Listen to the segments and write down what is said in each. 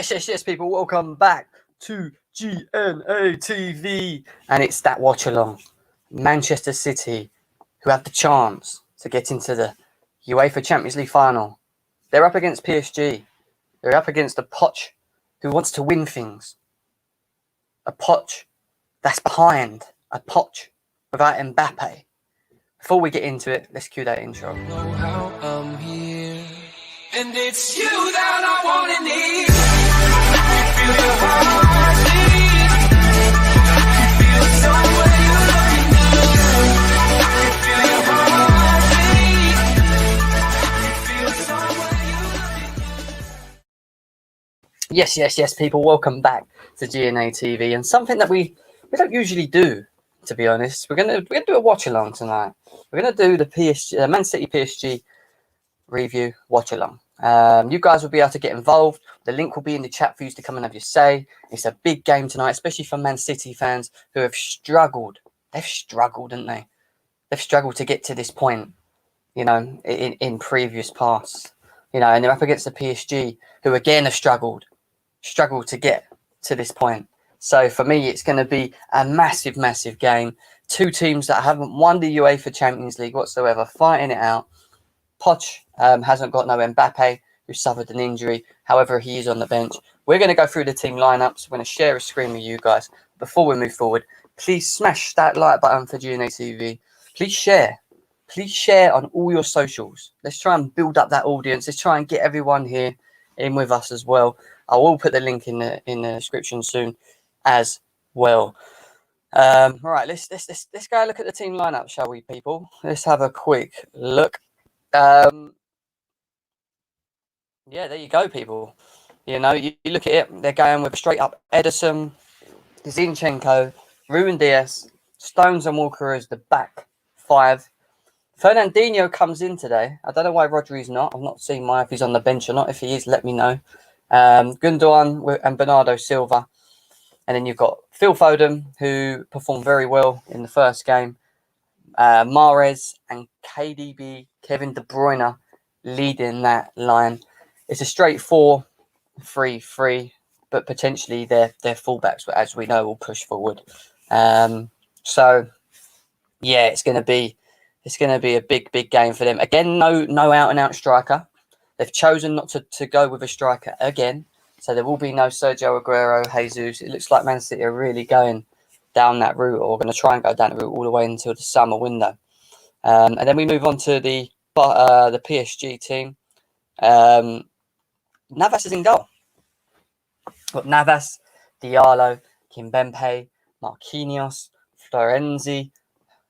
Yes, people. Welcome back to GNA TV. And it's that watch along. Manchester City, who have the chance to get into the UEFA Champions League final. They're up against PSG. They're up against a Poch who wants to win things. A Poch that's behind. A Poch without Mbappe. Before we get into it, let's cue that intro. Know how I'm here, and it's you that I want to need. You feel your heartbeat. You feel somewhere you're looking good. You feel your heartbeat. You feel somewhere you're looking good. Yes, people. Welcome back to GNA TV, and something that we don't usually do, to be honest. We're gonna do a watch along tonight. We're gonna do the PSG, Man City PSG review watch along. You guys will be able to get involved. The link will be in the chat for you to come and have your say. It's a big game tonight, especially for Man City fans who have struggled. They've struggled, haven't they? They've struggled to get to this point, you know, in previous past. You know, and they're up against the PSG, who again have struggled to get to this point. So for me, it's going to be a massive game. Two teams that haven't won the UEFA Champions League whatsoever, fighting it out. Poch hasn't got no Mbappe, who suffered an injury. However, he is on the bench. We're going to go through the team lineups. We're going to share a screen with you guys. Before we move forward, please smash that like button for GNA TV. Please share. Please share on all your socials. Let's try and build up that audience. Let's try and get everyone here in with us as well. I will put the link in the description soon as well. All right, let's go look at the team lineup, shall we, people? Let's have a quick look. Yeah, there you go, people. You know, you look at it, they're going with straight up Ederson, Zinchenko, Ruben Dias, Stones and Walker as the back five. Fernandinho comes in today. I don't know why Rodri's not. I've not seen if he's on the bench or not. If he is, let me know. Gundogan and Bernardo Silva. And then you've got Phil Foden, who performed very well in the first game. Mahrez and KDB, Kevin De Bruyne, leading that line. It's a straight 4-3-3, but potentially their fullbacks, as we know, will push forward. So yeah, it's going to be a big game for them. Again, no out and out striker. They've chosen not to go with a striker again. So there will be no Sergio Aguero, Jesus. It looks like Man City are really going down that route, or going to try and go down the route all the way until the summer window. And then we move on to the PSG team. Navas is in goal. Got Navas, Diallo, Kimpembe, Marquinhos, Florenzi.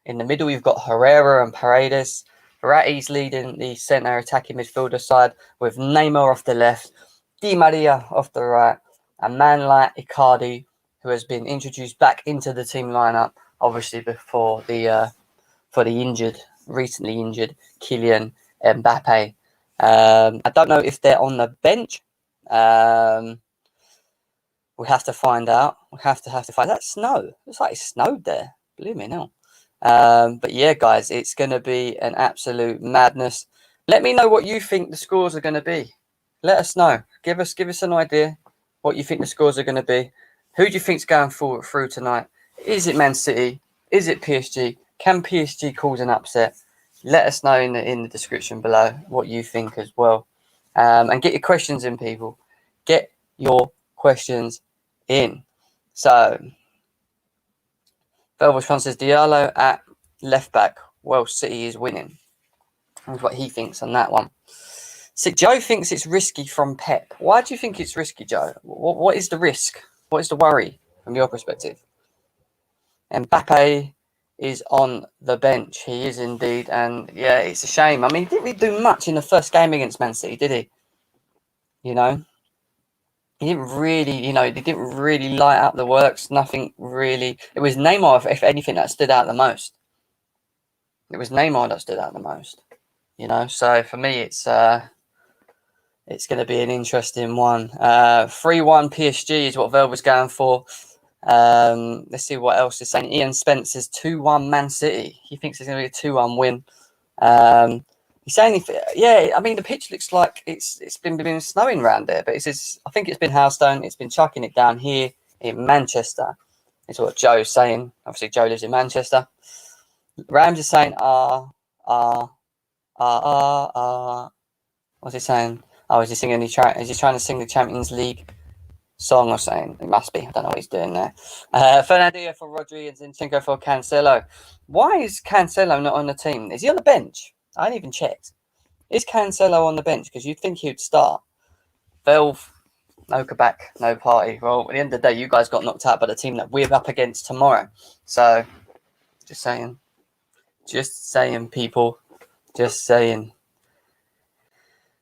In the middle, you've got Herrera and Paredes. Verratti's leading the centre attacking midfielder side with Neymar off the left, Di Maria off the right, a man like Icardi, who has been introduced back into the team lineup, obviously before for the recently injured Kylian Mbappe. I don't know if they're on the bench. We have to find out. We have to find out. Snow. Looks like it snowed there. Believe me now. But yeah, guys, it's going to be an absolute madness. Let me know what you think the scores are going to be. Let us know. Give us an idea what you think the scores are going to be. Who do you think's going through tonight? Is it Man City? Is it PSG? Can PSG cause an upset? Let us know in the description below what you think as well. And get your questions in, people. Get your questions in. So, Velvet says Diallo at left back. Well, City is winning. That's what he thinks on that one. Joe thinks it's risky from Pep. Why do you think it's risky, Joe? What is the risk? What is the worry from your perspective? Mbappe is on the bench. He is indeed. And yeah, it's a shame. I mean, he didn't really do much in the first game against Man City, did he? You know? He didn't really light up the works. Nothing really. It was Neymar, if anything, that stood out the most. It was Neymar that stood out the most. You know, so for me, it's going to be an interesting one. 3-1 PSG is what Velvet's going for. Let's see what else is saying. Ian Spence says 2-1 Man City. He thinks it's going to be a 2-1 win. He's saying, I mean, the pitch looks like it's been snowing around there, but I think it's been hailstone. It's been chucking it down here in Manchester. Is what Joe's saying. Obviously, Joe lives in Manchester. Rams is saying, what's he saying? Oh, is he singing? Is he trying to sing the Champions League song or something? It must be. I don't know what he's doing there. Fernandinho for Rodri and Zinchenko for Cancelo. Why is Cancelo not on the team? Is he on the bench? I haven't even checked. Is Cancelo on the bench? Because you'd think he'd start. Valve, no Kabak, no party. Well, at the end of the day, you guys got knocked out by the team that we're up against tomorrow. So, just saying. Just saying, people. Just saying.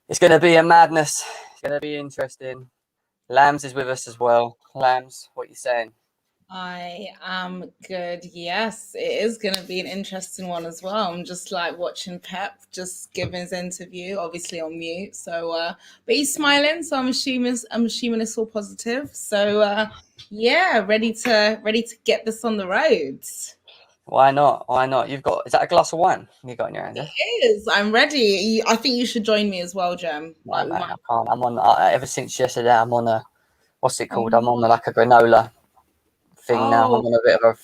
It's going to be a madness. It's going to be interesting. Lambs is with us as well. Lambs, what are you saying? I am good. Yes, it is going to be an interesting one as well. I'm just like watching Pep just give his interview, obviously on mute. So, but he's smiling, so I'm assuming it's all positive. So, yeah, ready to get this on the roads. Why not? Why not? Is that a glass of wine you got in your hand? Yeah? It is. I'm ready. I think you should join me as well, Jem. No, mate, I can't. I'm on. Ever since yesterday, I'm on a. What's it called? I'm on like a granola thing now. I'm on a bit of a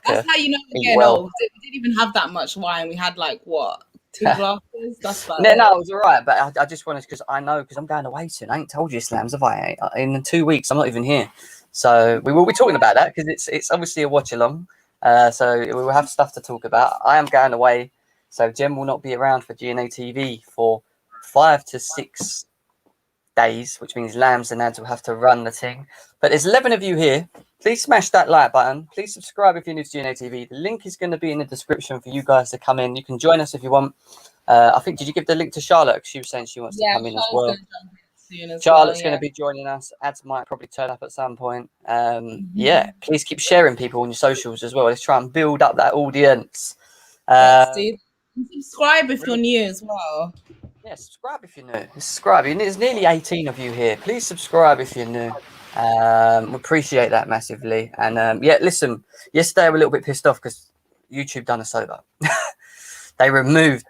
That's how you know we're getting old. We didn't even have that much wine. We had like what, 2 glasses? That's about it. No, it was all right. But I just wanted because I'm going away soon. I ain't told you, Slams, have I? In 2 weeks, I'm not even here. So we will be talking about that because it's obviously a watch along. So we will have stuff to talk about. I am going away, so Jem will not be around for GNA TV for 5 to 6 days, which means Lambs and Ads will have to run the thing. But there's 11 of you here. Please smash that like button. Please subscribe if you're new to GNA TV. The link is going to be in the description for you guys to come in. You can join us if you want. I think, did you give the link to Charlotte? Because she was saying she wants to come in as well. Charlotte's going to be joining us. Ads might probably turn up at some point. Yeah, please keep sharing people on your socials as well. Let's try and build up that audience. Subscribe if you're new as well. Yeah, subscribe if you're new. Subscribe. There's nearly 18 of you here. Please subscribe if you're new. We appreciate that massively. And yeah, listen, yesterday I was a little bit pissed off because YouTube done us over. They removed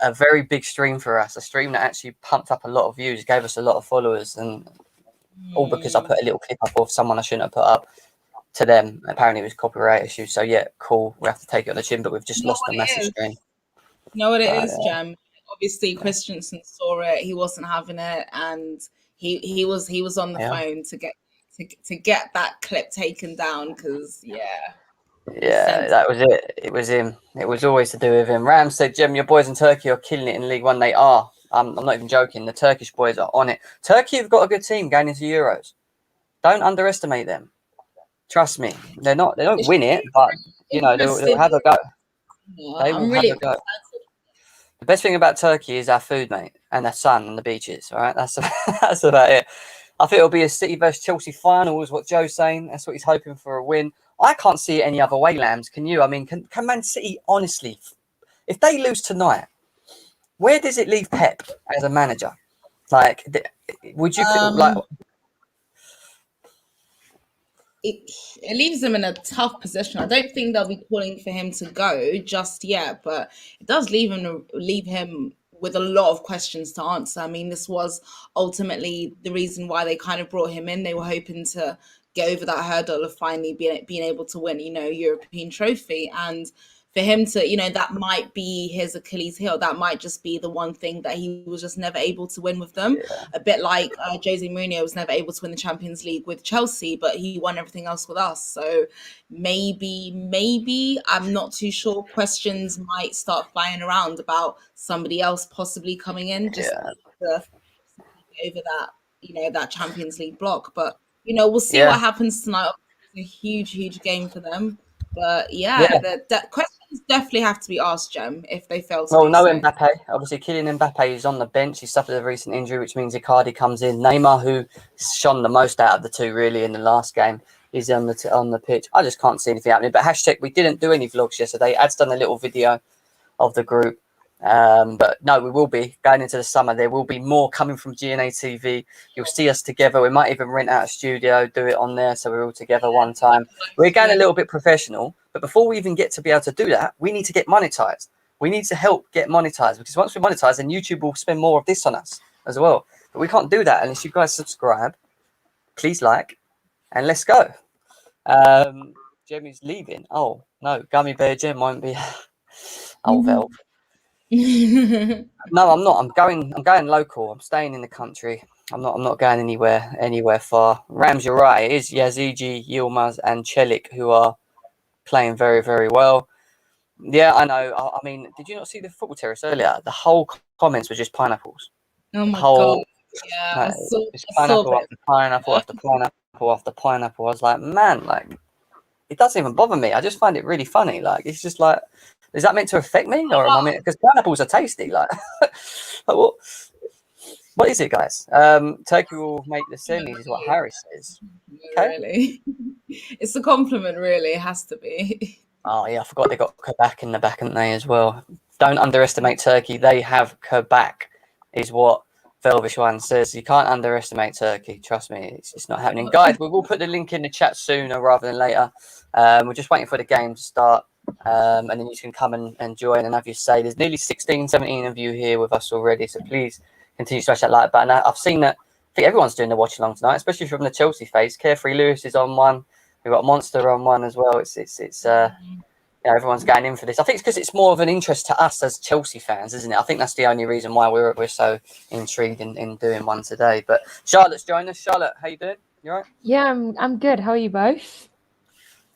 a very big stream for us, a stream that actually pumped up a lot of views, gave us a lot of followers, and all because I put a little clip up of someone I shouldn't have put up to them. Apparently it was copyright issues. So yeah, cool. We have to take it on the chin, but we've just lost a massive stream. You know what it is, Jem? Obviously Christensen saw it, he wasn't having it, and he was on the phone to get that clip taken down because that was it. It was him. It was always to do with him. Ram said, Jem, your boys in Turkey are killing it in League One. They are. I'm not even joking. The Turkish boys are on it. Turkey have got a good team going into Euros. Don't underestimate them. Trust me. They don't win it, but you know they'll have a go. They will have a go. The best thing about Turkey is our food, mate, and the sun and the beaches. All right, that's about it. I think it'll be a City versus Chelsea final, is what Joe's saying. That's what he's hoping for, a win. I can't see it any other way, Lambs. Can you? I mean, can Man City honestly, if they lose tonight, where does it leave Pep as a manager? Like, would you like? It leaves them in a tough position. I don't think they'll be calling for him to go just yet, but it does leave him with a lot of questions to answer. I mean, this was ultimately the reason why they kind of brought him in. They were hoping to get over that hurdle of finally being able to win, European trophy. And for him to, that might be his Achilles heel. That might just be the one thing that he was just never able to win with them. Yeah. A bit like Jose Mourinho was never able to win the Champions League with Chelsea, but he won everything else with us. So maybe, I'm not too sure, questions might start flying around about somebody else possibly coming in just to over that, that Champions League block. But, we'll see what happens tonight. It's a huge game for them. But the questions definitely have to be asked, Jem, if they fail to. Well, no Mbappe. Obviously, Kylian Mbappe is on the bench. He suffered a recent injury, which means Icardi comes in. Neymar, who shone the most out of the two, really, in the last game, is on the pitch. I just can't see anything happening. But hashtag, we didn't do any vlogs yesterday. Ad's done a little video of the group. But no, we will be going into the summer. There will be more coming from GNA TV. You'll see us together. We might even rent out a studio, do it on there, so we're all together one time. We're getting a little bit professional, but before we even get to be able to do that, we need to get monetized. We need to help get monetized, because once we monetize, then YouTube will spend more of this on us as well. But we can't do that unless you guys subscribe. Please like, and let's go. Jemmy's leaving. Oh no, Gummy Bear Jem won't be. Oh, Vel. No, I'm not. I'm going local. I'm staying in the country. I'm not going anywhere far. Rams, you're right. It is Yazigi, Yilmaz, and Chelik who are playing very, very well. Yeah, I know. I mean, did you not see the football terrace earlier? The whole comments were just pineapples. Oh my Whole god. Yeah, no, just I saw pineapple that. after pineapple after pineapple after pineapple. I was like, man, like it doesn't even bother me. I just find it really funny. Like it's just like, is that meant to affect me, or am I meant? Because pineapples are tasty. Like, like what is it, guys? Turkey will make the semis, is what Harry says. Okay. Really. It's a compliment, really. It has to be. Oh yeah, I forgot they got Kabak in the back, haven't they, as well? Don't underestimate Turkey. They have Kabak, is what Velvish One says. You can't underestimate Turkey. Trust me, it's not happening. Guys, we will put the link in the chat sooner rather than later. We're just waiting for the game to start. And then you can come and join and have your say. There's nearly 16, 17 of you here with us already, so please continue to smash that like button. I've seen that. I think everyone's doing the watch along tonight, especially from the Chelsea face. Carefree Lewis is on one. We've got Monster on one as well. It's everyone's going in for this. I think it's because it's more of an interest to us as Chelsea fans, isn't it? I think that's the only reason why we're so intrigued in doing one today. But Charlotte's joined us. Charlotte, how you doing? You all right? Yeah, I'm good. How are you both?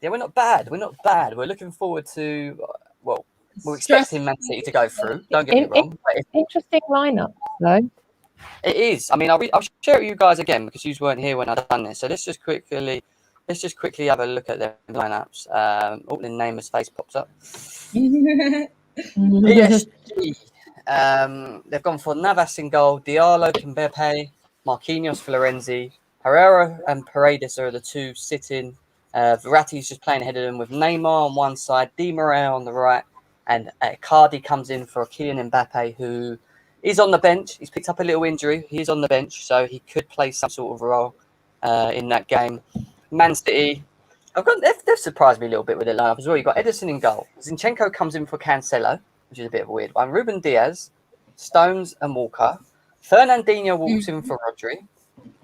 Yeah, we're not bad. We're looking forward to, well, we're expecting Man City to go through. Don't get me wrong. But Interesting lineup, though. it is. I mean, I'll share it with you guys again because you weren't here when I done this. So let's just quickly have a look at their lineups. The namer's face pops up. PSG. They've gone for Navas in goal, Diallo, Mbappe, Marquinhos, Florenzi, Herrera and Paredes are the two sitting. Verratti's just playing ahead of them with Neymar on one side, Di Maria on the right, and Cardi comes in for Kylian Mbappe, who is on the bench. He's picked up a little injury. He's on the bench, so he could play some sort of role in that game. Man City, they've surprised me a little bit with their lineup as well. You've got Ederson in goal. Zinchenko comes in for Cancelo, which is a bit of a weird one. Ruben Diaz, Stones and Walker. Fernandinho walks in for Rodri.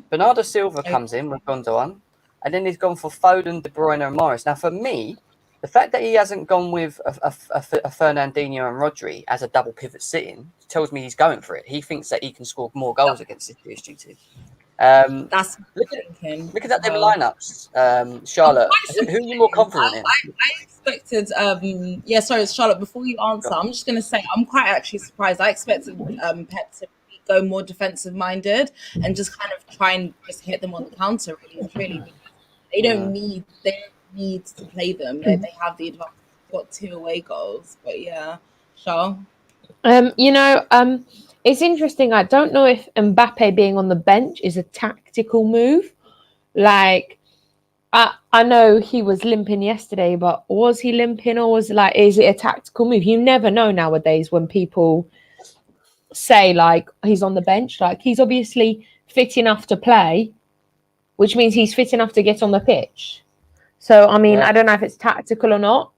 Bernardo Silva comes in with Gundogan. And then he's gone for Foden, De Bruyne and Morris. Now, for me, the fact that he hasn't gone with a Fernandinho and Rodri as a double pivot sitting tells me he's going for it. He thinks that he can score more goals against the PSG team. That's thinking. Look at them lineups, Charlotte. Who are you more confident in? I expected. Sorry, Charlotte. Before you answer, I'm just going to say I'm quite actually surprised. I expected Pep to go more defensive minded and just kind of try and just hit them on the counter. Really, they don't need to play them. They have the advantage. Got 2 away goals, but yeah, Charles. It's interesting. I don't know if Mbappe being on the bench is a tactical move. Like, I know he was limping yesterday, but was he limping or is it a tactical move? You never know nowadays when people say, like, he's on the bench. Like, he's obviously fit enough to play, which means he's fit enough to get on the pitch. So, I mean, I don't know if it's tactical or not.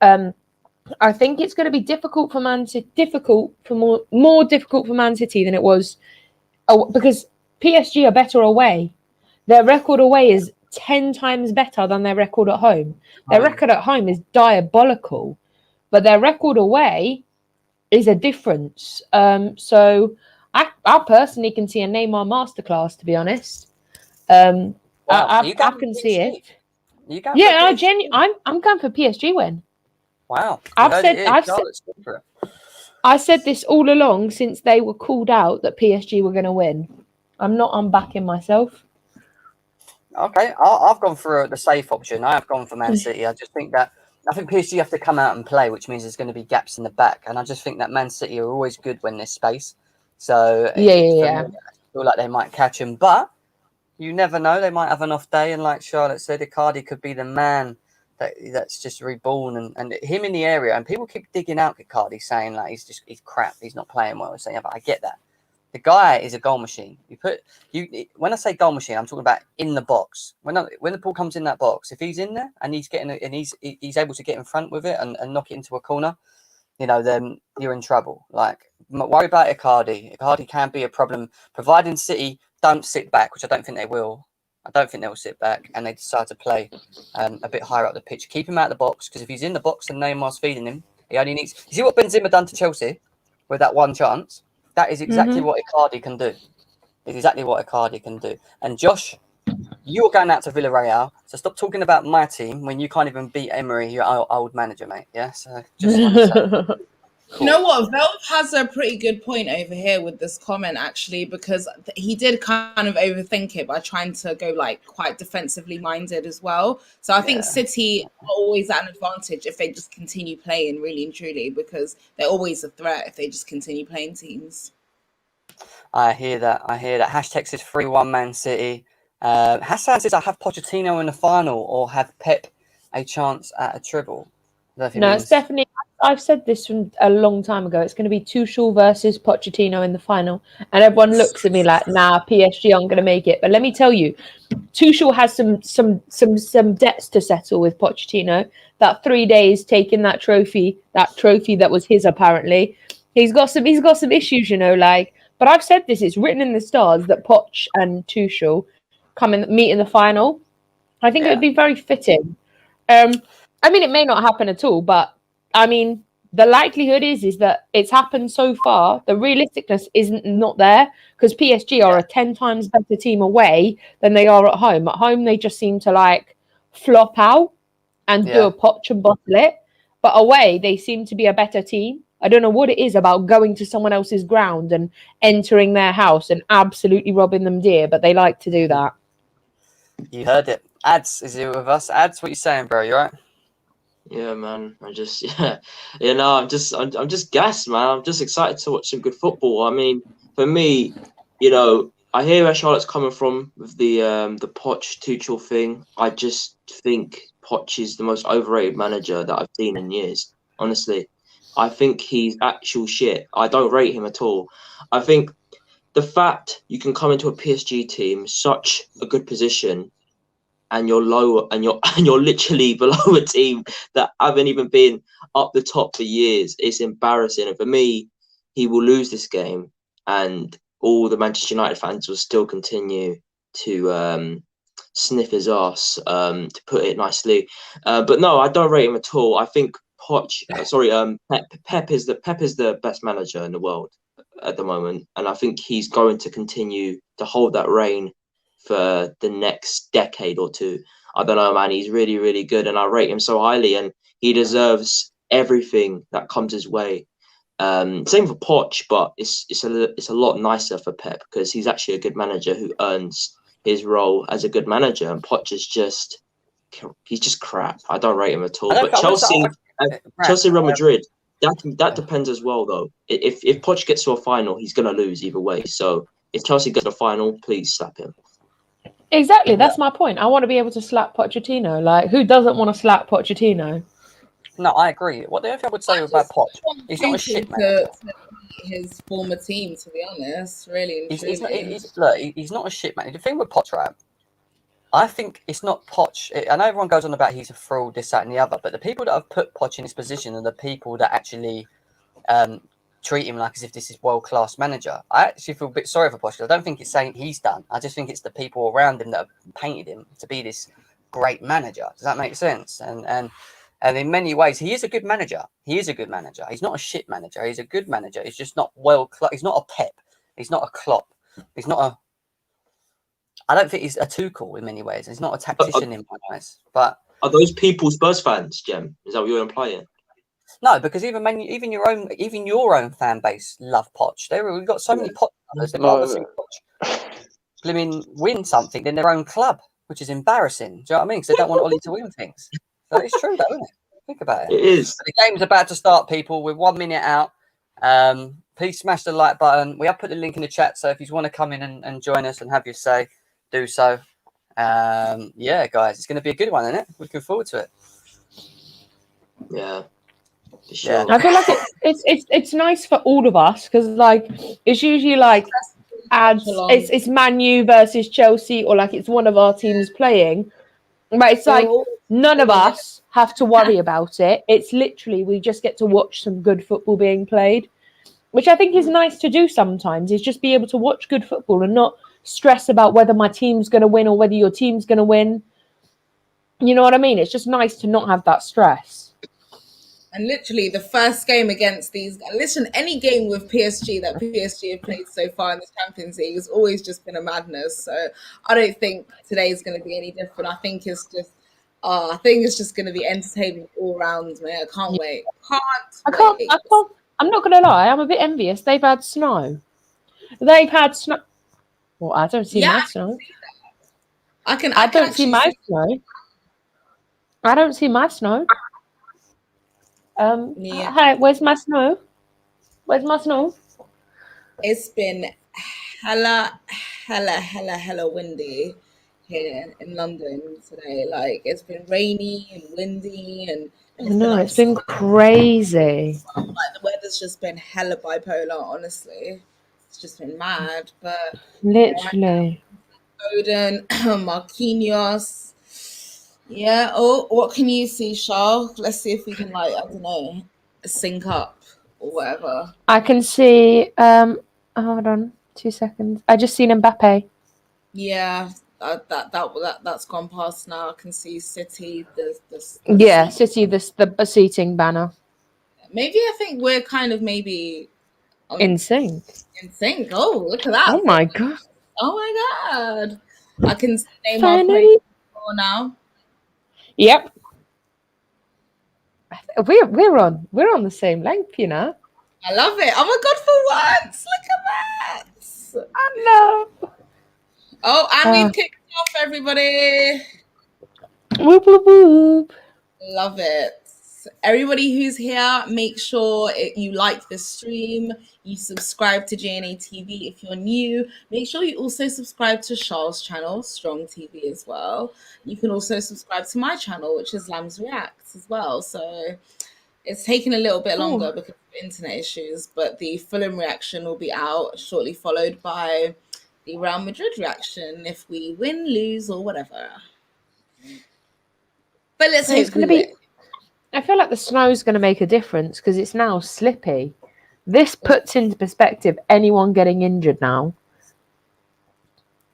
I think it's going to be difficult for Man City, more difficult for Man City than it was, because PSG are better away. Their record away is 10 times better than their record at home. Their record at home is diabolical, but their record away is a difference. So I personally can see a Neymar masterclass, to be honest. I can see it. I'm going for PSG win. Wow. I said this all along since they were called out that PSG were going to win. I'm backing myself. Okay, I've gone for the safe option. I have gone for Man City. I think PSG have to come out and play, which means there's going to be gaps in the back. And I just think that Man City are always good when there's space. So I feel like they might catch him. But you never know. They might have an off day. And like Charlotte said, Icardi could be the man that's just reborn. And him in the area. And people keep digging out Icardi, saying like he's crap. He's not playing well. So, yeah, but I get that. The guy is a goal machine. When I say goal machine, I'm talking about in the box. When the ball comes in that box, if he's in there and he's able to get in front with it and knock it into a corner, then you're in trouble. Like, worry about Icardi. Icardi can be a problem, providing City don't sit back, which I don't think they will. I don't think they'll sit back, and they decide to play a bit higher up the pitch. Keep him out of the box, because if he's in the box and Neymar's feeding him, he only needs. You see what Benzema done to Chelsea with that one chance? That is exactly what Icardi can do. It's exactly what Icardi can do. And Josh, you're going out to Villarreal, so stop talking about my team when you can't even beat Emery, your old manager, mate. Yeah, so just want to say. Cool. You know what? Velv has a pretty good point over here with this comment, actually, because he did kind of overthink it by trying to go like quite defensively minded as well. So I think City are always at an advantage if they just continue playing really and truly, because they're always a threat if they just continue playing teams. I hear that. Hashtag says 3-1 Man City. Hassan says I have Pochettino in the final or have Pep a chance at a treble. No, it's definitely. I've said this from a long time ago. It's going to be Tuchel versus Pochettino in the final, and everyone looks at me like, "Nah, PSG aren't going to make it." But let me tell you, Tuchel has some debts to settle with Pochettino. That 3 days taking that trophy that was his apparently. He's got some issues, like. But I've said this; it's written in the stars that Poch and Tuchel meet in the final. I think it would be very fitting. I mean, it may not happen at all, but I mean, the likelihood is that it's happened so far. The realisticness not there, because PSG are a 10 times better team away than they are at home. At home, they just seem to like flop out and do a potch and bottle it. But away, they seem to be a better team. I don't know what it is about going to someone else's ground and entering their house and absolutely robbing them dear, but they like to do that. You heard it. Ads, is it with us? Ads, what you saying, bro? You all right? Yeah, man. I'm just gassed, man. I'm just excited to watch some good football. I mean, for me, I hear where Charlotte's coming from with the Poch Tuchel thing. I just think Poch is the most overrated manager that I've seen in years. Honestly, I think he's actual shit. I don't rate him at all. I think the fact you can come into a PSG team, such a good position, and you're lower, and you're literally below a team that haven't even been up the top for years. It's embarrassing. And for me, he will lose this game, and all the Manchester United fans will still continue to sniff his ass, to put it nicely. But no, I don't rate him at all. I think Pep is the best manager in the world at the moment, and I think he's going to continue to hold that reign for the next decade or two. I don't know, man. He's really, really good, and I rate him so highly, and he deserves everything that comes his way. Same for Poch, but it's a lot nicer for Pep, because he's actually a good manager who earns his role as a good manager, and Poch is just crap. I don't rate him at all. But Chelsea, Real Madrid, that depends as well, though. If Poch gets to a final, he's gonna lose either way. So if Chelsea gets to a final, please slap him. Exactly, that's my point. I want to be able to slap Pochettino. Like, who doesn't want to slap Pochettino? No, I agree. What the other thing I would say about Poch, he's not a shit man. His former team, to be honest, really. He's not a shit man. The thing with Poch, right? I think it's not Poch. I know everyone goes on about he's a fraud, this, that, and the other, but the people that have put Poch in this position are the people that actually treat him like as if this is world-class manager. I actually feel a bit sorry for Poch. I don't think it's saying he's done. I just think it's the people around him that have painted him to be this great manager. Does that make sense? And in many ways, he is a good manager. He's not a shit manager. He's a good manager. He's just not he's not a Pep. He's not a Klopp. He's not a... I don't think he's a Tuchel in many ways. He's not a tactician in my eyes. But are those people Spurs fans, Jem? Is that what you're implying? No, because even your own fan base love Poch. We've got so many Poch lovers. They'd rather see Poch win something than their own club, which is embarrassing. Do you know what I mean? Because they don't want Ollie to win things. So it's true, though, isn't it? Think about it. It is. The game's about to start, people. We're 1 minute out. Please smash the like button. We have put the link in the chat, so if you want to come in and join us and have your say, do so. Yeah, guys, it's going to be a good one, isn't it? Looking forward to it. Yeah. Sure. Yeah. I feel like it's nice for all of us, because like it's usually like ads. It's Man U versus Chelsea, or like it's one of our teams playing, but it's like none of us have to worry about it. It's literally we just get to watch some good football being played, which I think is nice to do sometimes, is just be able to watch good football and not stress about whether my team's going to win or whether your team's going to win. You know what I mean? It's just nice to not have that stress. And literally the first game against these guys, listen, any game with PSG that PSG have played so far in the Champions League has always just been a madness. So I don't think today is going to be any different. I think it's just going to be entertainment all round, man. I can't wait. I can't. I'm not going to lie. I'm a bit envious. They've had snow. Well, I don't see my snow. I don't see my snow. I don't see my snow. Hi, where's my snow? Where's my snow? It's been hella windy here in London today. Like, it's been rainy and windy, and It's been crazy. Like, the weather's just been hella bipolar, honestly. It's just been mad, but literally. Odin, Marquinhos. Yeah. Oh, what can you see, Charles? Let's see if we can, like, I don't know, sync up or whatever. I can see. Hold on, 2 seconds. I just seen Mbappe. Yeah, that's gone past now. I can see City. City. The seating banner. Maybe I think we're kind of maybe in sync. In sync. Oh, look at that! Oh my god! Oh my god! I can name our players now. Yep. We're on the same length, you know. I love it. Oh my god! For once, look at that! I know. Oh, and we've kicked off, everybody. Whoop whoop whoop. Love it. Everybody who's here, make sure you like the stream. You subscribe to JNA TV if you're new. Make sure you also subscribe to Charles' channel, Strong TV, as well. You can also subscribe to my channel, which is Lambs Reacts as well. So it's taken a little bit longer because of internet issues, but the Fulham reaction will be out shortly, followed by the Real Madrid reaction if we win, lose, or whatever. But let's hope we win. I feel like the snow is going to make a difference because it's now slippy. This puts into perspective anyone getting injured now.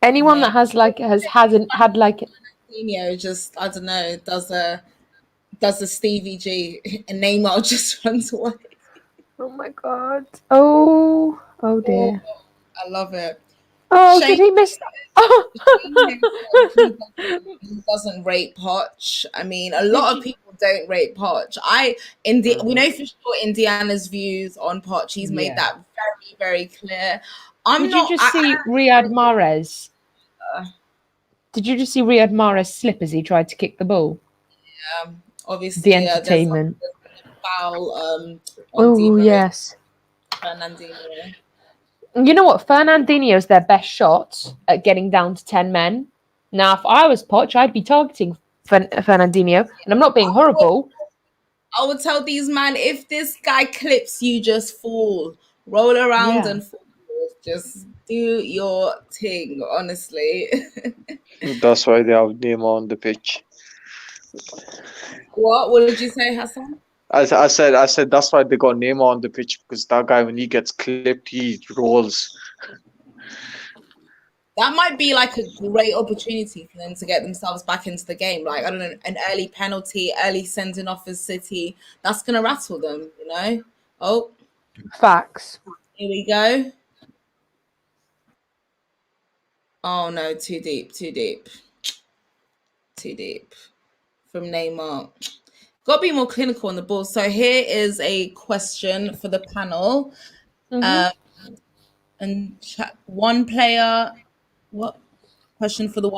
Anyone that hasn't had like just, I don't know, does a Stevie G and Neymar just runs away. Oh my god. Oh dear. I love it. Oh, did he miss that? He doesn't rate Poch. I mean, a lot of people don't rate Poch. We know for sure Indiana's views on Poch. He's made that very, very clear. Did you just see Riyad Mahrez? Did you just see Riyad Mahrez slip as he tried to kick the ball? Yeah, obviously. The entertainment. There's a foul. Oh yes. Fernandinho. You know what? Fernandinho is their best shot at getting down to 10 men. Now, if I was Poch, I'd be targeting Fernandinho, and I'm not being horrible. I would tell these man, if this guy clips you, just fall, roll around and fall. Just do your thing, honestly. That's why they have Neymar on the pitch. What did you say, Hassan? I said that's why they got Neymar on the pitch, because that guy, when he gets clipped, he rolls. That might be like a great opportunity for them to get themselves back into the game. Like, I don't know, an early penalty, early sending off as City. That's going to rattle them, you know? Oh. Facts. Here we go. Oh, no, too deep. From Neymar. Got to be more clinical on the ball. So here is a question for the panel. And one player... What question for the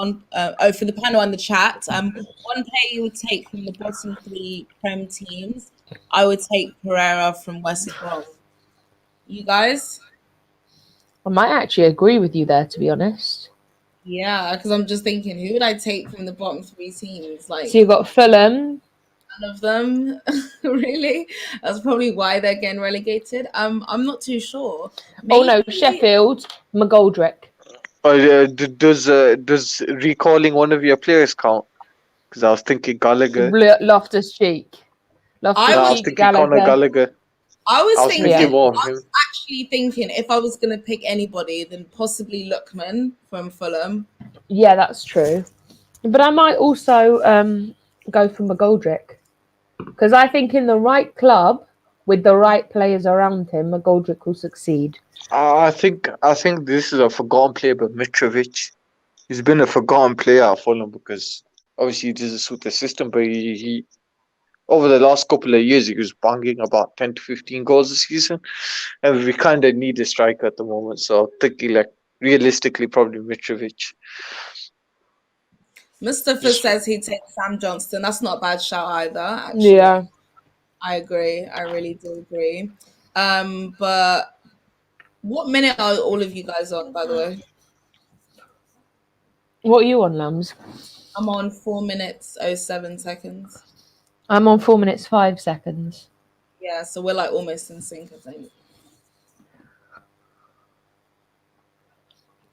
for the panel and the chat? One player you would take from the bottom 3 Prem teams. I would take Pereira from West Brom. You guys? I might actually agree with you there, to be honest. Yeah, because I'm just thinking, who would I take from the bottom 3 teams? Like, so you've got Fulham. None of them, really. That's probably why they're getting relegated. I'm not too sure. Maybe... Oh no, Sheffield, McGoldrick. Does recalling one of your players count? because I was thinking Gallagher. Loftus Cheek. No, Loftus I was Cheek, thinking Conor Gallagher. I was I was thinking, thinking Yeah. more of I him. was actually thinking if I was going to pick anybody, then possibly Lookman from Fulham. Yeah, that's true. But I might also go for McGoldrick. Because I think in the right club, with the right players around him, McGoldrick will succeed. I think this is a forgotten player, but Mitrovic. He's been a forgotten player at Fulham because obviously he doesn't suit the system, but he over the last couple of years he was banging about 10 to 15 goals a season, and we kind of need a striker at the moment. So thinking like realistically, probably Mitrovic. Mustafa Just says he'd take Sam Johnston. That's not a bad shout either, actually. Yeah. I agree. I really do agree. But what minute are all of you guys on, by the way? What are you on, Lambs? I'm on 4 minutes 07 seconds. I'm on 4 minutes 5 seconds. Yeah, so we're like almost in sync, I think.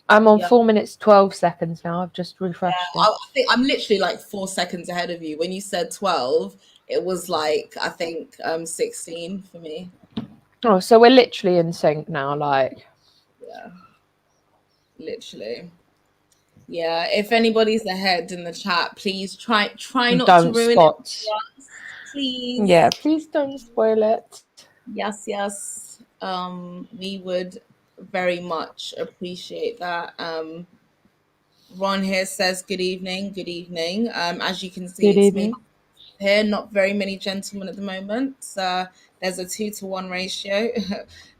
I'm on Yeah. 4 minutes 12 seconds now. I've just refreshed I it. think I'm literally like 4 seconds ahead of you. When you said 12, it was like I think 16 for me. Oh, so we're literally in sync now. Like, Yeah, literally. Yeah, if anybody's ahead in the chat, please try not to don't ruin spot. it for us, please. Yeah, please don't spoil it. Yes. We would very much appreciate that. Ron here says good evening. As you can see, Good it's me evening. here, not very many gentlemen at the moment. There's a 2-to-1 ratio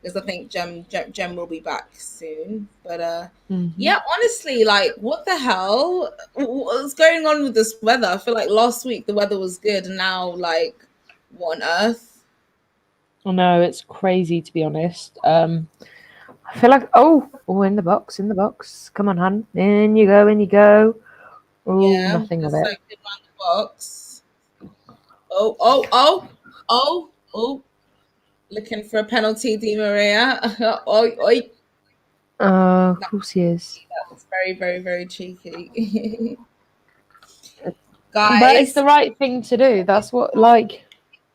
because I think Jem will be back soon. But yeah, honestly, like, what the hell? What's going on with this weather? I feel like last week the weather was good, and now, like, what on earth? I know, it's crazy to be honest. I feel like in the box. Come on, hun. In you go. Oh, Yeah, nothing of just it. like good round the box. Oh! Looking for a penalty, Di Maria. Oi. Of course he is. That's very, very, very cheeky. But it's Guys, the right thing to do. That's what, like, if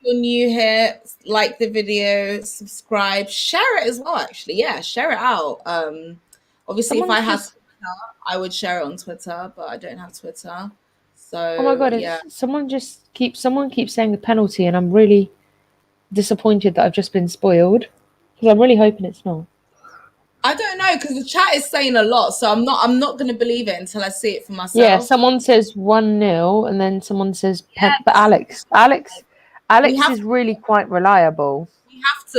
you're new here, like the video, subscribe, share it as well, actually. Yeah, share it out. Obviously, if I had someone's Twitter, I would share it on Twitter, but I don't have Twitter. So, oh my god, yeah. someone keeps saying the penalty, and I'm really disappointed that I've just been spoiled because I'm really hoping it's not. I don't know because the chat is saying a lot, so I'm not going to believe it until I see it for myself. Yeah, someone says 1-0, and then someone says Yes. but Alex have is really quite reliable.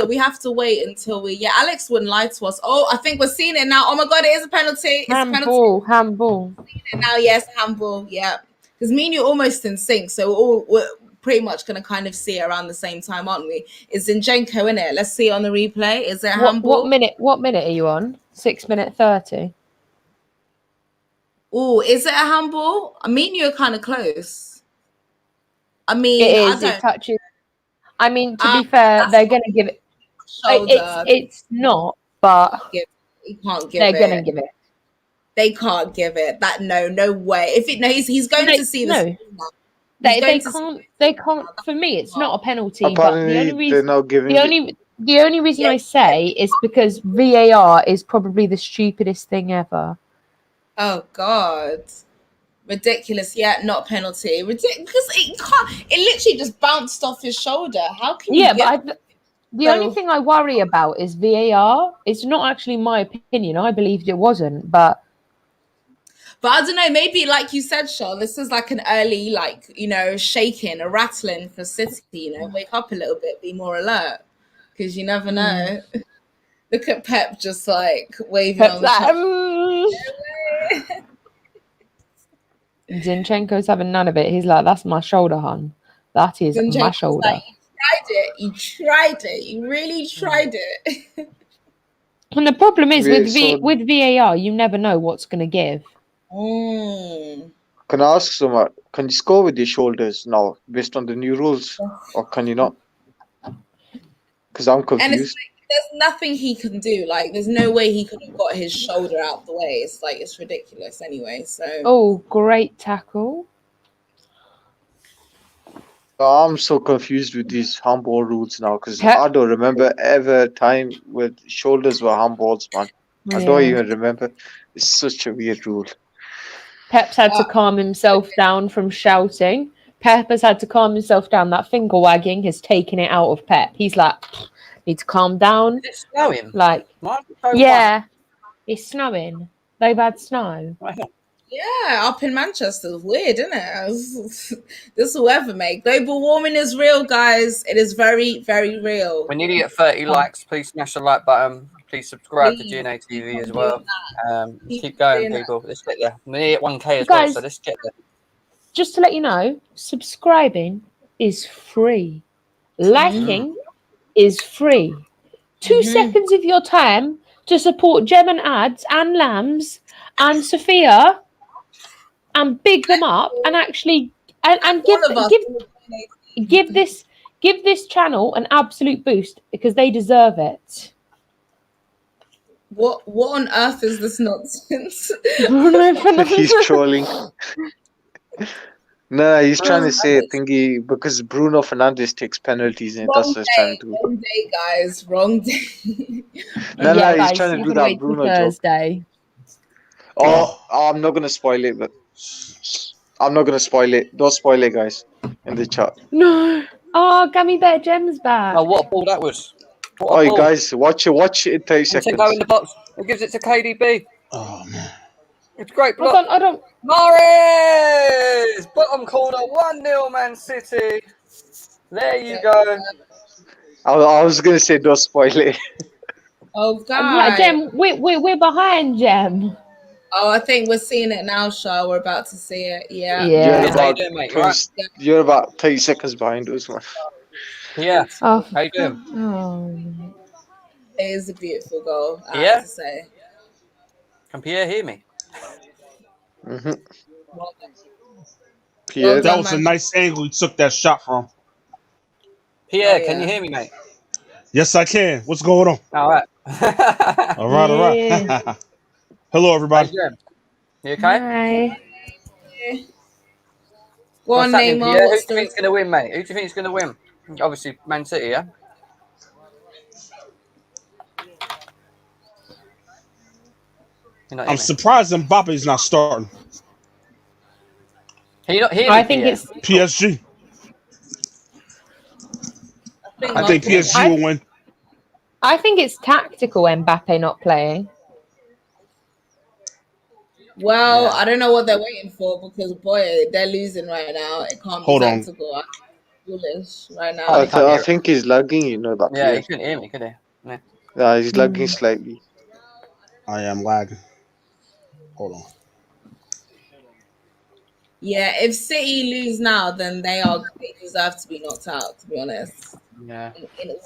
We have to wait until Alex wouldn't lie to us. Oh, I think we're seeing it now. Oh my god, it is a penalty. It's a penalty. Handball. Now, yes, handball. Yeah, because me and you are almost in sync, so we're pretty much going to kind of see it around the same time, aren't we? It's Zinchenko, in it. Let's see it on the replay. Is it a handball? What minute are you on? 6 minute 30. Oh, is it a handball? I mean, you're kind of close. I mean, It I is. don't. It touches. I mean, to be fair, they're going to give it. Shoulder. It's not, but You can't give they're it. going to give it. They can't give it. That no way. If it he's going to see this. No. They can't. For me, it's not a penalty. Apparently, but the only reason they're not giving the only reason I say is because VAR is probably the stupidest thing ever. Oh God, ridiculous! Yeah, not penalty. Ridiculous because it can't. It literally just bounced off his shoulder. How can you? The only thing I worry about is VAR. It's not actually my opinion. I believed it wasn't, but I don't know. Maybe, like you said, Sean, this is like an early, like, shaking, a rattling for City. Wake up a little bit, be more alert, because you never know. Look at Pep just like waving on the Zinchenko's having none of it. He's like, "That's my shoulder, hon. That is my shoulder." Like, you really tried it. And the problem is so, with VAR, you never know what's going to give. Can I ask someone? Can you score with your shoulders now, based on the new rules, or can you not? Because I'm confused. And it's like, there's nothing he can do. Like, there's no way he could have got his shoulder out the way. It's like, it's ridiculous anyway. So. Oh, great tackle! I'm so confused with these handball rules now because Pep, I don't remember ever a time where shoulders were handballs, man. I don't yeah. even remember. It's such a weird rule. Pep's had to calm himself down from shouting. Pep has had to calm himself down. That finger wagging has taken it out of Pep. He's like, need to calm down. Is it snowing? Like, Why is it so yeah, it's snowing. They've had snow. white? Yeah, up in Manchester. It's weird, isn't it? This will ever make. Global warming is real, guys. It is very, very real. We need to get 30 likes. Please smash the like button. Please subscribe to Please GNA keep TV as on doing well. that. Keep going, doing that. people. Let's get there. We need to hit 1K as well, Guys, so let's get there. just to let you know, subscribing is free. Liking is free. 2 seconds of your time to support Gem and Ads and Lambs and Sophia and big them up and actually and give All of us. give this channel an absolute boost because they deserve it. What on earth is this nonsense? Bruno He's Fernandes. trolling. No, he's trying to say thingy because Bruno Fernandes takes penalties and that's Wrong what he's trying day, to do. wrong day, guys. Wrong day. No, Yeah, he's guys, trying to you do can that wait till Bruno joke. Thursday. Oh, I'm not gonna spoil it, but I'm not gonna spoil it. Don't spoil it, guys, in the chat. No. Oh, Gummy Bear Gem's back. Oh, what a ball that was. What a Alright, ball. guys, watch it in 30 And to go in seconds. the box. It gives it to KDB. Oh man. It's great I block. don't. Morris! Bottom corner, 1-0 Man City. There you go. I was gonna say don't spoil it. Oh, Right, God. Gem, we're behind Gem. Oh, I think we're seeing it now, Shah. We're about to see it. Yeah. You're Yeah. How you about doing, mate? You 20, right? you're about 30 seconds behind us, man. Yeah. Oh, How you doing? oh. It is a beautiful goal, I Yeah? have to say. Can Pierre hear me? Mm-hmm. Well done. Pierre, Well That done, was a man. nice angle he took that shot from. Pierre, Oh, can you yeah. hear me, mate? Yes, I can. What's going on? All right. All right, all Yeah. right. Hello, How everybody. you doing? You okay? Hi. Go What's on, happening, Neymar. Pierre? Who What's do you think's going to win, mate? Who do you think's going to win? Obviously, Man City, yeah? You're not I'm hearing me. surprised Mbappe's not starting. Can you not hear I me, think Pierre? it's PSG. I I think can hear you. PSG will win. I think it's tactical Mbappe not playing. Well, Yeah. I don't know what they're waiting for because, boy, they're losing right now. It can't Hold be on. tactical. I'm foolish right Oh, now. he can't I hear it. think he's lagging, you know that, Yeah, he Pierre. couldn't hear me, could he? Yeah. Yeah, he's lagging slightly. I am lagging. Hold on. Yeah, if City lose now, then they deserve to be knocked out, to be honest. Yeah. In all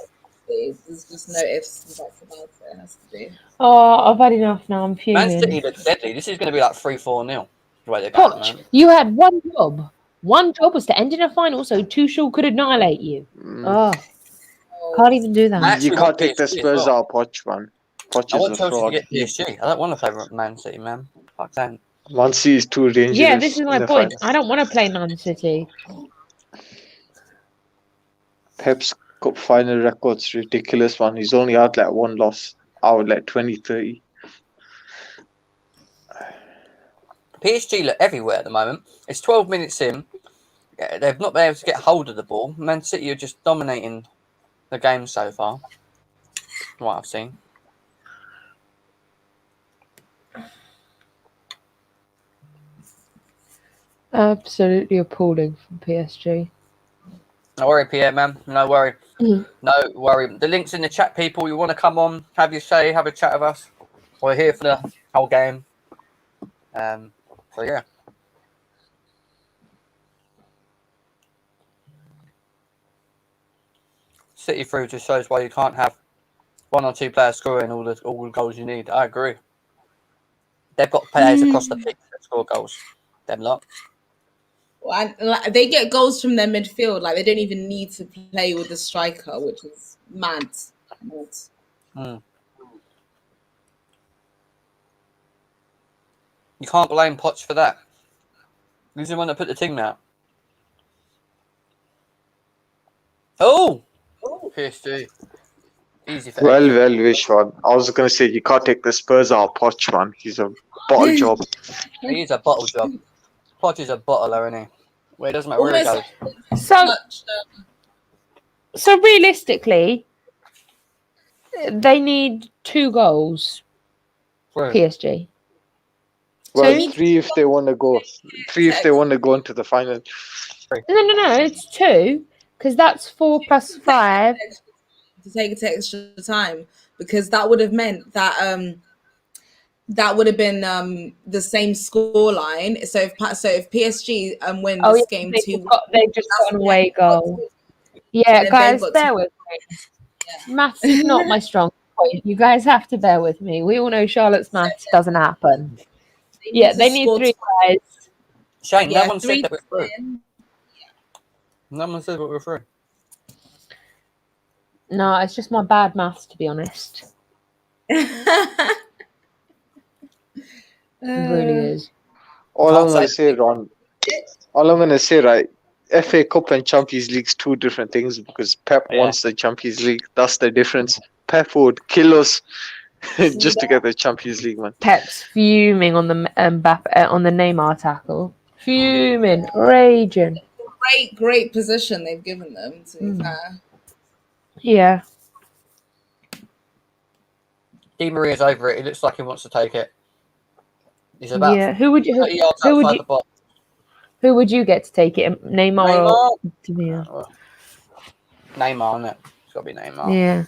honesty, there's just no ifs and buts about it. It has to be. Oh, I've had enough now. I'm Man City fuming. looks deadly. This is going to be like 3-4-0. The way they're going at the Poch, moment. you had one job. One job was to end in a final so Tuchel could annihilate you. Oh, can't even do I that. You actually can't want take the PSG as Spurs well. out of Poch, man. Poch I is want a Chelsea to fraud. get PSG. I don't want to play Man City, man. Fuck that. Man City is too dangerous Yeah, this is in my the point. final. I don't want to play Man City. Pep's Cup final record's ridiculous, man. He's only had like one loss out of like 20-30. PSG look everywhere at the moment. It's 12 minutes in. Yeah, they've not been able to get hold of the ball. Man City are just dominating the game so far. From what I've seen. Absolutely appalling from PSG. No worry, Pierre, man. No worry. Mhm. No worry. The link's in the chat, people. You want to come on, have your say, have a chat with us. We're here for the whole game. So, yeah. City through just shows why you can't have one or two players scoring all the goals you need. I agree. They've got players across the pitch that score goals. Them lot. And like, they get goals from their midfield. Like they don't even need to play with the striker, which is mad. You can't blame Poch for that. He's the one that put the team out. Oh, PSG. Easy for Well, X. well, Vishwan. I was gonna say you can't take the Spurs out of Poch, man. He's a bottle job. He is a bottle job. Poch is a bottler, isn't he? Well, it doesn't matter where he Almost goes. So, touched. so realistically, they need 2 goals. Right. PSG. Well, Two? 3 if they want to go. 3 if they want to go into the final. No. It's 2 because that's 4 plus 5. To take it extra time because that would have meant that that would have been the same score line. So if PSG win Oh this yeah, game they've 2-1, just got an away goal. Yeah, they've guys, got bear to- with me. Maths is not my strong point. You guys have to bear with me. We all know Charlotte's maths doesn't happen. Yeah, they need 3 guys. Shane, Yeah, no one 3 said that we're through. in. No one said that we're through. No, it's just my bad maths, to be honest. It really is. All Can't I'm gonna say- say, Ron. All I'm gonna say, right? FA Cup and Champions League's 2 different things because Pep Yeah. wants the Champions League. That's the difference. Pep would kill us just to get the Champions League, man. Pep's fuming on the on the Neymar tackle. Fuming, raging. Great position they've given them. To be fair, Yeah. Di Maria's over it. He looks like he wants to take it. He's about Yeah. Who would 30 you yards who would outside you the box. who would you get to take it? Neymar or Tamir? Neymar, isn't it? It's got to be Neymar. Yeah.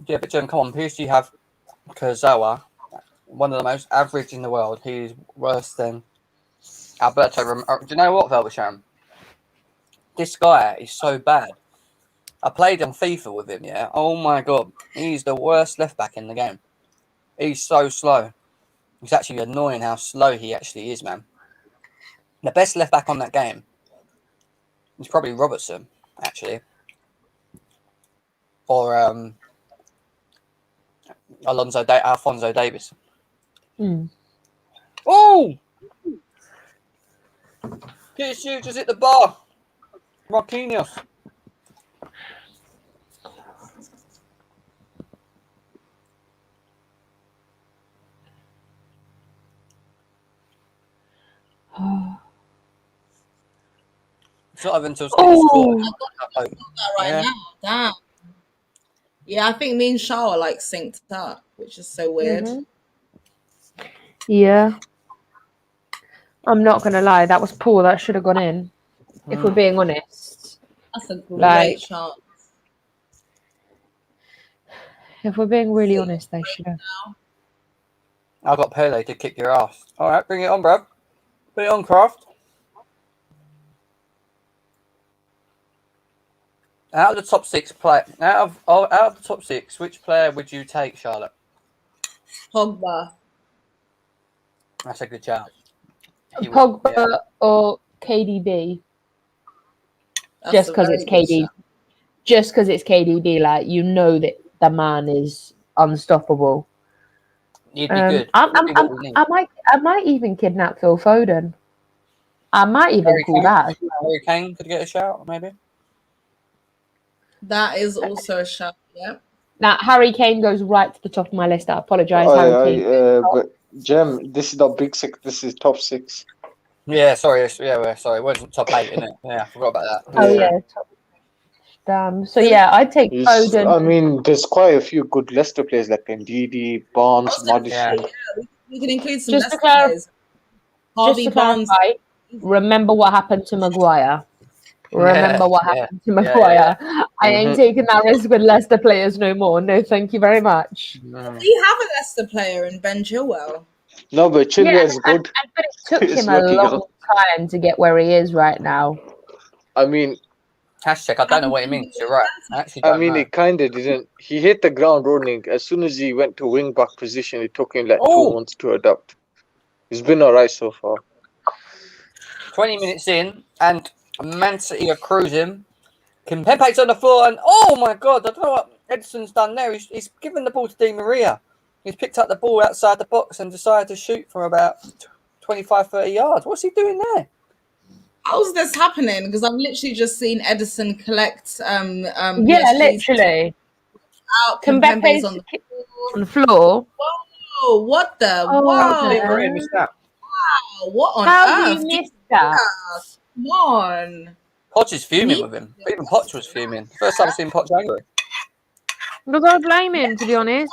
Yeah, but Jen, come on. PSG have Kurzawa, one of the most average in the world. He's worse than Alberto. Do you know what, Velbasham? This guy is so bad. I played on FIFA with him, yeah? Oh my god. He's the worst left back in the game. He's so slow. It's actually annoying how slow he actually is, man. The best left back on that game is probably Robertson, actually. Or Alfonso Davis. Mm. Oh! PSG just hit the bar. Marquinhos. It's not even until City scored. right Yeah. now, damn. Yeah, I think me and Shaw are like synced up, which is so weird. Mhm. Yeah. I'm not gonna lie, that was poor. That should have gone in. If we're being honest. That's a great Like- chance. If we're being really honest, they should have. I got Pele to kick your ass. All right, bring it on, bro. Put it on, Kraft. Out of the top 6 out of the top 6, which player would you take, Charlotte? Pogba. That's a good shout. He was- Pogba yeah. or KDB. That's Just a because very it's good KD. shout. Just because it's KDB, like you know that the man is unstoppable. He'd be good. I He'd be what we need. might even kidnap Phil Foden. I might even Harry call Kane? that. as well. Harry Kane could get a shout, maybe. That is also a shout. Yeah. Now Harry Kane goes right to the top of my list. I apologise, Oh, Harry Kane. but Jem, this is not big 6. This is top 6. Yeah, sorry. Yeah, we're sorry. It wasn't top 8, isn't it? Yeah, I forgot about that. Oh Yeah. yeah. Damn. So yeah, I'd take Foden. I mean, there's quite a few good Leicester players like Ndidi, Barnes, Also, Madison. Yeah. We can include some Just to Leicester players. Just Harvey to Barnes. clarify, remember what happened to Maguire. Remember what happened to Maguire. I ain't taking that risk with Leicester players no more. No, thank you very much. We have a Leicester player in Ben Chilwell. No, but Chilwell's good. But it took It's him a lucky, long time to get where he is right now. I mean, Hashtag, I don't know what it means. You're right. I actually don't know. it kind of didn't. He hit the ground running. As soon as he went to wing back position, it took him like 2 months to adapt. He's been alright so far. 20 minutes in, and Man City are cruising. Kimpembe's on the floor, and oh my god, I don't know what Edson's done there. He's given the ball to Di Maria. He's picked up the ball outside the box and decided to shoot from about 25, 30 yards. What's he doing there? How's this happening? Because I've literally just seen Edison collect Yeah, PSG's literally. out. Kimpembe's on the On the floor. Whoa, what the? Oh, How did Whoa, Maria miss that? what on How do earth? you miss that? Come on. Poch is fuming Need- with him. Even Poch was fuming. First time I've seen Poch angry. Look, I blame him, to be honest.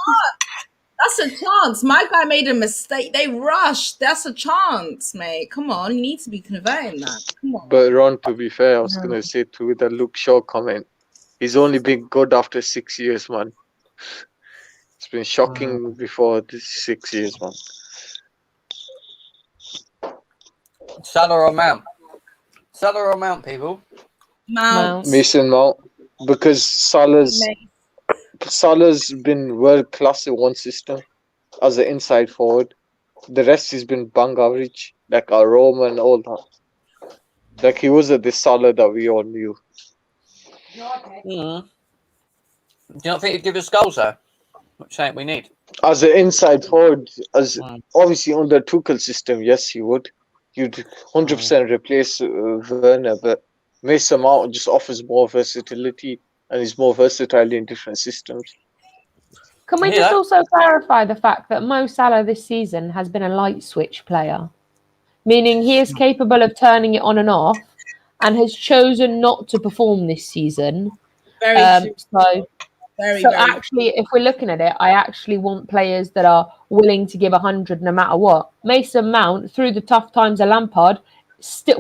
That's a chance. My guy made a mistake. They rushed. That's a chance, mate. Come on, you need to be converting that. Come on. But Ron, to be fair, I was gonna say to the Luke Shaw comment, he's only been good after 6 years, man. It's been shocking before this 6 years, man. Salah or Mount? Salah or Mount, people? Mount. Mason Mount, because Salah's been world class in one system as an inside forward. The rest has been bang average, like Aroma and all that. Like he wasn't the Salah that we all knew. Do you not think he'd give us goals though? Which ain't we need. As an inside forward, as obviously under Tuchel's system, yes, he would. You'd 100% replace Werner, but Mason Mount just offers more versatility and is more versatile in different systems. Can we just also clarify the fact that Mo Salah this season has been a light switch player, meaning he is capable of turning it on and off, and has chosen not to perform this season. Very true. So actually, if we're looking at it, I actually want players that are willing to give 100 no matter what. Mason Mount, through the tough times of Lampard,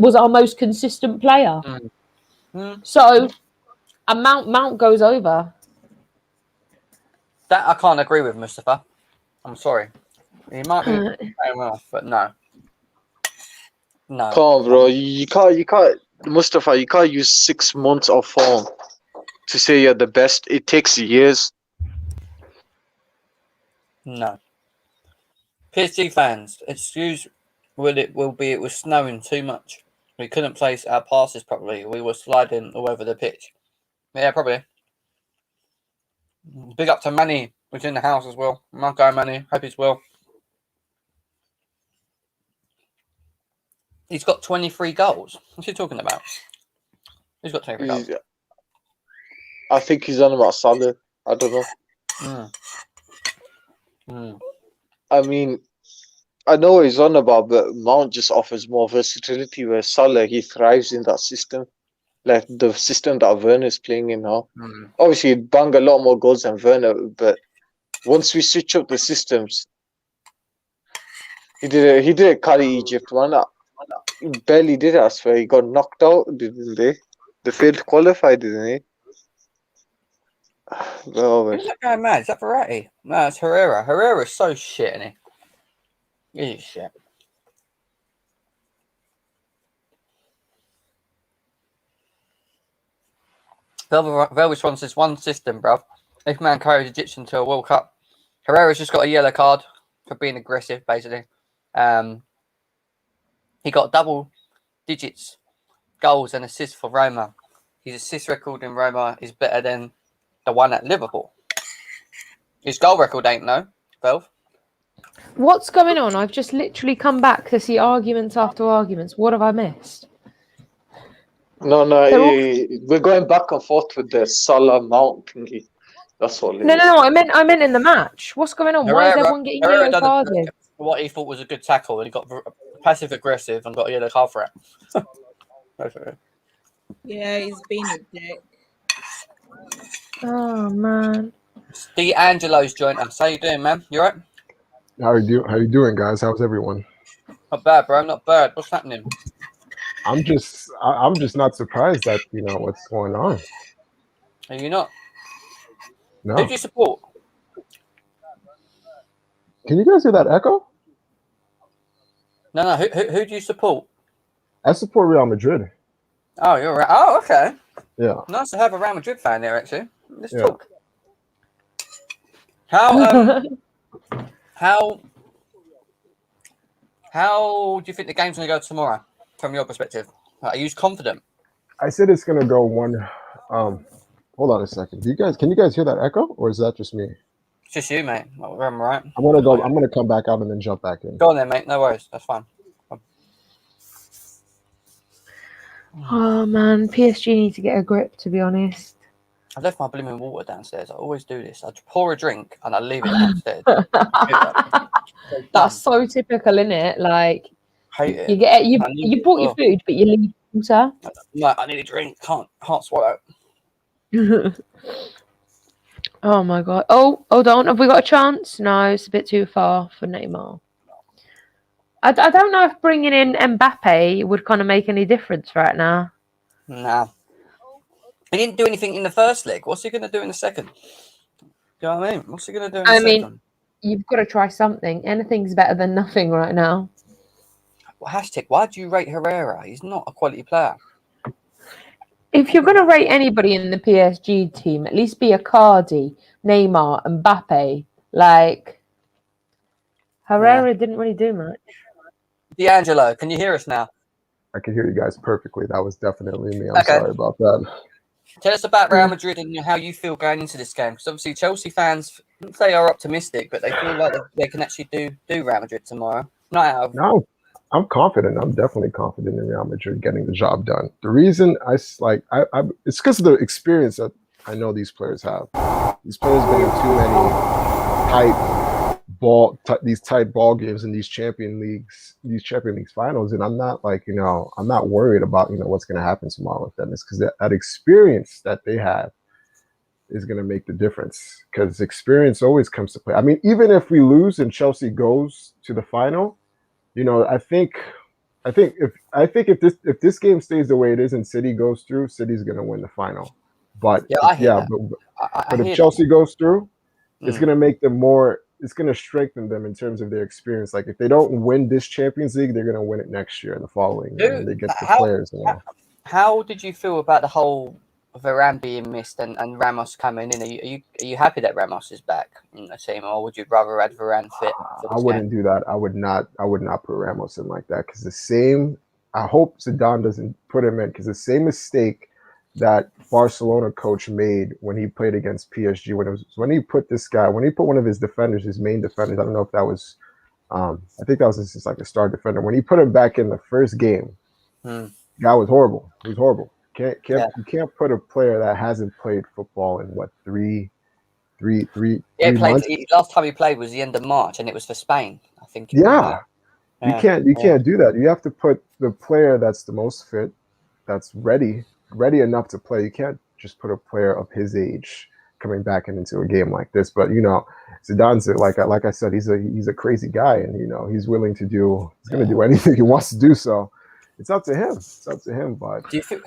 was our most consistent player. So a Mount goes over. That I can't agree with, Mustafa. I'm sorry. He might be playing well, but no. No. Come on, bro. You can't, Mustafa, you can't use 6 months of form to say you're the best. It takes years. No. PSG fans, excuse it was snowing too much. We couldn't place our passes properly. We were sliding all over the pitch. Yeah, probably. Big up to Manny, who's in the house as well. My guy Manny, hope he's well. He's got 23 goals. What's he talking about? He's got 23 goals. I think he's on about Salah. I don't know. I mean, I know what he's on about, but Mount just offers more versatility, where Salah, he thrives in that system. Like the system that Werner is playing in now. Obviously, he'd bang a lot more goals than Werner, but once we switch up the systems, he did carry Egypt, man. He barely did, I swear. He got knocked out, didn't they? They failed to qualify, didn't they? Who's that guy mad? Is that Verratti? No, it's Herrera. Herrera's so shit, isn't he? He's shit. Velvis wants this one system, bruv. If man carries Egyptian to a World Cup, Herrera's just got a yellow card for being aggressive, basically. He got double digits goals and assists for Roma. His assist record in Roma is better than the one at Liverpool. His goal record ain't, no, Velv. What's going on? I've just literally come back to see arguments after arguments. What have I missed? No, we're going back and forth with the Salah Mount thingy. That's all. No. I meant in the match. What's going on? Why is everyone getting yellow cards? What he thought was a good tackle, and he got passive aggressive and got a yellow card for it. Yeah, he's been a dick. Oh man. D'Angelo's joined us. How you doing, man? You right? How you doing, guys? How's everyone? Not bad, bro. Not bad. What's happening? I'm just not surprised at what's going on. Are you not? No. Who do you support? Can you guys hear that echo? No. Who do you support? I support Real Madrid. Oh, you're right. Oh, okay. Yeah. Nice to have a Real Madrid fan there, actually. Let's talk. How do you think the game's going to go tomorrow, from your perspective? Are you confident? I said it's going to go one. Hold on a second. Can you guys hear that echo, or is that just me? Just you, mate. I'm right. I'm gonna go. I'm gonna come back out and then jump back in. Go on then, mate. No worries. That's fine. Oh man, PSG need to get a grip. To be honest. I left my blooming water downstairs. I always do this. I pour a drink and I leave it downstairs. That's so typical, isn't it? Like Hate it. you get you I need you it bought as your food, but you leave water. No, I need a drink. Can't swallow. Oh my god. Oh, hold on. Have we got a chance? No, it's a bit too far for Neymar. I don't know if bringing in Mbappe would kind of make any difference right now. Nah. He didn't do anything in the first leg. What's he going to do in the second? Do you know what I mean? What's he going to do in the second? You've got to try something. Anything's better than nothing right now. Well, hashtag, why do you rate Herrera? He's not a quality player. If you're going to rate anybody in the PSG team, at least be a Cardi, Neymar, Mbappe. Like, Herrera didn't really do much. D'Angelo, can you hear us now? I can hear you guys perfectly. That was definitely me. I'm sorry about that. Tell us about Real Madrid and how you feel going into this game. Because obviously Chelsea fans, they are optimistic, but they feel like they can actually do Real Madrid tomorrow. No, I'm confident. I'm definitely confident in Real Madrid getting the job done. The reason it's because of the experience that I know these players have. These players been in too many tight ball games in these Champions League finals, and I'm not I'm not worried about what's going to happen tomorrow with them. It's because that experience that they have is going to make the difference. Because experience always comes to play. I mean, even if we lose and Chelsea goes to the final, I think if this game stays the way it is and City goes through, City's going to win the final. But if Chelsea goes through, it's going to make them more. It's going to strengthen them in terms of their experience. Like if they don't win this Champions League, they're going to win it next year and the following year, and they get the players. How did you feel about the whole Varane being missed and Ramos coming in? Are you happy that Ramos is back in the team, or would you rather have Varane fit? I wouldn't do that. I would not put Ramos in like that because I hope Zidane doesn't put him in because the same mistake that Barcelona coach made when he played against PSG when he put one of his defenders, his main defenders. I don't know if that was, I think that was just like a star defender. When he put him back in the first game, guy was horrible. He was horrible. You can't put a player that hasn't played football in three months. Last time he played was the end of March, and it was for Spain, I think. You can't do that. You have to put the player that's the most fit, that's ready enough to play. You can't just put a player of his age coming back into a game like this. But Zidane's like I said, he's a crazy guy, and he's willing to he's going to do anything he wants to do. So it's up to him. But do you feel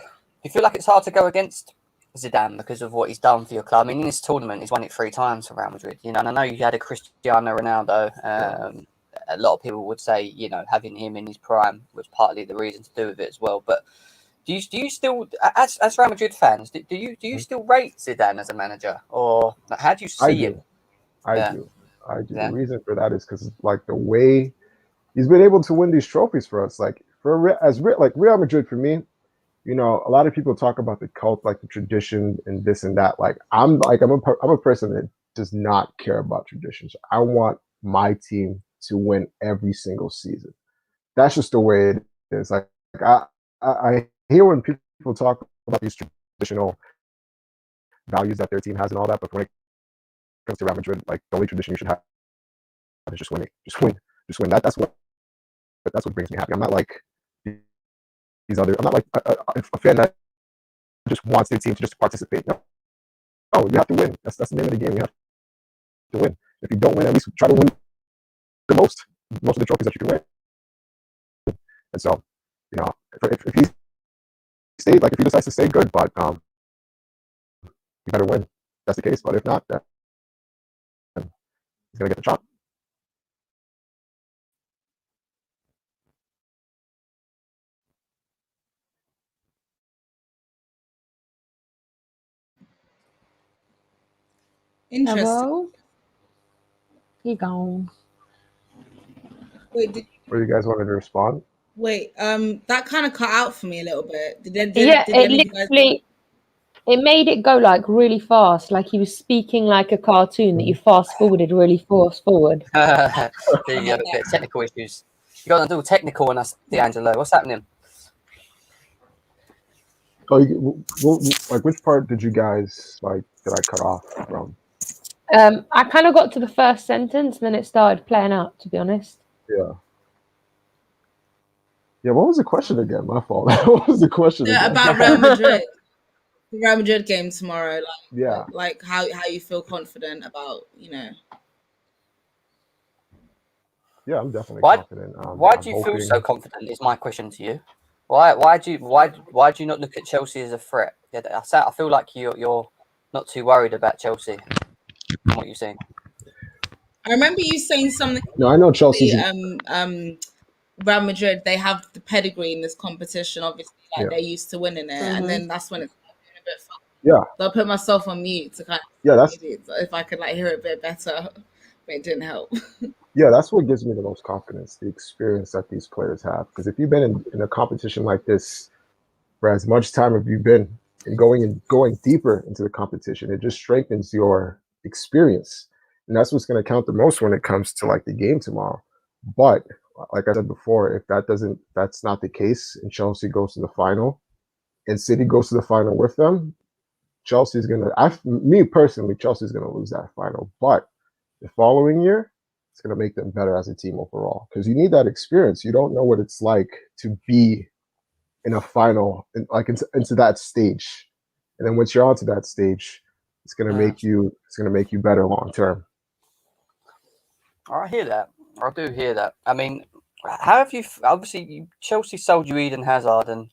like it's hard to go against Zidane because of what he's done for your club? I mean, in this tournament, he's won it 3 times for Real Madrid. And I know you had a Cristiano Ronaldo. A lot of people would say, having him in his prime was partly the reason to do with it as well. But do you still, as Real Madrid fans, do you still rate Zidane as a manager, or how do you see him? I do. The reason for that is because the way he's been able to win these trophies for us, Real Madrid for me. A lot of people talk about the cult, like the tradition and this and that. I'm a person that does not care about traditions. I want my team to win every single season. That's just the way it is. I hear when people talk about these traditional values that their team has and all that, but when it comes to Real Madrid, the only tradition you should have is just winning. Just win. That's what brings me happy. I'm not like these other. I'm not like a fan that just wants their team to just participate. No, you have to win. That's the name of the game. You have to win. If you don't win, at least try to win the most of the trophies that you can win. And so, if he stays, if he decides to stay, good. But you better win. That's the case. But if not, then he's gonna get the chop. Interesting. Hello? He gone. Wait, Where you guys wanted to respond? that kind of cut out for me a little bit. Did It literally. it made it go like really fast, like he was speaking like a cartoon that you fast forwarded really fast forward. There you have a bit of technical issues. You got a little technical on us, D'Angelo. What's happening? Oh, like which part did you guys like? Did I cut off from? I kind of got to the first sentence, and then it started playing out. To be honest. Yeah. Yeah. What was the question again? My fault. What was the question again? About Real Madrid. The Real Madrid game tomorrow. Yeah. Like how you feel confident about, Yeah, I'm definitely Why- confident. Why I'm do you feel hoping- so confident? Is my question to you. Why do you not look at Chelsea as a threat? Yeah, I feel like you're not too worried about Chelsea. From what you're saying. I remember you saying something. No, I know Chelsea's. Real Madrid, they have the pedigree in this competition. Obviously, Yeah. they're used to winning it, and then that's when it's a bit fun. Yeah. So I put myself on mute to kind of Yeah, if I could hear it a bit better, but it didn't help. Yeah, that's what gives me the most confidence, the experience that these players have. Because if you've been in a competition like this for as much time as you've been and going deeper into the competition, it just strengthens your experience. And that's what's going to count the most when it comes to like the game tomorrow. But like I said before, if that's not the case and Chelsea goes to the final and City goes to the final with them, Chelsea's going to, me personally, Chelsea's going to lose that final. But the following year, it's going to make them better as a team overall because you need that experience. You don't know what it's like to be in a final, like into that stage, and then once you're onto that stage, it's going to make you better long term. I hear that. I do hear that. I mean, how have you? Obviously, Chelsea sold you Eden Hazard, and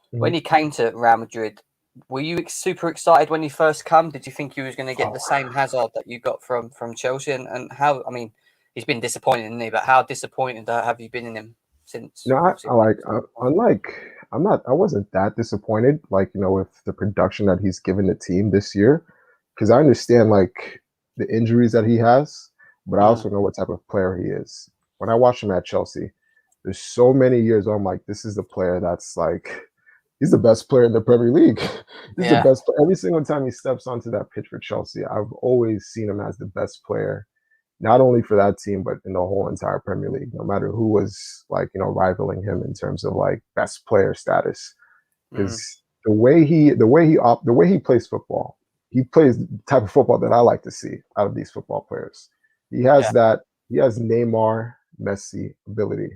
when he came to Real Madrid, were you super excited when he first came? Did you think you was going to get the same Hazard that you got from Chelsea? And how? I mean, he's been disappointing, isn't he? But how disappointed have you been in him since? No, I wasn't that disappointed, with the production that he's given the team this year, because I understand like the injuries that he has, but I also know what type of player he is. When I watch him at Chelsea, there's so many years where I'm like, this is the player that's like, he's the best player in the Premier League. He's the best. Every single time he steps onto that pitch for Chelsea, I've always seen him as the best player, not only for that team, but in the whole entire Premier League, no matter who was rivaling him in terms of like best player status. Because the way he plays football, he plays the type of football that I like to see out of these football players. He has Neymar, Messi ability.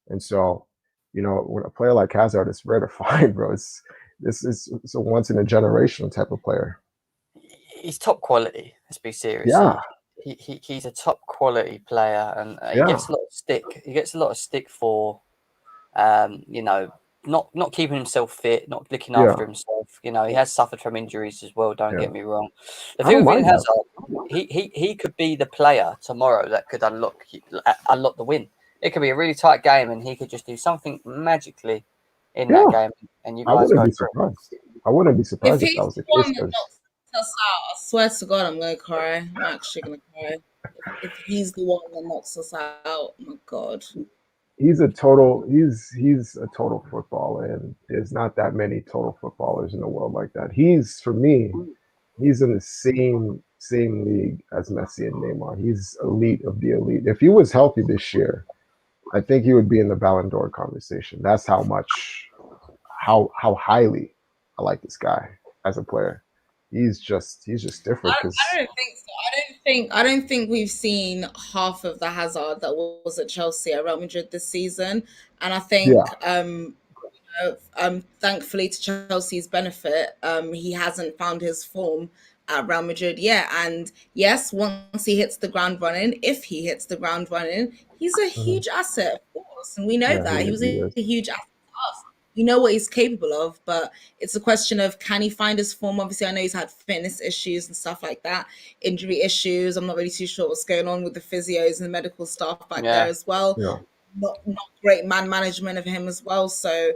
And so, when a player like Hazard is rare to find, bro, it's a once in a generation type of player. He's top quality. Let's be serious. Yeah. He's a top quality player, and he gets a lot of stick. He gets a lot of stick for, not keeping himself fit, not looking after himself. He has suffered from injuries as well. Don't get me wrong. The thing with Hazard, he could be the player tomorrow that could unlock the win. It could be a really tight game, and he could just do something magically in that game, and you guys go through. I wouldn't be surprised if that was the case. I swear to God, I'm gonna cry. I'm actually gonna cry if he's the one that knocks us out. Oh my God. He's a total footballer, and there's not that many total footballers in the world like that. For me, he's in the same league as Messi and Neymar. He's elite of the elite. If he was healthy this year, I think he would be in the Ballon d'Or conversation. That's how highly I like this guy as a player. He's just different. I don't think so. I don't think we've seen half of the Hazard that was at Chelsea at Real Madrid this season, and I think thankfully to Chelsea's benefit, he hasn't found his form at Real Madrid yet. And yes, once he hits the ground running, if he hits the ground running, he's a huge asset, of course, and we know that he was a huge asset to us. You know what he's capable of, but it's a question of, can he find his form? Obviously, I know he's had fitness issues and stuff like that, injury issues. I'm not really too sure what's going on with the physios and the medical staff back there as well. Yeah. Not great man management of him as well. So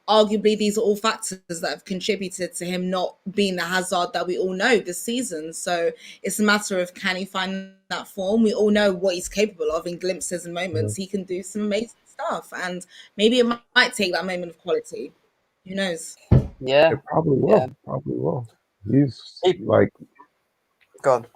arguably these are all factors that have contributed to him not being the Hazard that we all know this season. So it's a matter of, can he find that form? We all know what he's capable of in glimpses and moments. He can do some amazing stuff, and maybe it might take that moment of quality. Who knows? Yeah, it probably will. Probably will. He's like Go on.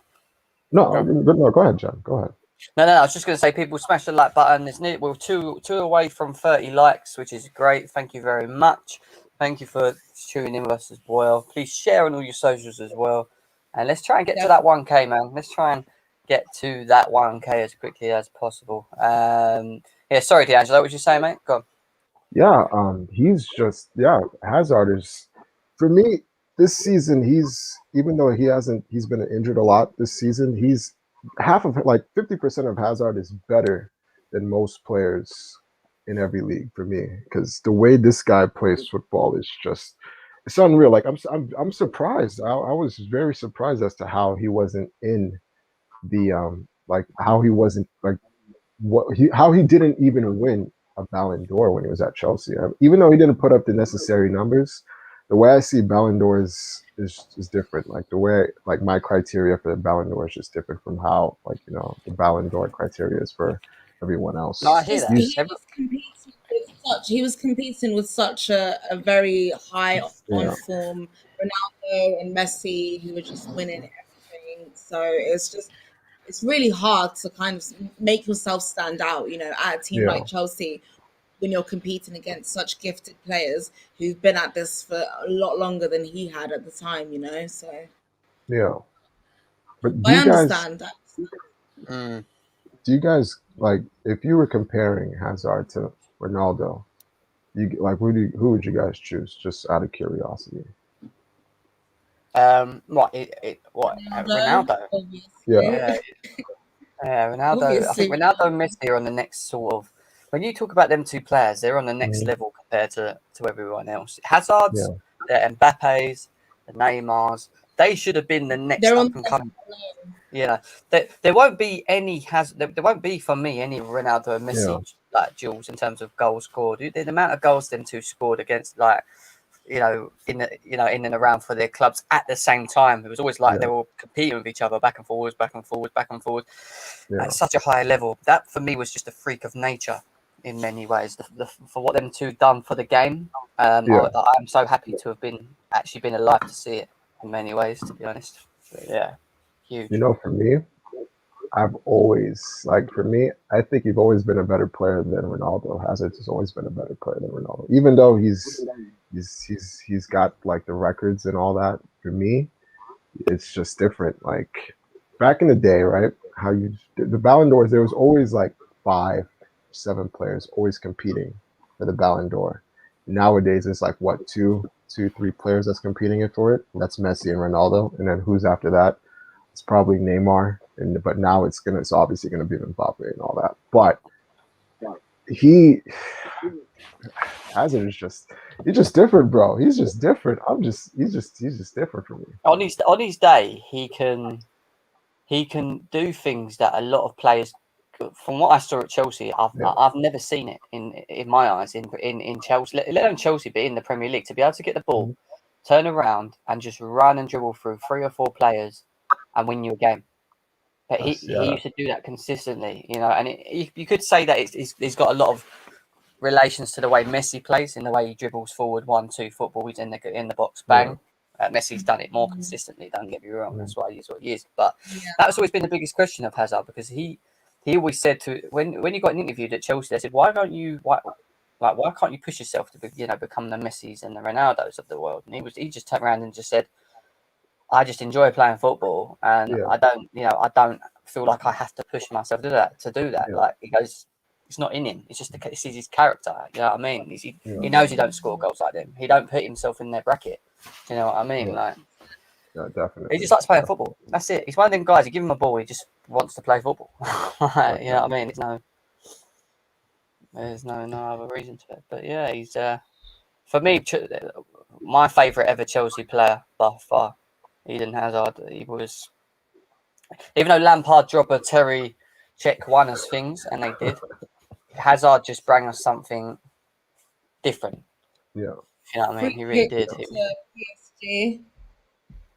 no. Go ahead, John. Go ahead. No. I was just going to say, people smash the like button. We're two away from 30 likes, which is great. Thank you very much. Thank you for tuning in with us as well. Please share on all your socials as well. And let's try and get to that 1K, man. Let's try and get to that 1K as quickly as possible. Yeah, sorry, D'Angelo. What was you saying, mate? Go on. Yeah, he's just Hazard is, for me, this season, even though he's been injured a lot this season, he's half of, like 50% of Hazard is better than most players in every league for me, because the way this guy plays football is just, it's unreal. Like I'm surprised. I was very surprised as to how he wasn't in the like how he wasn't like how he didn't even win a Ballon d'Or when he was at Chelsea. Even though he didn't put up the necessary numbers, the way I see Ballon d'Or is different. Like the way, like my criteria for the Ballon d'Or is just different from how, like, you know, the Ballon d'Or criteria is for everyone else. No, I hear that. He was competing with such a very high on form Ronaldo and Messi, who were just winning everything. So it's really hard to kind of make yourself stand out, you know, at a team like Chelsea, when you're competing against such gifted players who've been at this for a lot longer than he had at the time, you know. So but I understand that. Do you guys, like, if you were comparing Hazard to Ronaldo, who would you guys choose, just out of curiosity? Ronaldo? Yeah, Ronaldo. Obviously. I think Ronaldo and Messi are on the next sort of. When you talk about them two players, they're on the next level compared to everyone else. Hazard's, the Mbappe's, the Neymars, they should have been the next up and coming. Yeah, there won't be any there won't be for me any Ronaldo and Messi like duels in terms of goals scored. The amount of goals them two scored against, like, in and around for their clubs at the same time. It was always like they were competing with each other, back and forwards, at such a high level. That for me was just a freak of nature in many ways. For what them two done for the game, I'm so happy to have been alive to see it in many ways, to be honest. But, huge. You know, for me, I think he's always been a better player than Ronaldo. Hazard has always been a better player than Ronaldo, even though he's got like the records and all that. For me, it's just different. Like back in the day, right? The Ballon d'Ors, there was always like 5, 7 players always competing for the Ballon d'Or. Nowadays, it's like what, 2, 3 players that's competing for it. And that's Messi and Ronaldo, and then who's after that? It's probably Neymar, but now it's obviously gonna be Mbappe and all that. But Hazard is he's just different, bro. He's just different. He's just different for me. On his day, he can do things that a lot of players, from what I saw at Chelsea, I've never seen it in my eyes in Chelsea, let alone Chelsea, but in the Premier League, to be able to get the ball, turn around and just run and dribble through 3 or 4 players and win you a game. But he used to do that consistently, you know, and you could say that he's got a lot of relations to the way Messi plays, in the way he dribbles forward 1-2 football. He's in the box, bang. Messi's done it more consistently. Don't get me wrong, that's why he's what he is. But that's always been the biggest question of Hazard, because he always said when he got interviewed at Chelsea, they said, why can't you push yourself to become the Messis and the Ronaldos of the world? And he just turned around and just said, I just enjoy playing football, and I don't feel like I have to push myself to do that. Like, he goes, it's not in him. It's just it's his character. You know what I mean? He knows he don't score goals like them. He don't put himself in their bracket. You know what I mean? Like, definitely. He just likes playing football. That's it. He's one of them guys. You give him a ball, he just wants to play football. You know what I mean? There's no other reason to it. But yeah, he's for me my favourite ever Chelsea player by far. Eden Hazard. He was, even though Lampard, Drogba, Terry, Czech won us things, and they did. Hazard just brought us something different. Yeah, you know what I mean. He really did. PSG,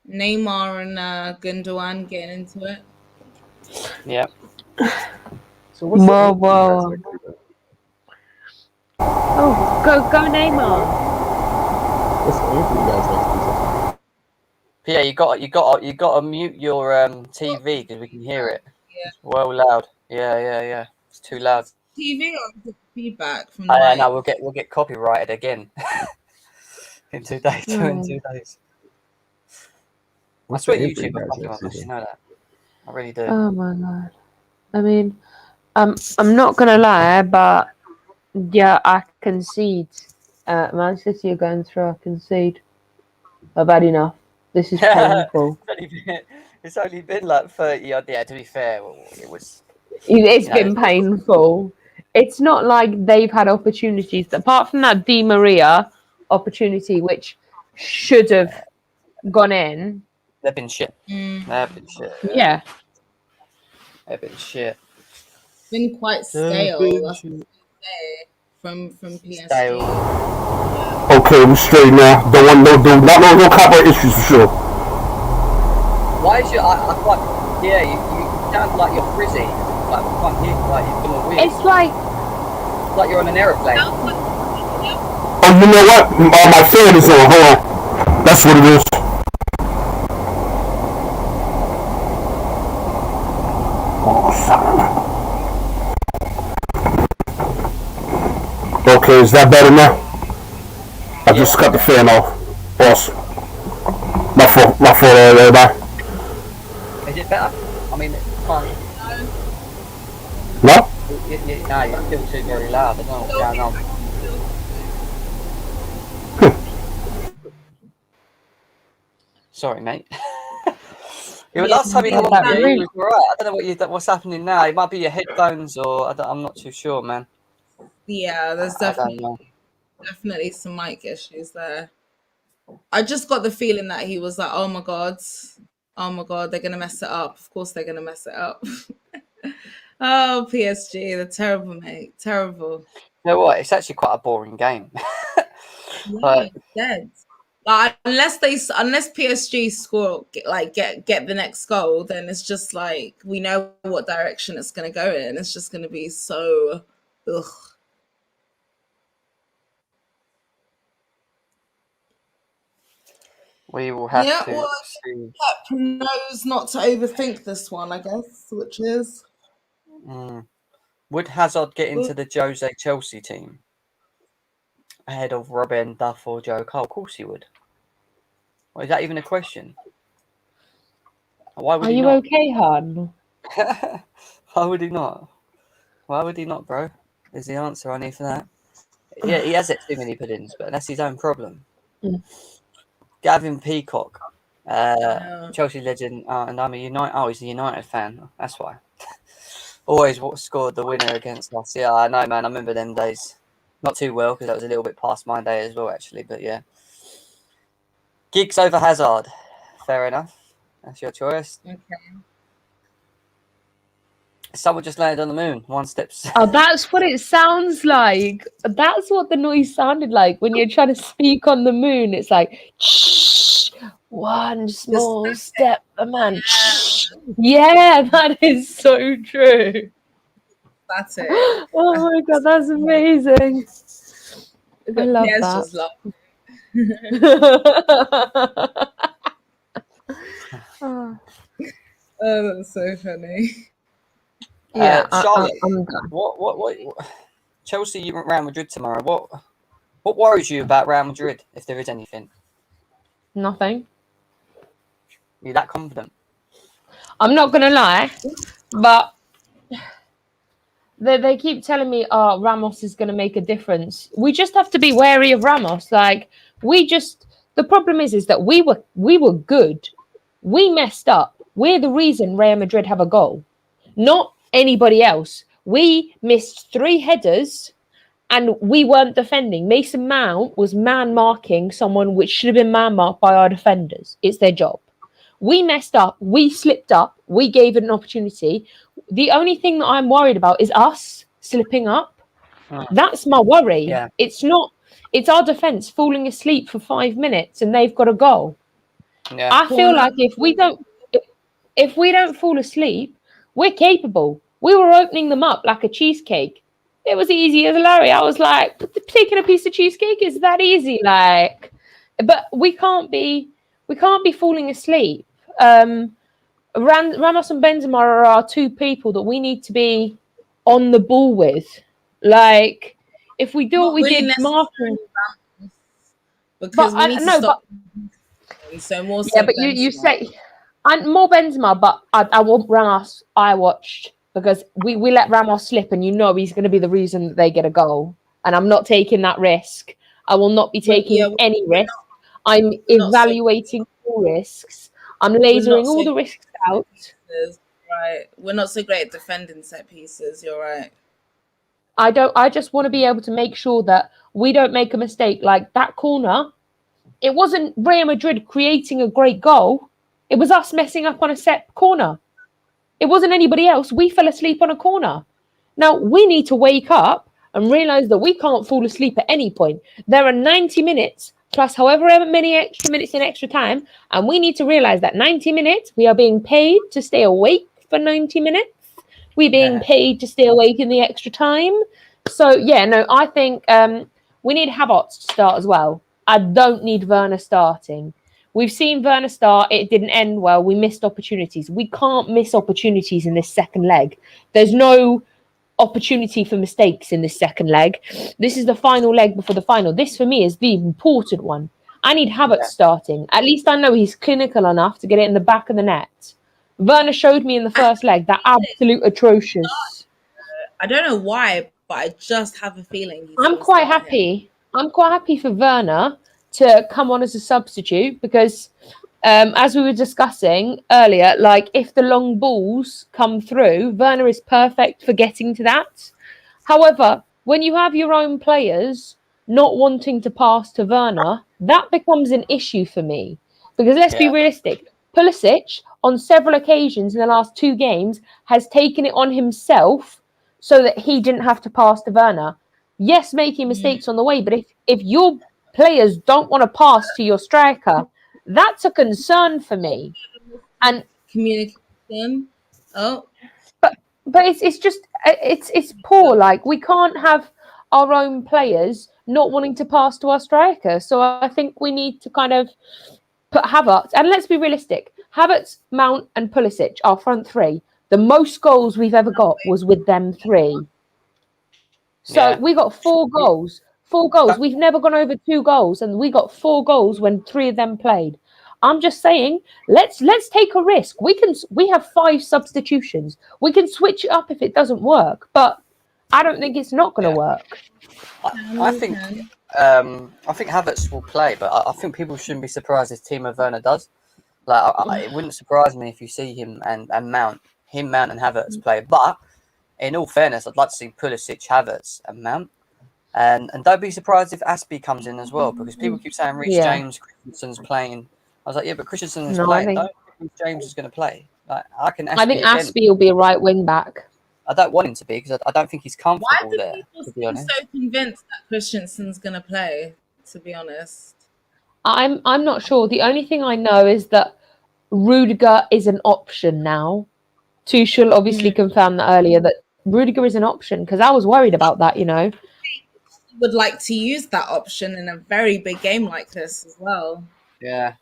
Neymar and Gundogan getting into it. Yeah. So what's whoa. Oh, go Neymar. What's the aim for you guys next season? Yeah, you got to mute your TV because we can hear it. Yeah. It's well loud. Yeah. It's too loud. TV or is it feedback from the mic? No, we'll get copyrighted again in 2 days. In 2 days. I What's swear the input YouTube you are guys fucking have, with us. You Caesar? know that. I really do. Oh my god. I mean, I'm not gonna lie, but yeah, I concede. Man City are going through. I concede. I've had enough. This is painful. It's only been like 30 odd. Yeah, to be fair, it was. It's You know, been painful. It's not like they've had opportunities. Apart from that Di Maria opportunity, which should have gone in. They've been shit. Mm. They've been shit. Yeah. They've been shit. Been quite stale. That's what I say, from PSG. Stale. Okay, we straight now. Don't want no copyright issues for sure. Why is your? I quite. Yeah, you sound like you're frizzy. Like I can't hear. Like you're doing weird. It's like You're on an aeroplane. Oh, you know what? My fan is on. Hold on. That's what it is. Oh, son. Okay, is that better now? I just cut the fan off. Awesome. My fault, everybody. Is it better? I mean, it's fine. No? No, you're still too very loud. I don't know what's going on. Sorry, mate. Yeah, but last time you come on, that you really- was alright. I don't know what's happening now. It might be your headphones, or I'm not too sure, man. Yeah, there's I don't know. definitely some mic issues there. I just got the feeling that he was like, oh my god, they're gonna mess it up. Of course they're gonna mess it up. Oh, PSG, they're terrible, mate. Terrible. You know what? It's actually quite a boring game. Yeah, it's dead. Like, unless PSG score get the next goal, then it's just like we know what direction it's gonna go in. It's just gonna be so ugh. We will have Yeah, to well, see. Pep knows not to overthink this one, I guess, which is Would Hazard get into the Jose Chelsea team ahead of Robin, Duff, or Joe Cole? Of course he would. Well, is that even a question? Why would Are he you not? okay, hon? Why would he not? Why would he not, bro? Is the answer I need for that. Yeah, he has it too many puddings, but that's his own problem. Mm. Gavin Peacock, Yeah. Chelsea legend, and I'm a United. Oh, he's a United fan. That's why. Always scored the winner against us. Yeah, I know, man. I remember them days. Not too well because that was a little bit past my day as well, actually. But yeah, Giggs over Hazard. Fair enough. That's your choice. Okay. Someone just landed on the moon. One steps. Oh, that's what it sounds like. That's what the noise sounded like when you're trying to speak on the moon. It's like, shh, one small step, a man. Shh. Yeah, that is so true. That's it. Oh my god, that's amazing. I love Piers that. just loved Oh, Oh, that's so funny. yeah, Charlotte, I'm done. what? Chelsea, you Real Madrid tomorrow. What worries you about Real Madrid, if there is anything? Nothing. You're that confident? I'm not gonna lie, but they keep telling me, "Oh, Ramos is gonna make a difference." We just have to be wary of Ramos. Like the problem is that we were good. We messed up. We're the reason Real Madrid have a goal, not anybody else. We missed 3 headers, and we weren't defending. Mason Mount was man marking someone which should have been man marked by our defenders. It's their job. We messed up. We slipped up. We gave it an opportunity. The only thing that I'm worried about is us slipping up. That's my worry. Yeah. It's our defense falling asleep for 5 minutes and they've got a goal. Yeah. I feel like if we don't fall asleep, we're capable. We were opening them up like a cheesecake. It was easy as Larry. I was like, taking a piece of cheesecake is that easy, like. But we can't be We can't be falling asleep. Ramos and Benzema are our two people that we need to be on the ball with. Like, if we do what we did, Martin. Because we need to stop. So more so but you say, and more Benzema, but I want Ramos. I watched because we let Ramos slip, and he's going to be the reason that they get a goal. And I'm not taking that risk. I will not be taking any risk. I'm evaluating all risks. I'm lasering all the risks out. Right, we're not so great at defending set pieces. You're right. I just want to be able to make sure that we don't make a mistake like that corner. It wasn't Real Madrid creating a great goal. It was us messing up on a set corner. It wasn't anybody else. We fell asleep on a corner. Now, we need to wake up and realise that we can't fall asleep at any point. There are 90 minutes plus however many extra minutes in extra time. And we need to realise that 90 minutes, we are being paid to stay awake for 90 minutes. We're being paid to stay awake in the extra time. So, I think we need Havertz to start as well. I don't need Werner starting. We've seen Werner start. It didn't end well. We missed opportunities. We can't miss opportunities in this second leg. There's no opportunity for mistakes in this second leg. This is the final leg before the final. This, for me, is the important one. I need Havertz starting. At least I know he's clinical enough to get it in the back of the net. Werner showed me in the first leg that absolute atrocious. I don't know why, but I just have a feeling. I'm quite happy. I'm quite happy for Werner to come on as a substitute because, as we were discussing earlier, like if the long balls come through, Werner is perfect for getting to that. However, when you have your own players not wanting to pass to Werner, that becomes an issue for me. Because let's be realistic. Pulisic, on several occasions in the last 2 games, has taken it on himself so that he didn't have to pass to Werner. Yes, making mistakes on the way, but if your players don't want to pass to your striker, that's a concern for me. And communication. But it's poor. Like, we can't have our own players not wanting to pass to our striker. So I think we need to kind of put Havertz, and let's be realistic. Havertz, Mount, and Pulisic, our front three. The most goals we've ever got was with them 3. So we got 4 goals. 4 goals. We've never gone over 2 goals, and we got 4 goals when 3 of them played. I'm just saying, let's take a risk. We have 5 substitutions. We can switch it up if it doesn't work, but I don't think it's not going to work. I think Havertz will play, but I think people shouldn't be surprised if Timo Werner does. Like, it wouldn't surprise me if you see him and Mount and Havertz play. But in all fairness, I'd like to see Pulisic, Havertz, and Mount. And don't be surprised if Aspie comes in as well, because people keep saying Reece James, Christensen's playing. I was like, but Christensen is playing. Don't think James is going to play. Like, I think Aspie will be a right wing back. I don't want him to be because I don't think he's comfortable there. To be honest, so convinced that Christensen's going to play. To be honest, I'm not sure. The only thing I know is that Rudiger is an option now. Tuchel obviously confirmed that earlier, that Rudiger is an option, because I was worried about that. Would like to use that option in a very big game like this as well. Yeah.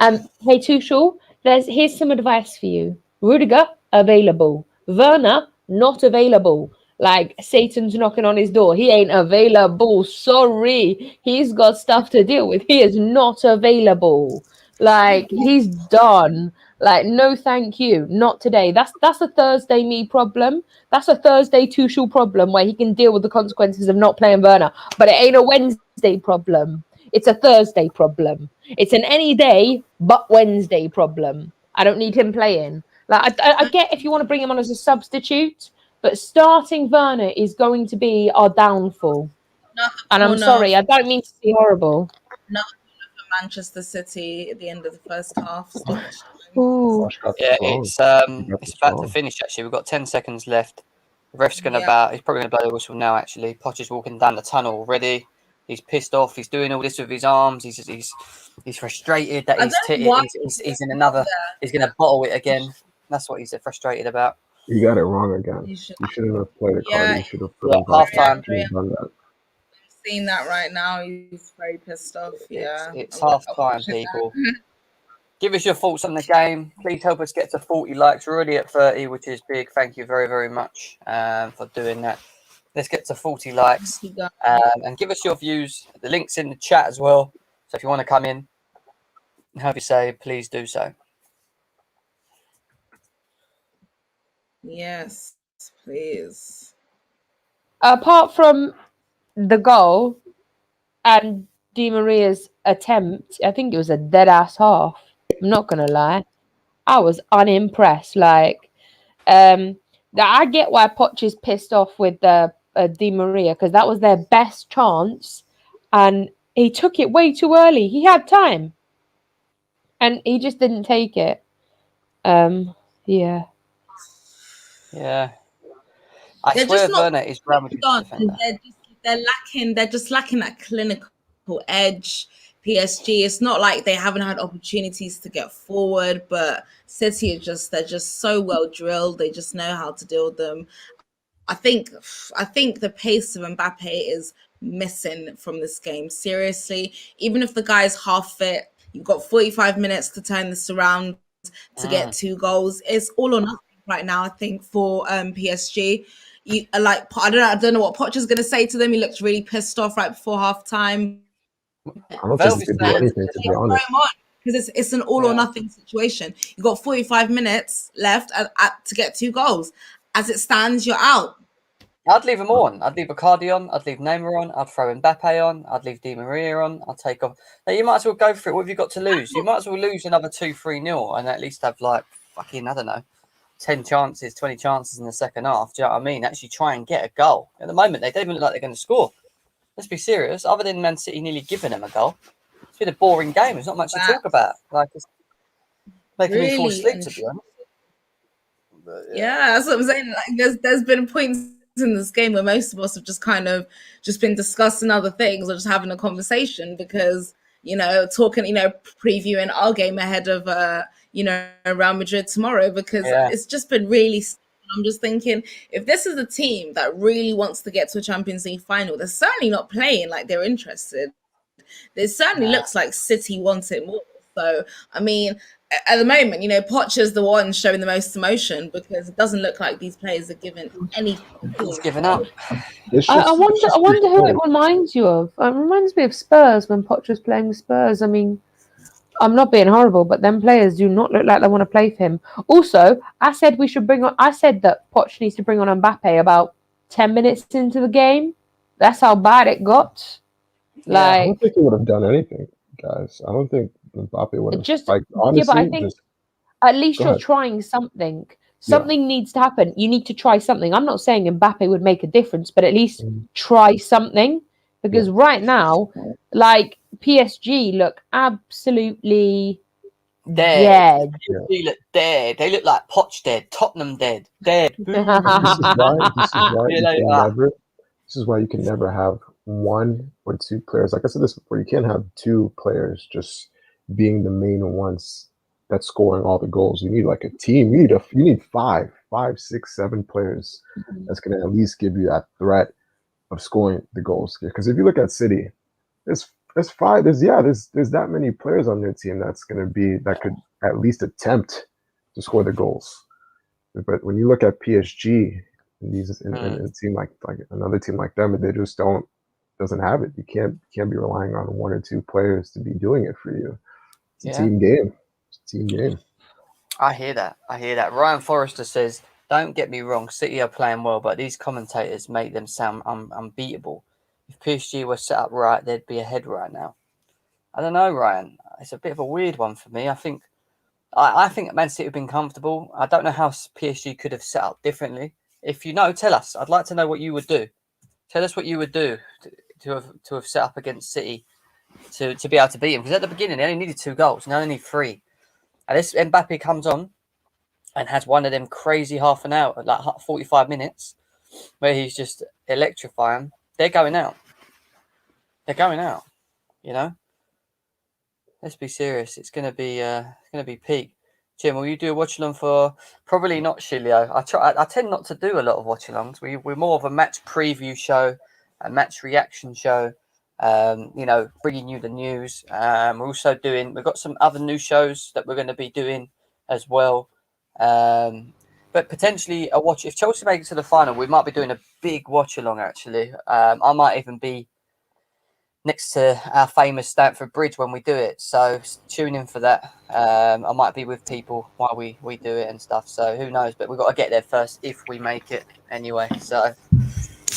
Hey Tuchel, here's some advice for you. Rudiger available. Werner not available. Like, Satan's knocking on his door. He ain't available. Sorry. He's got stuff to deal with. He is not available. Like, he's done. Like, no thank you. Not today. That's a Thursday me problem. That's a Thursday Tuchel problem where he can deal with the consequences of not playing Werner. But it ain't a Wednesday problem. It's a Thursday problem. It's an any day but Wednesday problem. I don't need him playing. Like, I get if you want to bring him on as a substitute, but starting Werner is going to be our downfall. And I'm sorry, I don't mean to be horrible. Not for Manchester City at the end of the first half. Ooh. Yeah, it's about to finish. Actually, we've got 10 seconds left. The ref's going to he's probably going to blow the whistle now. Actually, Poch is walking down the tunnel already. He's pissed off. He's doing all this with his arms. He's frustrated that he's in another. He's going to bottle it again. That's what he's frustrated about. You got it wrong again. You shouldn't have played a card. You should have put half time. I'm seeing that right now. He's very pissed off. Yeah, it's half time, people. Give us your thoughts on the game. Please help us get to 40 likes. We're already at 30, which is big. Thank you very, very much for doing that. Let's get to 40 likes. You go. And give us your views. The link's in the chat as well. So if you want to come in and have your say, please do so. Yes, please. Apart from the goal and Di Maria's attempt, I think it was a dead ass half. I'm not gonna lie, I was unimpressed. Like, I get why Poch is pissed off with the Di Maria, because that was their best chance, and he took it way too early. He had time, and he just didn't take it. Yeah. Yeah. I They're swear just not Werner is Real Madrid's done. defender. They're just lacking that clinical edge. PSG, it's not like they haven't had opportunities to get forward, but City they're just so well drilled. They just know how to deal with them. I think the pace of Mbappe is missing from this game. Seriously, even if the guy's half fit, you've got 45 minutes to turn this around to get 2 goals. It's all or nothing right now, I think, for PSG. I don't know what Poch is going to say to them. He looks really pissed off right before halftime. I don't think he could do anything, to be honest. Because it's an all or nothing situation. You've got 45 minutes left to get 2 goals. As it stands, you're out. I'd leave them on. I'd leave Icardi on. I'd leave Neymar on. I'd throw Mbappe on. I'd leave Di Maria on. I'd take off. Now, you might as well go for it. What have you got to lose? You might as well lose another 2-3-0 and at least have like fucking, I don't know, 10 chances, 20 chances in the second half. Do you know what I mean? Actually try and get a goal. At the moment, they don't even look like they're going to score. Let's be serious. Other than Man City nearly giving them a goal, it's been a boring game. There's not much to talk about. Like, it's making me fall asleep, to be honest. But, yeah, that's what I'm saying. Like, there's been points in this game where most of us have just kind of just been discussing other things or just having a conversation because, talking, previewing our game ahead of, Real Madrid tomorrow, because it's just been really. I'm just thinking, if this is a team that really wants to get to a Champions League final, they're certainly not playing like they're interested. It certainly looks like City wants it more. So, I mean, at the moment, Poch is the one showing the most emotion because it doesn't look like these players are giving anything. He's given up. I wonder who it reminds you of. It reminds me of Spurs when Poch was playing with Spurs. I mean, I'm not being horrible, but them players do not look like they want to play for him. Also, I said that Poch needs to bring on Mbappe about 10 minutes into the game. That's how bad it got. I don't think he would have done anything, guys. I don't think Mbappe would have. Honestly, but I think at least you're trying something. Something needs to happen. You need to try something. I'm not saying Mbappe would make a difference, but at least try something. Because right now, like, PSG look absolutely dead. PSG look dead. They look like Poch dead, Tottenham dead. This is why you can never have 1 or 2 players. Like I said this before, you can't have 2 players just being the main ones that's scoring all the goals. You need like a team. You need 5, 6, 7 players that's going to at least give you that threat of scoring the goals. Because if you look at City, there's that many players on their team that could at least attempt to score the goals. But when you look at PSG and a team like another team like them, they just doesn't have it. You can't be relying on 1 or 2 players to be doing it for you. It's a team game. I hear that. Ryan Forrester says, don't get me wrong, City are playing well, but these commentators make them sound unbeatable. If PSG were set up right, they'd be ahead right now. I don't know, Ryan. It's a bit of a weird one for me. I think Man City have been comfortable. I don't know how PSG could have set up differently. If you know, tell us. I'd like to know what you would do. Tell us what you would do to have set up against City to be able to beat them. Because at the beginning, they only needed 2 goals. Now they need 3. And this Mbappe comes on and has one of them crazy half an hour, like 45 minutes, where he's just electrifying. They're going out. Let's be serious. It's gonna be peak. Jim, will you do a watch along for? Probably not, Shilio. I tend not to do a lot of watch alongs. We're more of a match preview show, a match reaction show. You know, bringing you the news. We've got some other new shows that we're going to be doing as well. But potentially a watch. If Chelsea make it to the final, we might be doing a big watch along. Actually, I might even be next to our famous Stamford Bridge when we do it. So tune in for that. I might be with people while we do it and stuff. So who knows? But we've got to get there first if we make it anyway. So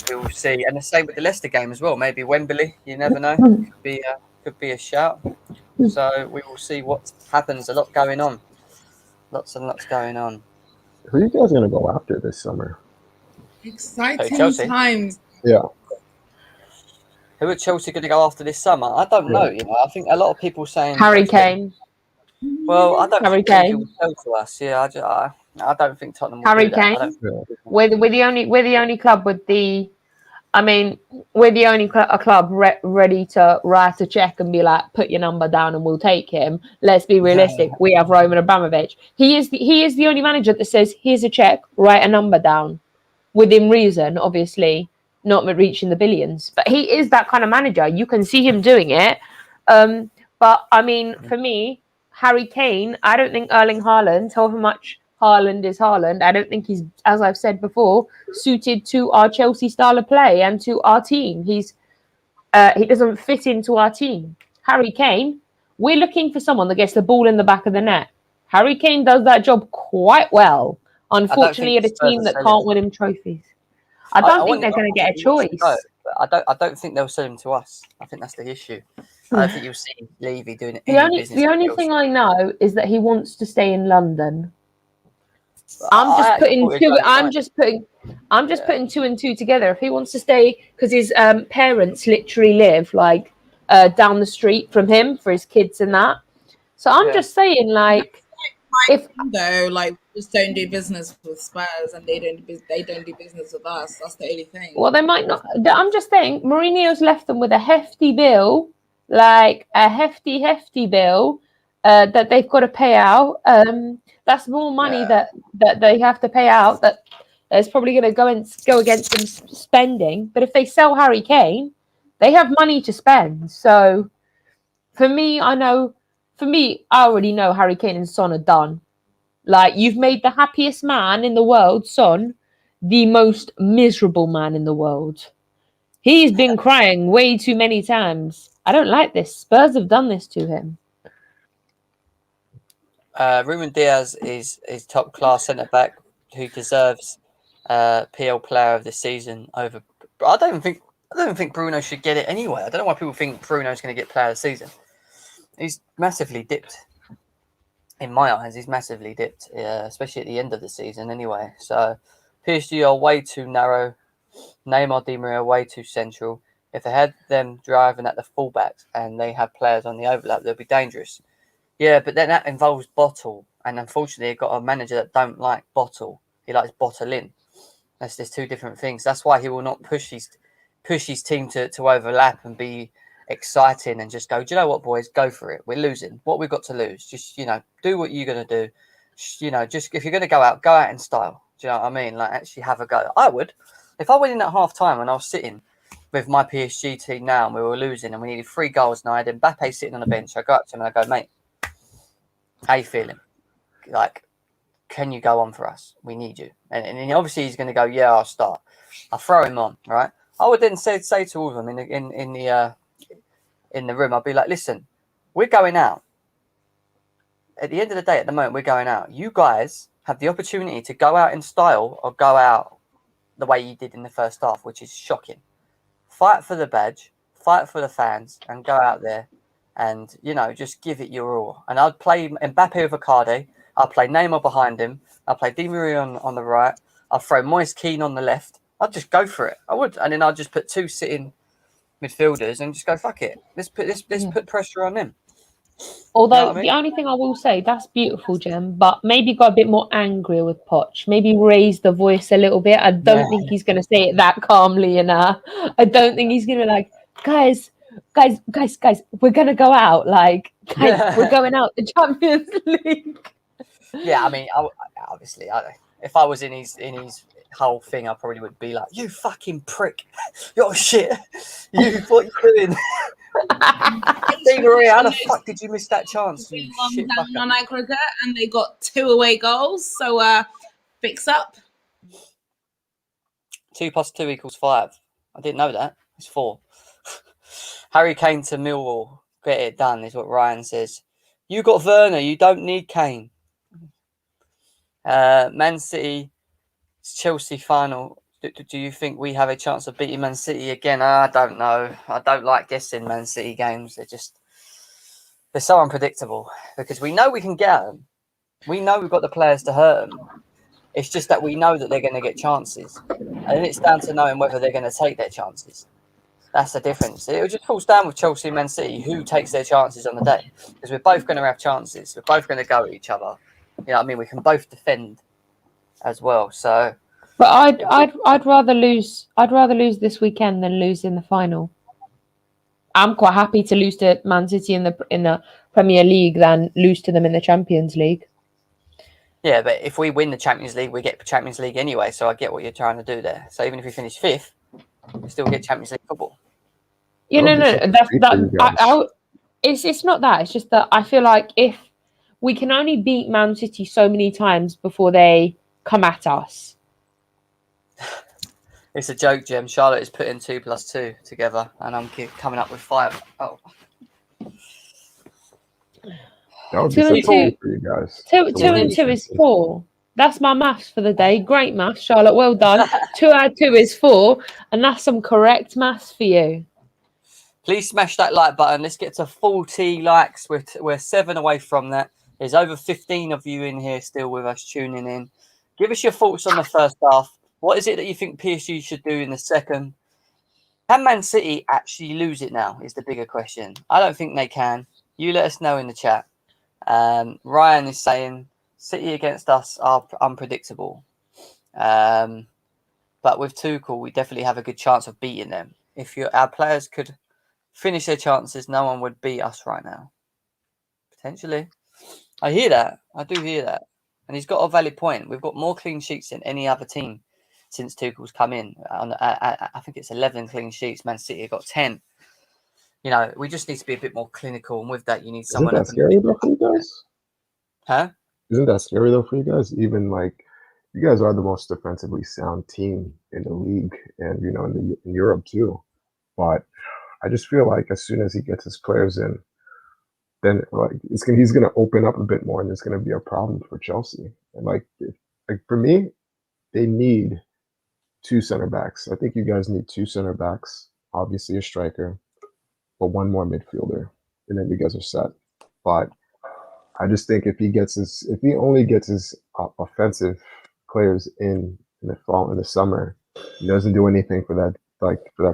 we will see. And the same with the Leicester game as well. Maybe Wembley. You never know. Could be a shout. So we will see what happens. A lot going on. Lots and lots going on. Who are you guys gonna go after this summer? Exciting Chelsea? times. Yeah. Who are Chelsea going to go after this summer? I don't know. You know, I think a lot of people saying Harry Kane. Well, I don't Harry think Chelsea Kane. will sell to us. Yeah, I don't think Tottenham will Harry do that. I Kane. don't, We're the only club with the. I mean, we're the only club ready to write a check and be like, put your number down and we'll take him. Let's be realistic. We have Roman Abramovich. He is the only manager that says, here's a check, write a number down, within reason. Obviously, not reaching the billions, but he is that kind of manager. You can see him doing it. But I mean, for me, Harry Kane, I don't think Erling Haaland, however much Haaland is Haaland, I don't think he's, as I've said before, suited to our Chelsea style of play and to our team. He doesn't fit into our team. Harry Kane, we're looking for someone that gets the ball in the back of the net. Harry Kane does that job quite well. Unfortunately, at a team that can't win him trophies. I don't think they're going to get a choice. But I don't think they'll sell him to us. I think that's the issue. I don't think you'll see Levy doing any business. The only thing I know is that he wants to stay in London. I'm just putting two and two together. If he wants to stay, because his parents literally live like down the street from him for his kids and that. So I'm just saying, like, if just don't do business with Spurs and they don't do business with us. That's the only thing. Well, they might not. I'm just saying, Mourinho's left them with a hefty bill, like a hefty bill that they've got to pay out. That's more money that they have to pay out. That is probably going to go against them spending. But if they sell Harry Kane, they have money to spend. So for me, I already know Harry Kane and Son are done. Like, you've made the happiest man in the world, Son, the most miserable man in the world. He's been crying way too many times. I don't like this. Spurs have done this to him. Ruben Diaz is top class centre back who deserves PL Player of the Season over. I don't think Bruno should get it anyway. I don't know why people think Bruno's going to get Player of the Season. He's massively dipped. In my eyes, he's massively dipped, especially at the end of the season anyway. So PSG are way too narrow. Neymar, Di Maria are way too central. If they had them driving at the fullbacks and they had players on the overlap, they'll be dangerous. Yeah, but then that involves Bottle. And unfortunately, they've got a manager that don't like Bottle. He likes Bottle in. There's two different things. That's why he will not push his team to overlap and be exciting and just go, do you know what, boys, go for it. We're losing. What we've got to lose. Just, do what you're going to do. Just if you're going to go out in style. Do you know what I mean? Like, actually have a go. I would. If I went in at half time and I was sitting with my PSG team now and we were losing and we needed 3 goals and I had Mbappe sitting on the bench, I go up to him and I go, mate, how you feeling? Like, can you go on for us? We need you. And obviously he's going to go, yeah, I'll start. I'll throw him on, right? I would then say to all of them in the room, I'll be like, listen, we're going out. At the end of the day, at the moment, we're going out. You guys have the opportunity to go out in style or go out the way you did in the first half, which is shocking. Fight for the badge, fight for the fans, and go out there and, just give it your all. And I'd play Mbappe with Icardi. I'll play Neymar behind him. I'll play Di Maria on the right. I'll throw Moise Kean on the left. I'd just go for it. I would. And then I'd just put 2 sitting midfielders and just go, fuck it. Let's put pressure on them. Although the only thing I will say, that's beautiful, Jem, but maybe got a bit more angry with Poch. Maybe raise the voice a little bit. I don't think he's going to say it that calmly enough. I don't think he's going to be like, guys, we're going to go out. Like, guys, we're going out the Champions League. Yeah, I mean, obviously, if I was in his whole thing, I probably would be like, "You fucking prick, you're shit. What you doing?" Di Maria, how the fuck did you miss that chance? You shit down fucker. on aggregate, and they got 2 away goals. So fix up. 2 + 2 = 5. I didn't know that. It's 4. Harry Kane to Millwall. Get it done is what Ryan says. You got Werner. You don't need Kane. Man City, Chelsea final. Do you think we have a chance of beating Man City again? I don't know. I don't like guessing Man City games. They're so unpredictable because we know we can get them. We know we've got the players to hurt them. It's just that we know that they're going to get chances. And then it's down to knowing whether they're going to take their chances. That's the difference. It just falls down with Chelsea and Man City who takes their chances on the day. Because we're both going to have chances. We're both going to go at each other. You know what I mean? We can both defend as well. So, But I'd rather lose. I'd rather lose this weekend than lose in the final. I'm quite happy to lose to Man City in the Premier League than lose to them in the Champions League. yeah, but if we win the Champions League, we get Champions League anyway. So I get what you're trying to do there. So even if we finish 5th, we still get Champions League football. You know, no, it's not that. It's just that I feel like if we can only beat Man City so many times before they come at us. It's a joke, Jem. Charlotte is putting 2 + 2 together, and I'm coming up with 5. Oh, That would be 2 and 2 something for you guys. 2 and 2 is 4. That's my maths for the day. Great maths, Charlotte. Well done. 2 + 2 is 4, and that's some correct maths for you. please smash that like button. Let's get to 40 likes. We're 7 away from that. There's over 15 of you in here still with us tuning in. Give us your thoughts on the first half. What is it that you think PSG should do in the second? Can Man City actually lose it now is the bigger question. I don't think they can. You let us know in the chat. Ryan is saying City against us are unpredictable. But with Tuchel, we definitely have a good chance of beating them. If our players could finish their chances, no one would beat us right now. Potentially. I hear that. I do hear that. And he's got a valid point. We've got more clean sheets than any other team since Tuchel's come in. I think it's 11 clean sheets. Man City have got 10. You know, we just need to be a bit more clinical. And with that, you need someone... Isn't that scary though for you guys? Huh? Isn't that scary though for you guys? Even like, you guys are the most defensively sound team in the league and, you know, in Europe too. But I just feel like as soon as he gets his players in, then like he's going to open up a bit more, and it's going to be a problem for Chelsea. And like for me, they need 2 center backs. I think you guys need 2 center backs, obviously a striker, but 1 more midfielder, and then you guys are set. But I just think if he only gets his offensive players in the fall, in the summer, he doesn't do anything for that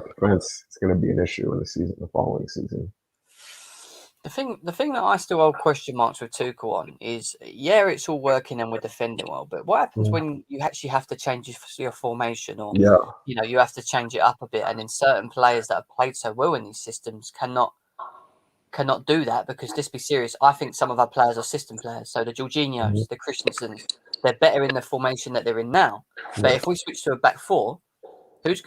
defense, it's going to be an issue in the following season. The thing that I still hold question marks with Tuchel on is, yeah, it's all working and we're defending well, but what happens when you actually have to change your formation, or you know, you have to change it up a bit, and then certain players that have played so well in these systems cannot do that? Because let's be serious, I think some of our players are system players. So the Jorginhos, the Christensens, they're better in the formation that they're in now. But if we switch to a back 4,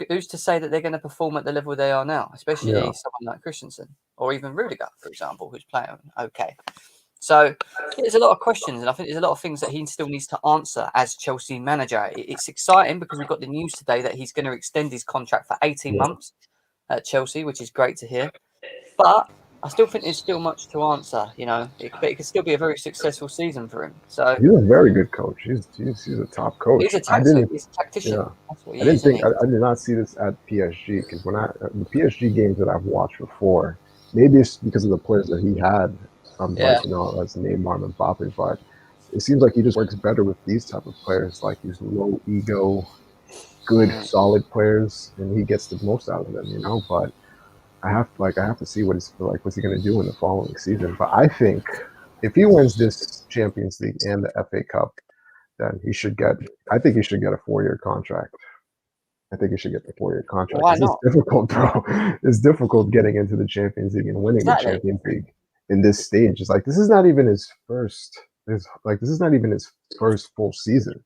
who's to say that they're going to perform at the level they are now, especially someone like Christensen or even Rudiger, for example, who's playing okay. So there's a lot of questions, and I think there's a lot of things that he still needs to answer as Chelsea manager. It's exciting because we've got the news today that he's going to extend his contract for 18 months at Chelsea, which is great to hear. But I still think there's still much to answer, you know. It could still be a very successful season for him. So he's a very good coach. He's a top coach. He's a tactician. Yeah. That's what he I didn't is, think I did not see this at PSG, because when the PSG games that I've watched before, maybe it's because of the players that he had, like, you know, as Neymar and Mbappe, but it seems like he just works better with these type of players, like these low ego, good, solid players, and he gets the most out of them, you know. But I have to see what's he going to do in the following season. But I think if he wins this Champions League and the FA Cup, then he should get a 4-year contract. I think he should get the 4-year contract. Why not? It's difficult, bro. It's difficult getting into the Champions League and winning the Champions League in this stage. It's like this is not even his first full season.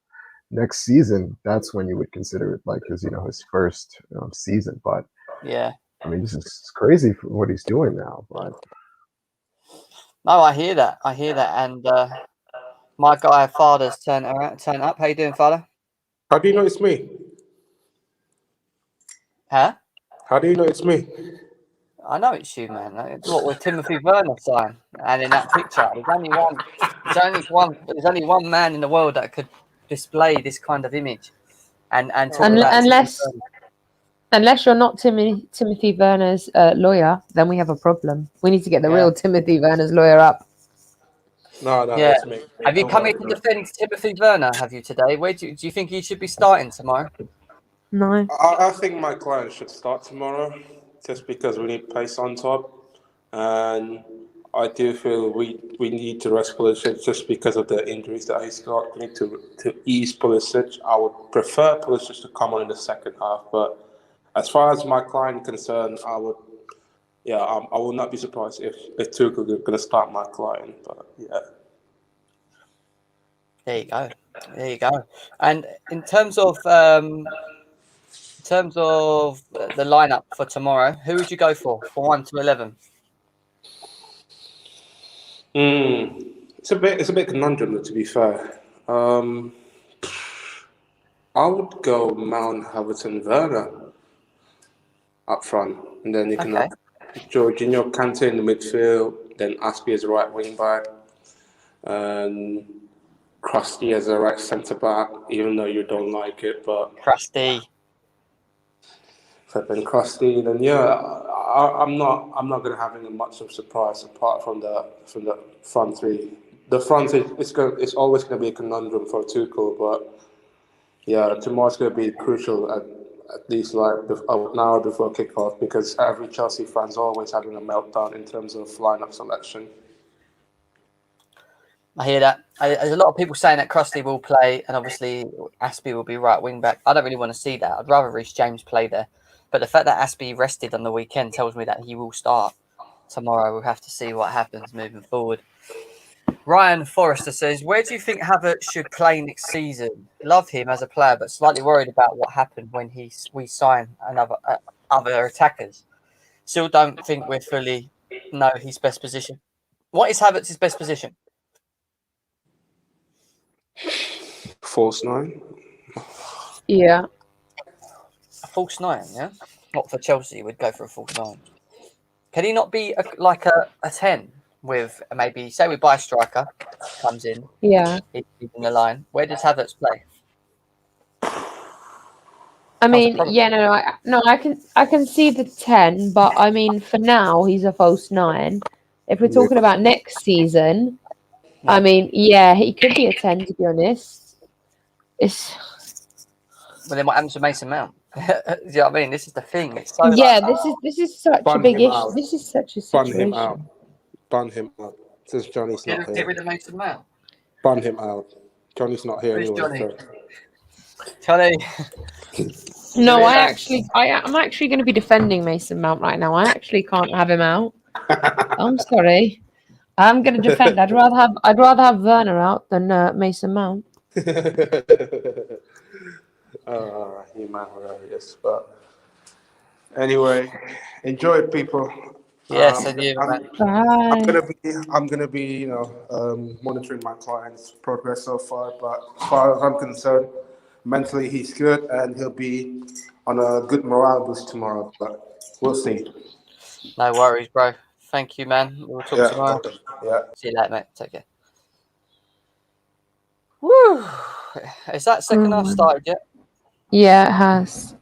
next season, that's when you would consider it like his first season. But Yeah. I mean, this is crazy for what he's doing now. But No, I hear that. And my guy, father's turned up. How you doing, father? How do you know it's me? Huh? How do you know it's me? I know it's you, man. What with Timothy Werner sign, and in that picture, there's only one. There's only one man in the world that could display this kind of image, and talk about Timothy Werner. Unless you're not Timothy Werner's lawyer, then we have a problem. We need to get the real Timothy Werner's lawyer up. No, Yeah. it's me. Have you Don't come worry here to about it. defend Timothy Werner? Have you today? Where do you think he should be starting tomorrow? No. I think my client should start tomorrow, just because we need pace on top, and I do feel we need to rest Pulisic just because of the injuries that he's got. We need to ease Pulisic. I would prefer Pulisic to come on in the second half, but as far as my client is concerned, I will not be surprised if Tuchel is going to start my client. But yeah. There you go. And in terms of the lineup for tomorrow, who would you go for 1 to 11? It's a bit conundrum, to be fair. I would go Mount, Havertz, and Werner up front, and then you can have Jorginho, Kante in the midfield, then Aspie as a right wing back, and Krusty as a right centre back. Even though you don't like it, but Krusty. Then Krusty, then I'm not going to have any much of a surprise apart from the front three. The front three, it's always going to be a conundrum for Tuchel, but yeah, tomorrow's going to be crucial at least like an hour before kickoff, because every Chelsea fan's always having a meltdown in terms of lineup selection. I hear that. There's a lot of people saying that Krusty will play, and obviously Aspie will be right wing back. I don't really want to see that. I'd rather Reece James play there. But the fact that Aspie rested on the weekend tells me that he will start tomorrow. We'll have to see what happens moving forward. Ryan Forrester says, where do you think Havertz should play next season? Love him as a player, but slightly worried about what happened when we sign other attackers. Still don't think we fully know his best position. What is Havertz's best position? False 9. Yeah. A false 9, yeah? Not for Chelsea, we'd go for a false 9. Can he not be like a 10 with maybe, say we buy a striker, comes in, Yeah. he's in the line. Where does Havertz play? I mean, I can see the 10, but I mean, for now, he's a false 9. If we're talking about next season, I mean, yeah, he could be a 10, to be honest. Well, then what happens to Mason Mount? Do you know what I mean? This is the thing. It's so this is such a big issue. This is such a situation. Bun him out. Since Johnny's not here. Get rid of Mason Mount. Bun him out. Johnny's not here Where's anyway. Johnny? Johnny. No, I'm actually going to be defending Mason Mount right now. I actually can't have him out. I'm sorry. I'm going to defend. I'd rather have Werner out than Mason Mount. You man hilarious. But anyway, enjoy it, people. Yes, and you, man. I'm gonna be, monitoring my client's progress so far. But as far as I'm concerned, mentally he's good, and he'll be on a good morale boost tomorrow. But we'll see. No worries, bro. Thank you, man. We'll talk tomorrow. Yeah. See you later, mate. Take care. Woo! Is that second half started yet? Yeah, it has.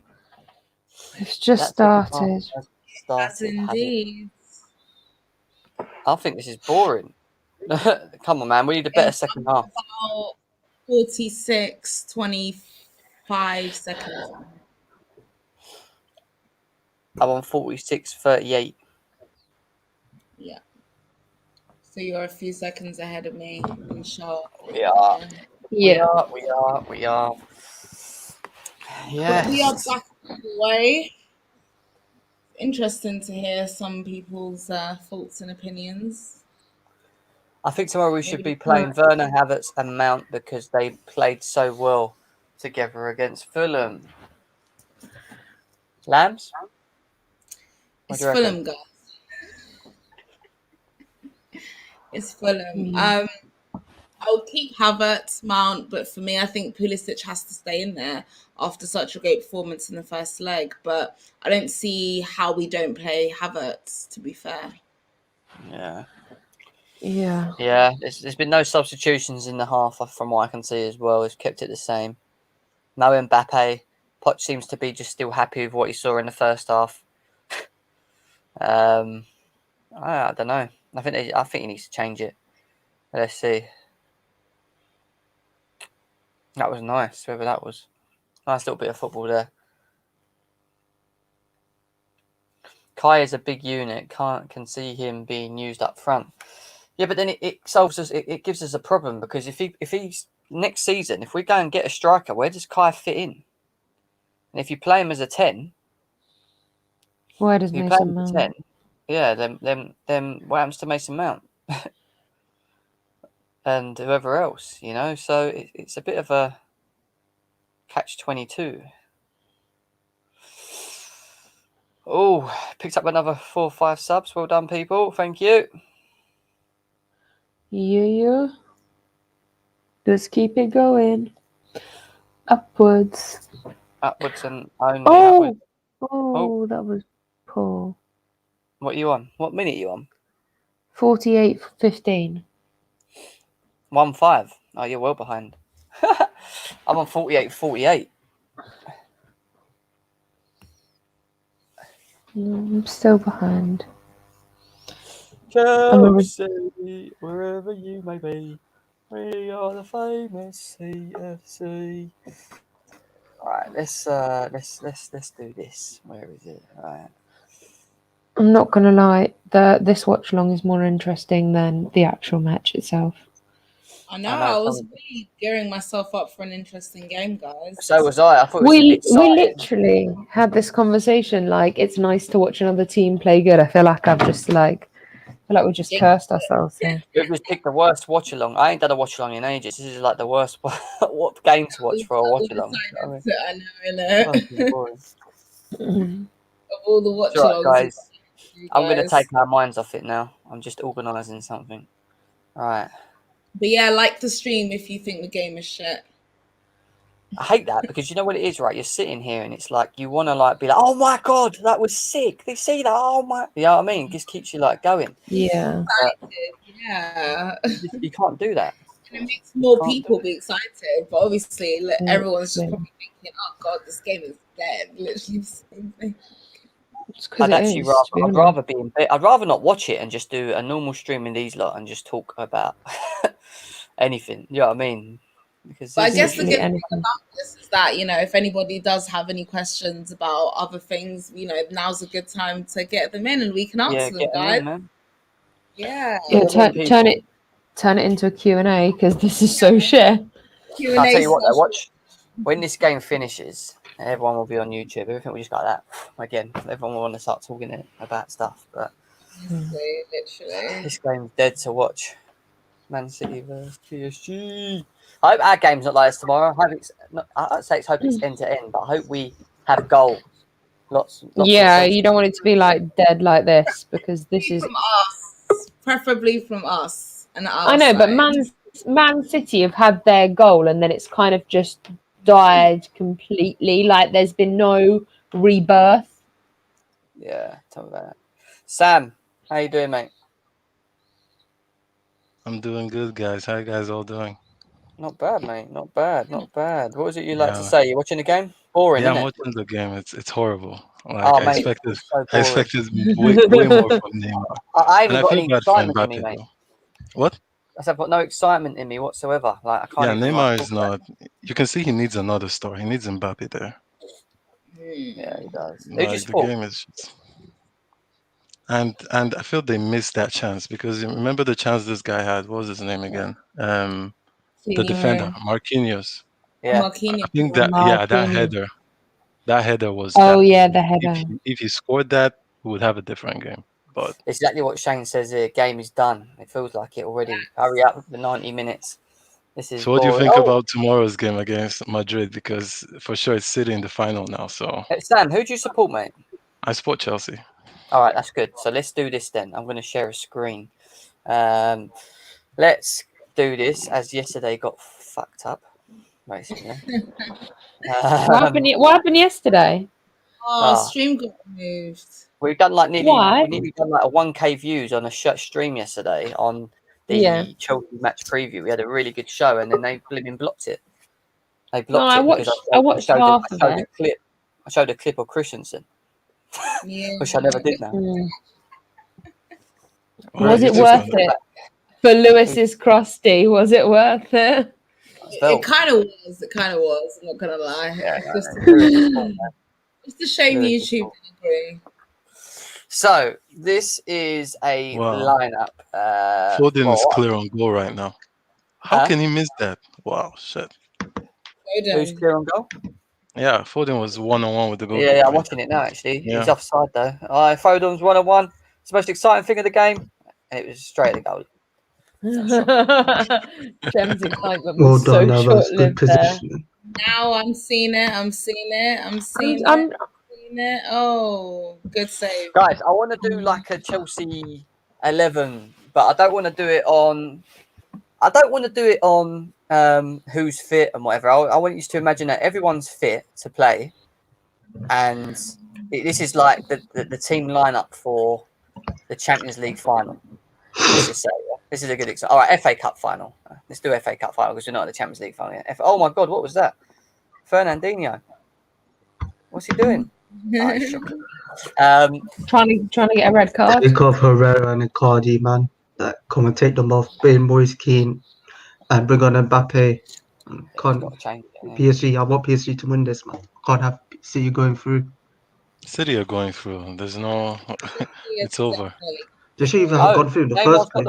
It's just started. Yes, indeed. I think this is boring. Come on, man. We need a better second half. About 46, 25 seconds. I'm on 46:38. Yeah. So you're a few seconds ahead of me, I'm sure. We are. Yeah. We are. Yes. We are back away. Interesting to hear some people's thoughts and opinions. I think tomorrow we should be playing Werner, Havertz and Mount because they played so well together against Fulham. Lambs? What It's do you reckon? Fulham, guys. It's Fulham. Yeah. I'll keep Havertz, Mount, but for me, I think Pulisic has to stay in there after such a great performance in the first leg. But I don't see how we don't play Havertz, to be fair. Yeah. Yeah. Yeah, there's been no substitutions in the half from what I can see as well. It's kept it the same. No Mbappe. Poch seems to be just still happy with what he saw in the first half. I don't know. I think he needs to change it. Let's see. That was nice. Whoever that was, nice little bit of football there. Kai is a big unit. Can see him being used up front. Yeah, but then it solves us. It gives us a problem because if he's next season, if we go and get a striker, where does Kai fit in? And if you play him as a 10, Where does if you play him Mason as a Mount? 10, yeah, then what happens to Mason Mount and whoever else, you know? So it's a bit of a catch-22. Oh, picked up another 4 or 5 subs. Well done, people. Thank you. Yeah. Just keep it going. Upwards. Upwards and only Oh! upwards. Oh, that was poor. What are you on? What minute are you on? 48:15. 1-5. Oh, you're well behind. I'm on 48-48. I'm still behind. Chelsea, wherever you may be, we are the famous CFC. All right, let's do this. Where is it? All right. I'm not gonna lie, this watch along is more interesting than the actual match itself. I know. I know, I was some- really gearing myself up for an interesting game, guys. So was I. I thought it was We exciting. literally had this conversation. Like, it's nice to watch another team play good. I feel like we just cursed ourselves here. It was picked the worst watch along. I ain't done a watch along in ages. This is like the worst what game to watch for a watch along. I know. Of all the watch It's all right, alongs, guys. I'm going to take our minds off it now. I'm just organising something. All right. But yeah, like the stream if you think the game is shit. I hate that because you know what it is, right? You're sitting here and it's like you want to like be like, oh my god, that was sick. They see that? Oh my, you know what I mean? It just keeps you like going. Yeah. Yeah. You can't do that. And it makes more people be excited, but obviously everyone's just Yeah. probably thinking, "Oh God, this game is dead." Literally the same thing. It's 'cause I'd it actually is, rather, to be I'd honest. rather be in bed. I'd rather not watch it and just do a normal stream in these lot and just talk about anything. You know what I mean? Because But I there's guess the literally good thing anything. about this is that, you know, if anybody does have any questions about other things, you know, now's a good time to get them in and we can answer them, get 'em guys. in, man. Yeah. Yeah, Get 'em in, turn it into a Q&A because this is so shit. Q&A I'll tell you what, though, session. watch when this game finishes. Everyone will be on YouTube. Everything will just like that. Again, everyone will want to start talking about stuff. But Literally. this game's dead to watch. Man City versus PSG. I hope our game's not like this tomorrow. I'd say hope it's end to end, but I hope we have goals. Lots Yeah, of you don't want it to be like dead like this because this is. From us. Preferably from us and our I know, but side. Man City have had their goal and then it's kind of just died completely. Like there's been no rebirth. Yeah, tell me about that. Sam, how you doing, mate? I'm doing good, guys. How you guys all doing? Not bad, mate. Not bad. Not bad. What was it you like to Yeah, say? You watching the game? Boring, yeah, isn't I'm it? watching the game. It's horrible. Like Oh, I mate, expected, it's so I boring. expected way more from Neymar, I and haven't I got feel any bad for excitement in me, Mbappe mate. though. What? I said, I've got no excitement in me whatsoever. Like I can't Yeah, even like Neymar talk is about it. not. You can see he needs another star. He needs Mbappe there. Yeah, he does. Who do you Like the support? game is, and I feel they missed that chance because you remember the chance this guy had. What was his name again? The defender, Marquinhos. Yeah. I Marquinhos. think Marquinhos. that header was Oh that. yeah, the header. If he scored that, we would have a different game. But Exactly what Shane says here. Game is done. It feels like it already. Hurry up, the 90 minutes. This is So what do you boring. think Oh, about tomorrow's game against Madrid? Because for sure it's City in the final now. So Sam, who do you support, mate? I support Chelsea. All right, that's good. So let's do this then. I'm going to share a screen. Let's do this as yesterday got fucked up, basically. What happened yesterday? Oh, stream got moved. We've done like Why? we nearly done like a 1K views on a stream yesterday on the Yeah. Chelsea match preview. We had a really good show, and then they blimmin' blocked it. They No, blocked I it because watched half of it. I showed a clip of Christensen, Yeah. which I never did now. Was it worth it for Lewis's crusty? Was it worth it? It kind of was. It kind of was. I'm not gonna lie. Yeah, It's a shame YouTube didn't agree. So this is a lineup. Foden is clear on goal right now. How can he miss that? Wow, shit. Who's clear on goal? Yeah, Foden was 1-on-1 with the goal. Yeah, I'm watching it now. Actually, Yeah. he's offside though. Foden's 1-on-1. It's the most exciting thing of the game, and it was straight at the goal. Jem's excitement Well was done, so that was good short-lived there. positioning. Now I'm seeing it. Oh, good save. Guys, I want to do like a Chelsea 11, but I don't want to do it on. Who's fit and whatever. I want you to imagine that everyone's fit to play, and this is like the team lineup for the Champions League final. Let's just say this is a good example. All right, FA Cup final. Let's do FA Cup final because we're not in the Champions League final yet. Oh my God, what was that? Fernandinho. What's he doing? Trying to get a red card. Take off Herrera and Icardi, man. That come and take them off. Bring Moise Keane and bring on Mbappe. PSG. I want PSG to win this, man. Can't have City going through. City are going through. There's no. It's over. They should even have gone through in the first game.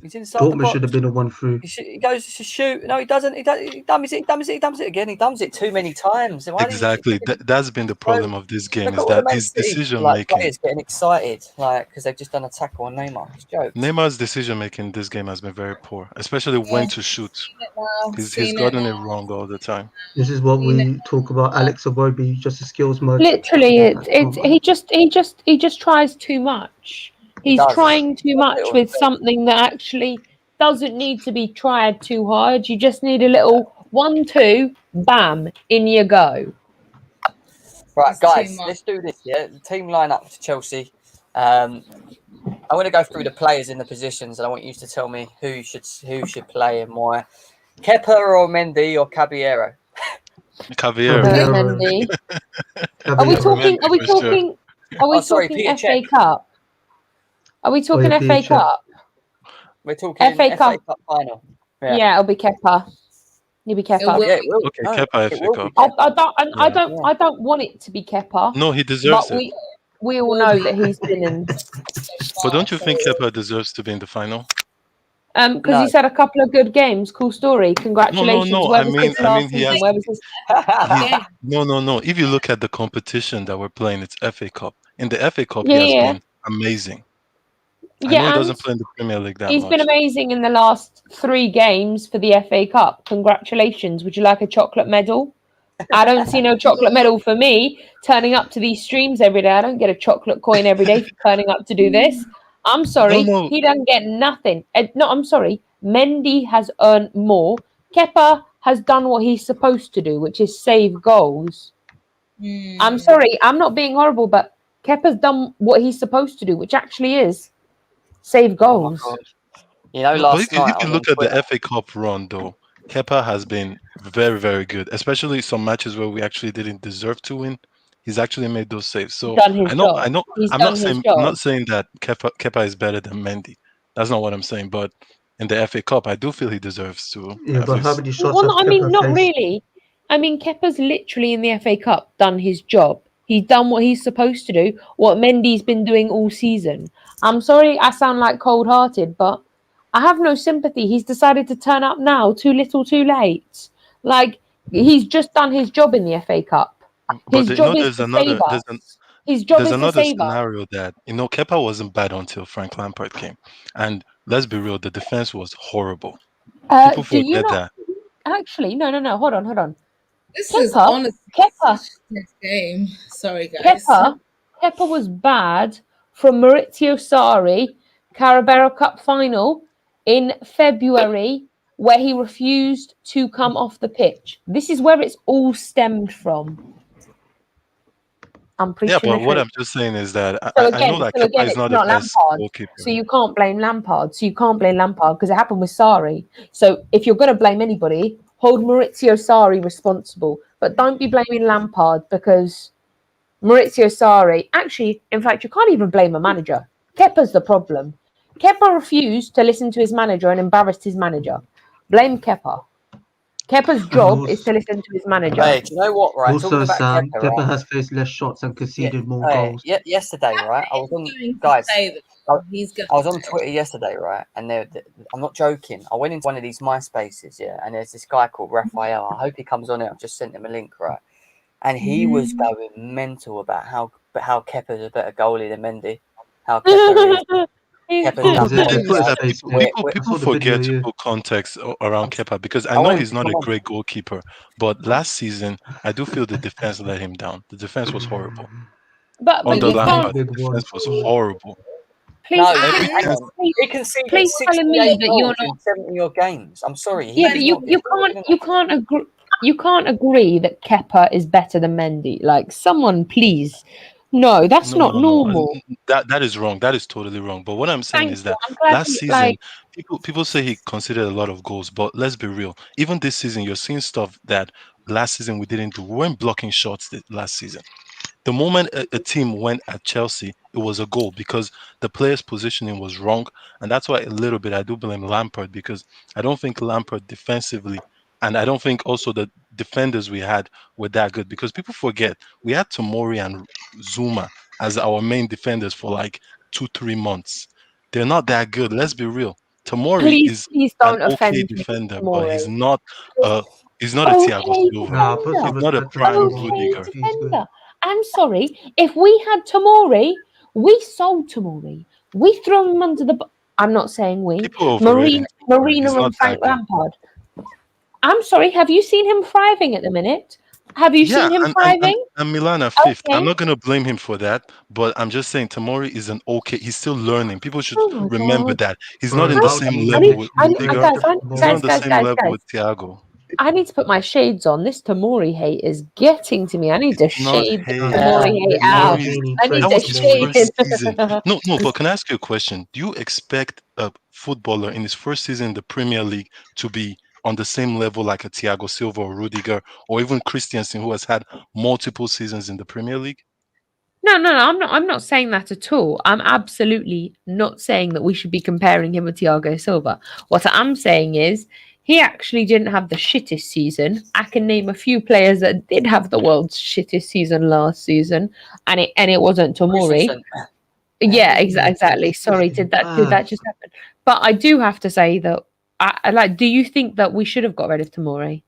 He's inside the Dortmund box. should have been a one through. He goes to shoot. No, he doesn't. He dumps it again. He dumps it too many times. Exactly. That's been the problem of this game, is that his decision making. Players getting excited, because they've just done a tackle on Neymar. It's jokes. Neymar's decision making this game has been very poor, especially when to shoot. He's gotten it wrong all the time. This is what we talk about. Alex Iwobi, just a skills mode. Literally, he just tries too much. He's trying too much with something that actually doesn't need to be tried too hard. You just need a little 1-2, bam, in you go. Right, guys, let's do this. Yeah, the team lineup to Chelsea. I want to go through the players in the positions, and I want you to tell me who should play and why. Kepa or Mendy or Caballero? Caballero. Mendy. Are we talking FA Cup? Are we talking FA Cup? We're talking FA Cup final. Yeah, it'll be Kepa. You'll be Kepa. Okay, Kepa FA Cup. I don't want it to be Kepa. No, he deserves it. We all know that he's been in. But don't you think Kepa deserves to be in the final? Because he's had a couple of good games. Cool story. Congratulations. No. I mean, he has. No. If you look at the competition that we're playing, it's FA Cup. In the FA Cup, he has been amazing. I know he doesn't play in the Premier League that much. He's been amazing in the last 3 games for the FA Cup. Congratulations. Would you like a chocolate medal? I don't see no chocolate medal for me turning up to these streams every day. I don't get a chocolate coin every day for turning up to do this. I'm sorry. No. He doesn't get nothing. No, I'm sorry. Mendy has earned more. Kepa has done what he's supposed to do, which is save goals. I'm sorry. I'm not being horrible, but Kepa's done what he's supposed to do, which actually is save goals. If you look at the FA Cup run, though, Kepa has been very, very good, especially some matches where we actually didn't deserve to win. He's actually made those saves. So I know. I'm not saying that Kepa is better than Mendy. That's not what I'm saying. But in the FA Cup, I do feel he deserves to. Yeah, but how many shots? Well, not really. I mean, Kepa's literally in the FA Cup done his job. He's done what he's supposed to do, what Mendy's been doing all season. I'm sorry I sound like cold-hearted, but I have no sympathy. He's decided to turn up now, too little, too late. Like, he's just done his job in the FA Cup. His job is to save us. His job is to save us. Scenario that, Kepa wasn't bad until Frank Lampard came. And let's be real, the defense was horrible. People Do you forget not that. actually? No. Hold on. This is Kepa, honestly Kepa, such a good game. Sorry, guys. Kepa was bad from Maurizio Sarri, Carabao Cup final in February, where he refused to come off the pitch. This is where it's all stemmed from. I'm Yeah, preaching but the what truth. I'm just saying is that So I know again, that Kepa is it's not the not best Lampard. goalkeeper. So you can't blame Lampard. Because it happened with Sarri. So if you're going to blame anybody, hold Maurizio Sarri responsible. But don't be blaming Lampard because Maurizio Sarri. Actually, in fact, you can't even blame a manager. Kepa's the problem. Kepa refused to listen to his manager and embarrassed his manager. Blame Kepa. Kepa's And job is to listen to his manager. Hey, do you know what? Right, also, talking about Sam, Kepa, Kepa right? has faced less shots and conceded more Oh, goals. yeah, yesterday, right? I was on, Going to guys. say that I, he's going I was on to say Twitter yesterday, right? And I'm not joking. I went into one of these MySpaces, yeah, and there's this guy called Raphael. I hope he comes on it. I've just sent him a link, right? And he was going mental about how Kepa's a better goalie than Mendy. How Kepa is. Kepa's Oh, done they put Is his wonders. that face people there. people I people saw the video, forget to yeah. put context around Kepa because I I know went, he's not come a on. great goalkeeper, but last season I do feel the defense let him down. The defense was horrible. But Under you Big, can't. Lampard, the big defense ones. was horrible. Please, No, Every hang and chance, on. please, He conceded please telling me 68 that you're goals not. in 70 odd games. I'm sorry. Yeah, He's but not. you can't agree. You can't agree that Kepa is better than Mendy. Like, someone, please. No, that's no, not no, no. normal. That is wrong. That is totally wrong. But what I'm saying Thank is you. that I'm glad last you season, like. people say he conceded a lot of goals, but let's be real. Even this season, you're seeing stuff that last season we didn't do. We weren't blocking shots last season. The moment a team went at Chelsea, it was a goal because the player's positioning was wrong. And that's why a little bit I do blame Lampard because I don't think Lampard defensively, and I don't think also the defenders we had were that good because people forget we had Tomori and Zuma as our main defenders for like 2-3 months. They're not that good. Let's be real. Tomori Please, is please an don't okay offend me, defender, but Tamori. uh he's not a Thiago Okay, Silva. Nah, put He's defender. some not a respect on prime Tomori. Okay, Rudiger. He's good. defender. I'm sorry. If we had Tamori, we sold Tamori. We throw him under the. I'm not saying we. People are overrating Tomori. Marina He's not and Frank that good. Lampard. I'm sorry. Have you seen him thriving at the minute? Have you Yeah, seen him and thriving? Milan are fifth. I'm Okay. not gonna blame him for that, but I'm just saying Tomori is an okay. He's still learning. People should Oh my remember god. that he's not Bro, in the how do same you I level need, with literally bring Rudiger. up guys, the He's not on Tomori? the same level with Thiago. I need to put my shades on. This Tamori hate is getting to me. I need to It's not shade the hate. Tamori yeah. hate out. Tomori is Lamborghini I need that to was his Tomori. shade first him. season. No, no, but can I ask you a question? Do you expect a footballer in his first season in the Premier League to be on the same level like a Thiago Silva or Rudiger or even Christensen who has had multiple seasons in the Premier League? No, I'm not saying that at all. I'm absolutely not saying that we should be comparing him with Thiago Silva. What I'm saying is he actually didn't have the shittest season. I can name a few players that did have the world's shittest season last season, and it wasn't Tomori. Christensen. Yeah, Yeah, exactly. Sorry, Christensen. did that just happen? But I do have to say that I like. Do you think that we should have got rid of Tomori?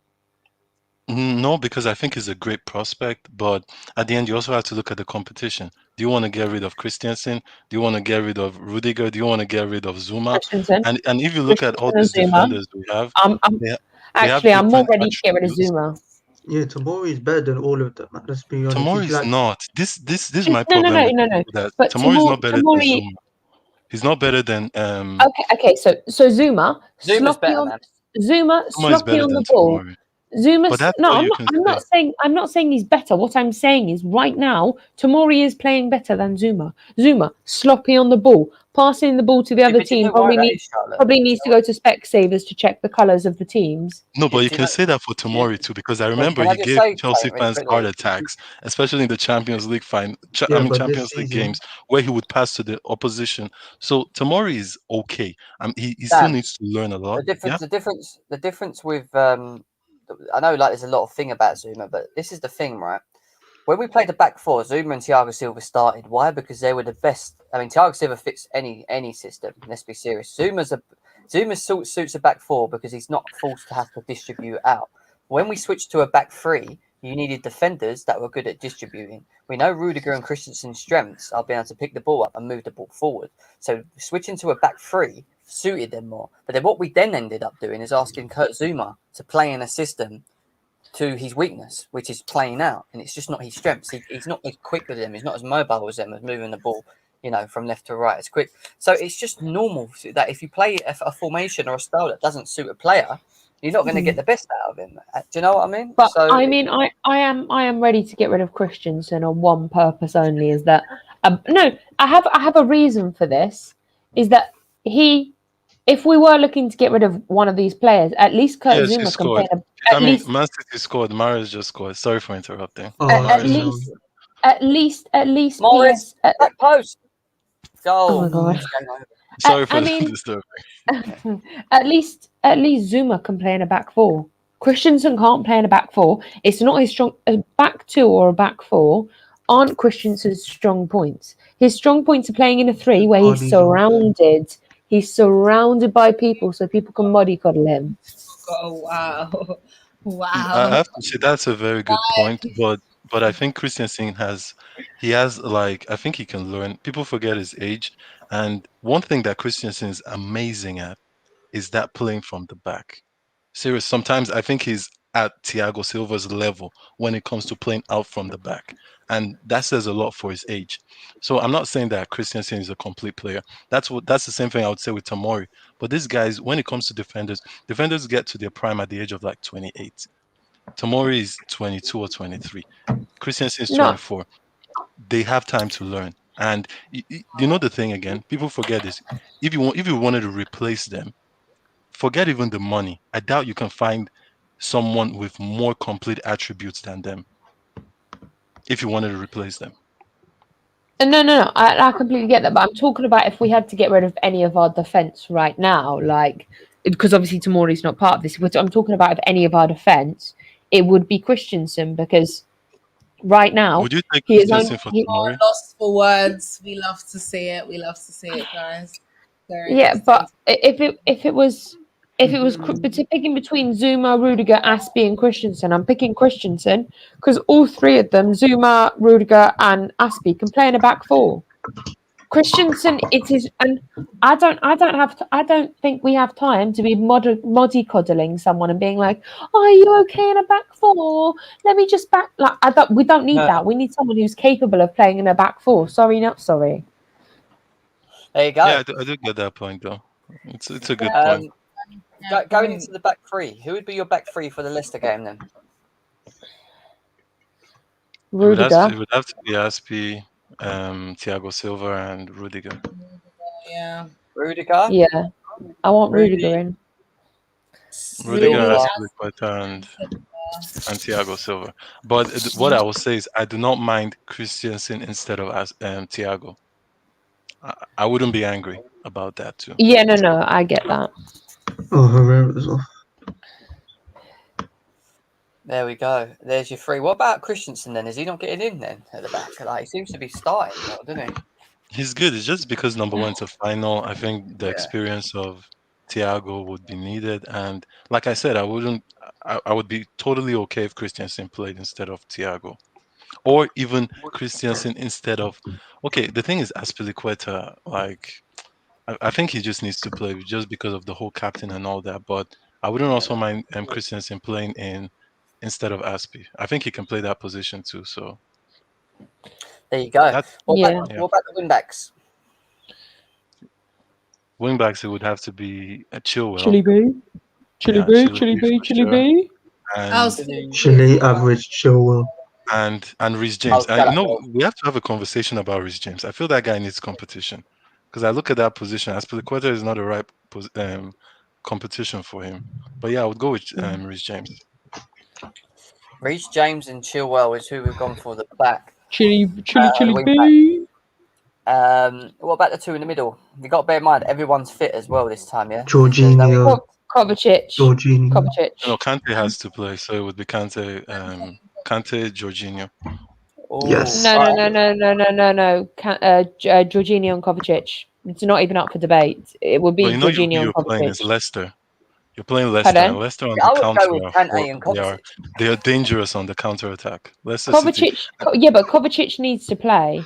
No, because I think he's a great prospect, but at the end, you also have to look at the competition. Do you want to get rid of Christiansen? Do you want to get rid of Rudiger? Do you want to get rid of Zuma? Christensen, And if you look at all Christensen and these Zuma. defenders we have, I'm they, they have actually I'm more different ready to get rid of attributes. Zuma. Yeah, Tomori is better than all of them, man. Let's be honest. Tomori He's is like, not. This is my No, problem with no. people that But Tomori is not better than Tamori. Zuma. He's not better than Okay. So Zuma Zuma's sloppy better, on man. Zuma Zuma is sloppy better on than the ball. Tomori. Zuma. But that's No, all you can I'm say. not saying. I'm not saying he's better. What I'm saying is, right now, Tamori is playing better than Zuma. Zuma sloppy on the ball, passing the ball to the Yeah, other but do you team. know why that is, Charlotte? Probably Do you needs to know go to Specsavers to check the colours of the teams. No, but you do you can know? say that for Yeah. Tomori too, because I Can, remember can I he just gave say Chelsea something really fans heart quickly? attacks, especially in the Champions League yeah, but this Champions League season, games where he would pass to the opposition. So Tomori is okay. He still Dan, needs to learn a lot. the Yeah. difference with I know like there's a lot of thing about Zuma, but this is the thing, right? When we played the back four, Zuma and Thiago Silva started. Why? Because they were the best. I mean, Thiago Silva fits any system. Let's be serious. Zuma suits a back four because he's not forced to have to distribute out. When we switched to a back three, you needed defenders that were good at distributing. We know Rudiger and Christensen's strengths are being able to pick the ball up and move the ball forward. So switching to a back three suited them more. But then what we then ended up doing is asking Kurt Zuma to play in a system to his weakness, which is playing out, and it's just not his strengths. He's not as quick as them. He's not as mobile as them, as moving the ball, from left to right as quick. So it's just normal that if you play a formation or a style that doesn't suit a player, you're not going to get the best out of him. Do you know what I mean? But I mean, I am ready to get rid of Christensen on one purpose only. Is that no? I have a reason for this. Is that if we were looking to get rid of one of these players, at least Kurt Zuma can play. Man City scored. Mahrez just scored. Sorry for interrupting. At least Morris, back post. Oh my gosh. Sorry for disturbing. At least Zuma can play in a back four. Christensen can't play in a back four. It's not his strong. A back two or a back four aren't Christensen's strong points. His strong points are playing in a three where he's surrounded. He's surrounded by people, so people can mollycoddle him. Oh wow, wow! I have to say that's a very good point, but I think Christensen I think he can learn. People forget his age, and one thing that Christensen is amazing at is that playing from the back. Serious. Sometimes I think he's at Thiago Silva's level when it comes to playing out from the back, and that says a lot for his age. So I'm not saying that Christensen is a complete player. That's the same thing I would say with Tomori. But these guys, when it comes to defenders get to their prime at the age of like 28. Tomori is 22 or 23. Christensen is 24. They have time to learn. And you know the thing again, people forget this. If you wanted to replace them, forget even the money. I doubt you can find someone with more complete attributes than them if you wanted to replace them. No. I completely get that, but I'm talking about if we had to get rid of any of our defense right now, because obviously Tomori's not part of this. I'm talking about if any of our defense, it would be Christensen, because right now would you take Christensen for Tomori? Lost for words. We love to see it. We love to see it, guys. But if it was picking between Zuma, Rudiger, Aspie, and Christensen, I'm picking Christensen because all three of them, Zuma, Rudiger, and Aspie, can play in a back four. Christensen, it is, and I don't think we have time to be mollycoddling someone and being like, "Oh, are you okay in a back four? Let me just back." We don't need that. We need someone who's capable of playing in a back four. Sorry, not sorry. There you go. Yeah, I do get that point though. It's a good point. Going into the back three, who would be your back three for the Leicester game then? Rudiger. It would have to be Aspie, Thiago Silva, and Rudiger. Yeah. Rudiger? Yeah. I want Rudiger in. Rudiger, Aspilicueta, and Thiago Silva. But what I will say is I do not mind Christensen instead of Thiago. I wouldn't be angry about that too. Yeah, no, I get that. Oh, Herrera as well. There we go. There's your three. What about Christensen then? Is he not getting in then at the back? He seems to be starting, doesn't he? He's good. It's just because number one, it's a final. I think the experience of Thiago would be needed, and like I said, I would be totally okay if Christensen played instead of Thiago, or even Christensen instead of. Okay, the thing is, Aspilicueta, I think he just needs to play just because of the whole captain and all that. But I wouldn't also mind Christensen playing instead of Aspie. I think he can play that position too. So there you go. What about the wing backs? Wing backs, it would have to be a Chilwell. Chili B. Chile average Chilwell. And Reece James. We have to have a conversation about Reece James. I feel that guy needs competition. Because I look at that position, Aspilicueta is not a right competition for him. But yeah, I would go with Reece James. Reece James and Chilwell is who we've gone for the back. Chili B. What about the two in the middle? You got to bear in mind everyone's fit as well this time, yeah. Jorginho. Kovacic. No, Kante has to play, so it would be Kante, Jorginho. Yes. No. Jorginho and Kovacic. It's not even up for debate. It would be Jorginho and Kovacic. It's Leicester. You're playing Leicester, Pardon? and Leicester on Yeah, the I would counter. go with Kante and Kovacic. They are dangerous on the counter attack. Leicester City. Kovacic, but Kovacic needs to play.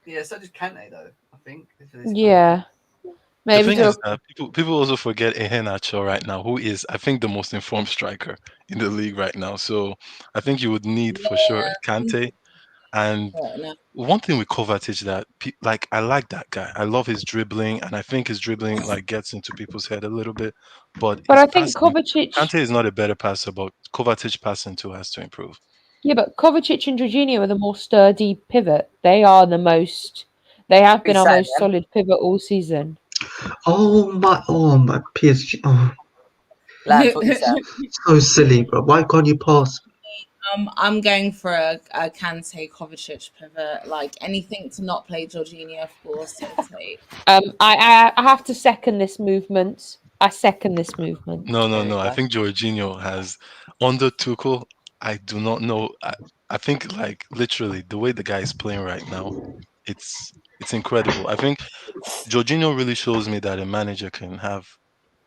Yeah, so does Kante though. I think. Yeah, The maybe thing do. is that people also forget Iheanacho right now, who is, I think, the most informed striker in the league right now. So I think you would need for sure a Kante. And one thing with Kovacic that I like that guy. I love his dribbling, and I think his dribbling gets into people's head a little bit. But I his think passing, Kovacic. Kante is not a better passer, but Kovacic passing too has to improve. Yeah, but Kovacic and Jorginho are the more sturdy pivot. They are the most. They have been our most solid pivot all season. Oh my PSG. Oh. Lance, what you saying? So silly, bro. Why can't you pass? I'm going for a Kante Kovacic pivot. Like anything to not play Jorginho, of course. I'll take. I have to second this movement. I second this movement. No. I think Jorginho has under Tuchel. I do not know. I think literally the way the guy is playing right now, it's incredible. I think Jorginho really shows me that a manager can have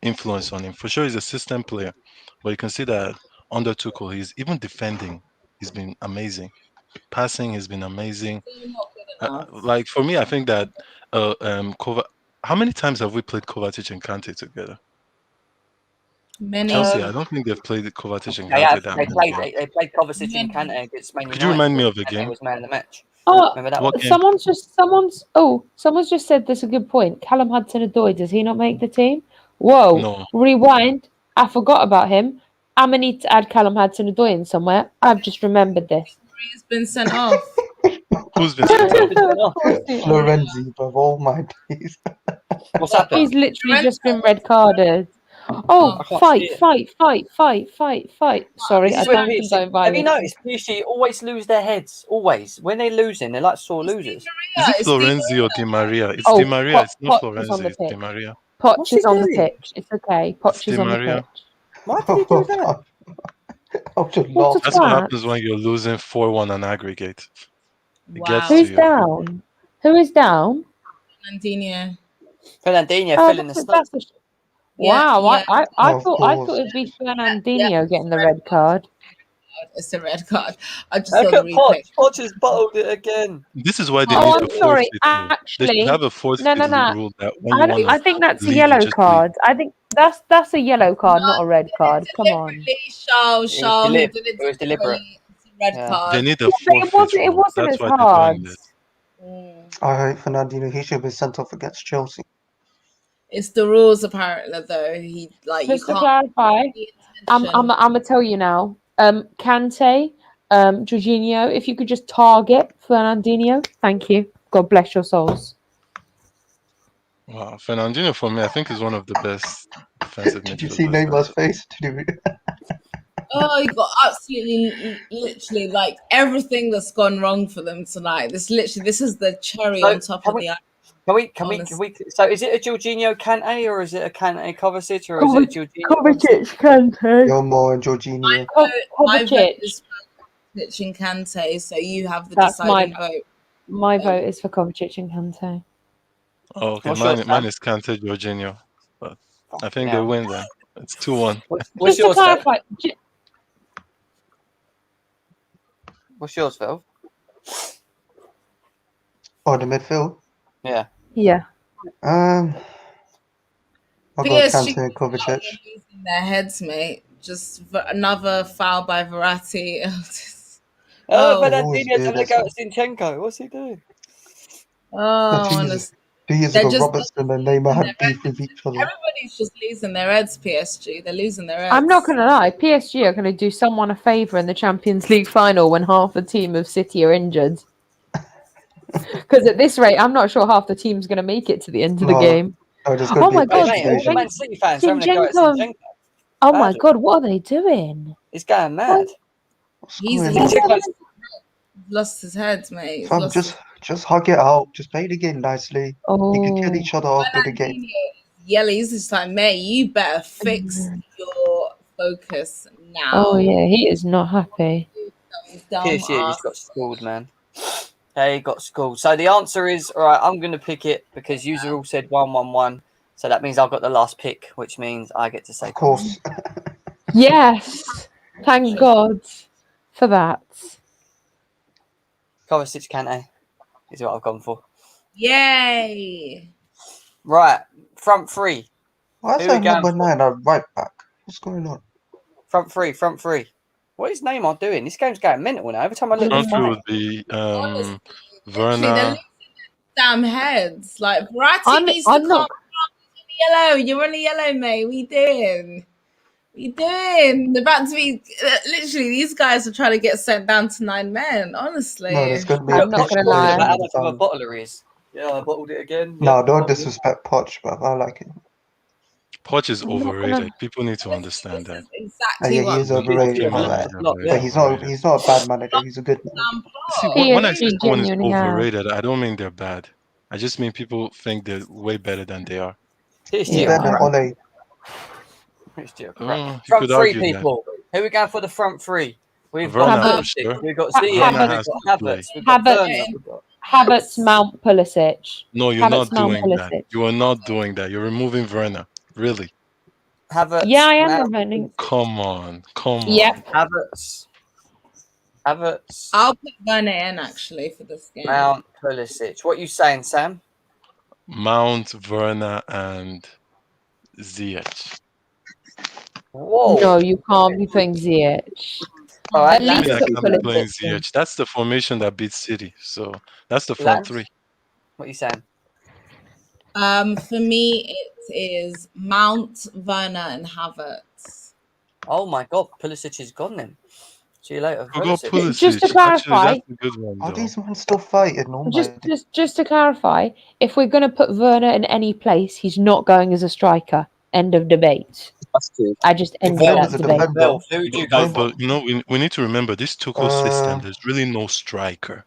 influence on him. For sure, he's a system player, but you can see that under Tuchel, he's even defending. He's been amazing. Passing has been amazing. For me, I think that how many times have we played Kovacic and Kante together? Many. Chelsea, I don't think they've played Kovacic and Kante that many. They played Kovacic and Kante against Man United. Could you remind me of a game? Kante was man of the match. Oh, remember that one? someone's just said this is a good point. Callum Hudson-Odoi, does he not make the team? Whoa! No. Rewind. I forgot about him. I'm gonna need to add Callum Hudson-Odoi in somewhere. I've just remembered this. He's been sent off. Who's been sent off? Florenzi, bro. Oh my days. What's happened? He's literally just been red carded. Oh, fight. Sorry, I don't condone violence. Have you noticed PSG always lose their heads? Always. When they're losing, they're like sore losers. Is it Florenzi or Di Maria? It's Di Maria. It's not Florenzi. It's Di Maria. Poch is on the pitch. It's okay. Poch is on the pitch. Why did he do that? That's what happens when you're losing 4-1 on aggregate. It gets Who's to you. down? Who is down? Fernandinho filling the slot. Wow, yeah. I thought it'd be Fernandinho getting the red card. It's a red card. I just Look saw at the replay. Poch has bottled it again. This is why they need to force it. Actually, they should have a forced no. rule that when you want I think that's a yellow card. I think that's a yellow card, not a red card. Come on. Charles, It was deliberate. It's a red card. They need a forfeit. It wasn't That's as why hard. they're doing this. I hate Fernandinho. He should have been sent off against Chelsea. It's the rules, apparently. Though he Just you to can't. clarify, I'm gonna tell you now. Kante, Jorginho, if you could just target Fernandinho, thank you. God bless your souls. Wow, Fernandinho for me, I think is one of the best defensive midfielders. Did you see Neymar's face? Oh, he got absolutely, literally, everything that's gone wrong for them tonight. This is the cherry on top of the ice. Can we? So, is it a Jorginho Kante or is it a Kante Kovacic or is it a Jorginho Kovacic Kante? You're more Jorginho. My vote is Kovacic and Kante, so you have the deciding vote. My vote is for Kovacic and Kante. Oh, okay. Mine is Kante Jorginho, but I think they win then. It's 2-1. What's yours, Phil? What's yours, Phil? Oh, the midfield? Yeah. I'll go PSG Kante and Kovacic. Losing their heads, mate. Just another foul by Verratti. Fernandinho's having a go at Zinchenko. What's he doing? Oh, honestly. 2 years ago, Robertson and Neymar had beef with each other. Everybody's just losing their heads, PSG. They're losing their heads. I'm not going to lie. PSG are going to do someone a favour in the Champions League final when half the team of City are injured. Because at this rate, I'm not sure half the team's going to make it to the end of the game. Oh my God. All Man City fans are having a go at Zinchenko. Oh my God, what are they doing? He's going mad. He's lost his head, mate. Just hug it out. Just play the game nicely. You can kill each other after the game. Yeah, he's just like, mate, you better fix your focus now. Oh yeah, he is not happy. PSG just got schooled, man. They got schooled. So the answer is, all right, I'm going to pick it because you all said 1-1-1. So that means I've got the last pick, which means I get to say. Of course. Yes. Thank God for that. Kovacic Kante is what I've gone for. Yay! Right, front three. Why is Who we that going number for? 9 a right back? What's going on? Front three. What is Neymar doing? This game's going mental now. Every time I look, Front it's three fine. would be Honestly, literally, they're Werner. losing damn heads. Like, Verratti I'm needs to not. come. Yellow, you're on the yellow, mate. We doing? They're about to be literally. These guys are trying to get sent down to 9 men. Honestly, No, there's going to be a I'm not pitch gonna bully lie. How in much the of a van. bottler he is? Yeah, I bottled it again. No, Yeah, don't disrespect Poch, bruv. I like it. Poch is I'm not overrated. gonna. People need to this understand that. is exactly Yeah, what he I'm is saying. overrated, People my need guy. to know that But he's he's not. overrated. He's not a bad manager. He's a good man. Damn See, plot. when I say PSG someone is genuinely are. overrated, I don't mean they're bad. I just mean people think they're way better than they are. He's PSG better are than crap. Ole. PSG are crap. You Front could three, argue that. people. Who we going for the front three? We've Werner got for Pulisic, sure. we've got Ha- Ziyech, Werner we've has got to play. Havertz, we've got Havertz. Werner, we've got Havertz, Mount, Pulisic. No, you're Havertz, not Mount, doing that. Pulisic. You are not doing that. You're removing Werner. Really? Havertz. Yeah, I am Mount, removing. Come on. Yep. Havertz, I'll put Werner in actually for this game. Mount, Pulisic. What are you saying, Sam? Mount, Werner, and Ziyech. Whoa. No, you can't be putting Ziyech. All right, At I mean, least I put can't be playing Pulisic in. Ziyech. That's the formation that beats City. So that's the front Lance, three. what are you saying? For me, it is Mount, Werner, and Havertz. Oh my God, Pulisic is gone then. See you later, We'll go Pulisic. Just to Pulisic. Actually, clarify, that's a good one, Are though. these men still fighting? Oh my just to clarify, if we're going to put Werner in any place, he's not going as a striker. End of debate. That's good. I just ended Werner's that a debate. defender. Bill, who would you go for? But you know, we need to remember this Tuchel system. Uh, There's really no striker.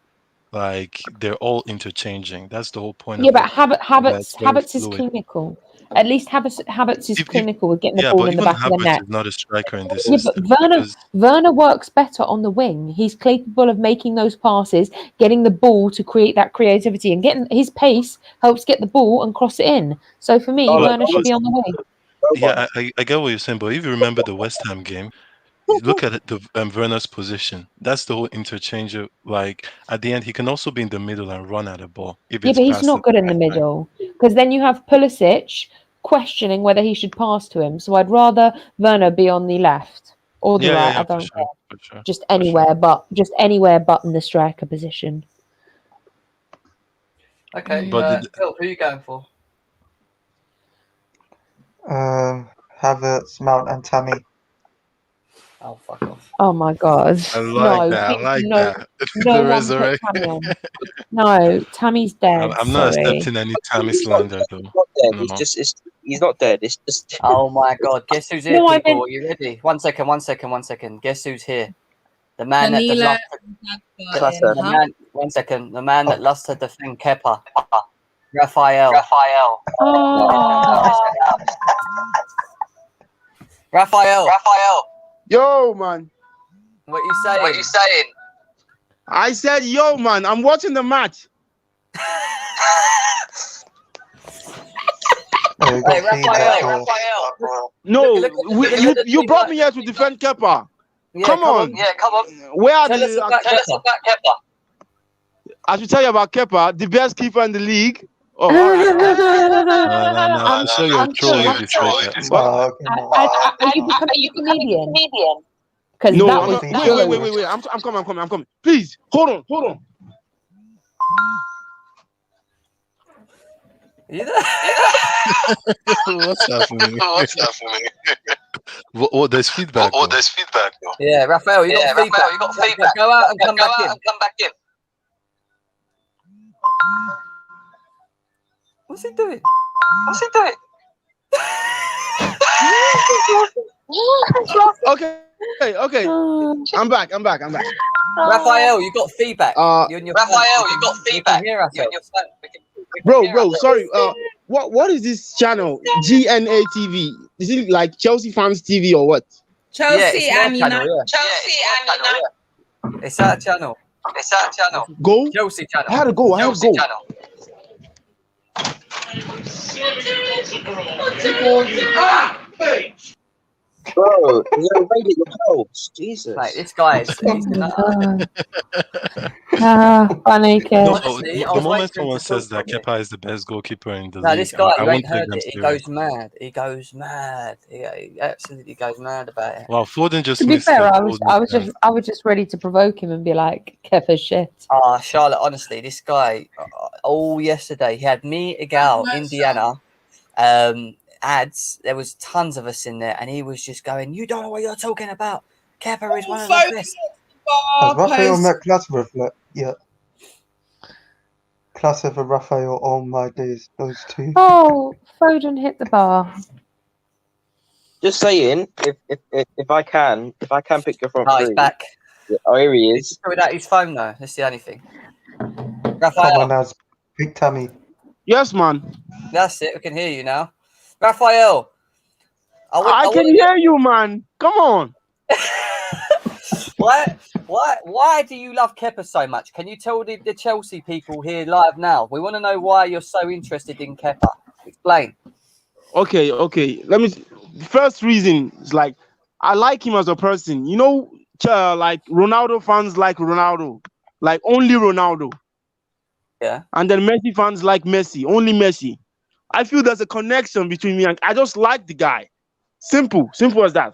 Like they're all interchanging. That's the whole point Yeah, of but it. Havertz is fluid. clinical. At least Havertz is If- clinical with getting the Yeah, ball but in the even back of the Havertz net. is not a striker in this Yeah, but system. because- Werner works better on the wing. He's capable of making those passes, getting the ball to create that creativity, and getting his pace helps get the ball and cross it in. So for me, Werner should be on the wing. Yeah, I get what you're saying, but if you remember the West Ham game, you look at it, the Werner's position. That's the whole interchanger. Like at the end, he can also be in the middle and run at the ball. If Yeah, it's but he's past not good in the right time. middle because then you have Pulisic questioning whether he should pass to him. So I'd rather Werner be on the left or the right. I For don't sure, care. for sure. Just anywhere, but in the striker position. Okay, But Bill, who are you going for? Havertz, Mount, and Tammy. Oh, fuck off. Oh my god! I like that. I please, like no, that. no The one put resurrection. Tammy on. No, Tammy's dead. I'm not Sorry. accepting any Tammy slander, though. Dead. No. He's not dead. It's just Oh my God, guess who's here, No, I people? meant- Are you ready? 1 second, 1 second, 1 second. Guess who's here? The man that Danilo, loves Dagba, the man. 1 second. The man that loves to defend Kepa. Raphael. Oh, Raphael. Yo, man. What are you saying? I said, yo, man. I'm watching the match. Oh, you got Hey, feedback, bro. Raphael. No, Look at you the brought me here to defend Kepa. Yeah, Come on. Yeah, come on. Where are Tell us about Kepa. I should tell you about Kepa, the best keeper in the league. Oh, all right. No. I'm sure you're trolling if you say that. Oh, okay, no. are you becoming a comedian? Because No, that I'm was not, wait. I'm coming. Please, hold on. You there? What's happening? What? There's feedback. though. Yeah, Raphael, you got feedback. Go out and come back in. What's he doing? Okay. I'm back. Raphael, you got feedback. You and your Raphael, you got feedback. You and your phone. Bro, sorry. What is this channel? GNA TV. Is it like Chelsea fans TV or what? Chelsea and United. It's our channel. Go. Chelsea channel. I had to go. Bro, you're raiding your helps. Jesus. Mate, this guy is Oh he's a my nutter. God. Funny kid. No, Honestly, I the was waiting moment for him someone to says talk that properly. Kepa is the best goalkeeper in the No, league, this guy, I you won't ain't take heard them it. He serious. goes mad. He goes mad. He absolutely goes mad about it. Wow, Foden just To be missed fair, a I golden chance. was just ready to provoke him and be like, Kepa's shit. Charlotte, honestly, this guy, all yesterday, he had me, Igal, Indiana, ads. There was tons of us in there, and he was just going, "You don't know what you're talking about. Kepa is one of the best." Has Raphael met Klaaswurf? Yeah. Klaaswurf and Raphael, oh my days, those two. Oh, Foden hit the bar. Just saying, if I can pick your front Oh, three. he's back. Yeah, oh, here he He's is. without his phone though. That's the only thing. Come Raphael, on, Naz. Big Tammy. Yes, man. that's it. We can hear you now. Raphael, I can hear you, man. Come on. Why do you love Kepa so much? Can you tell the Chelsea people here live now? We want to know why you're so interested in Kepa. Explain. Okay. Let me. First reason is like I like him as a person. You know, like Ronaldo fans like Ronaldo, like only Ronaldo. Yeah. And then Messi fans like Messi, only Messi. I feel there's a connection between me and I just like the guy. Simple as that.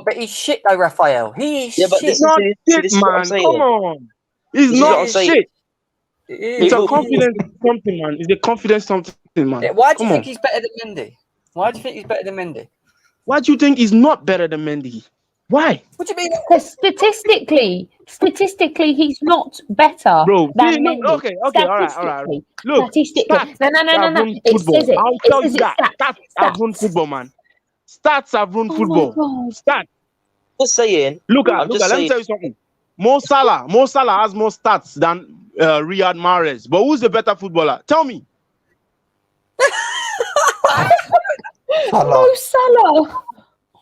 But he's shit though, Raphael. He is Yeah, but shit. this He's not is shit, what I'm man. saying. Come on. He's This is what not I'm saying. shit. It's a People- confidence something, man. It's a confidence something, man. Why do you Come think on. he's better than Mendy? Why do you think he's better than Mendy? Why do you think he's not better than Mendy? Why? What do you mean? Because statistically, he's not better Bro, than see, no, Mendy. okay, all right. Look, Statistically. stats No. have ruined It football. says it. I'll It tell says you it. that. Stats have ruined football, man. Stats have ruined Oh football. my God. Stats. Just saying. Look at. Let me saying. tell you something. Mo Salah has more stats than Riyad Mahrez. But who's the better footballer? Tell me. Mo Salah.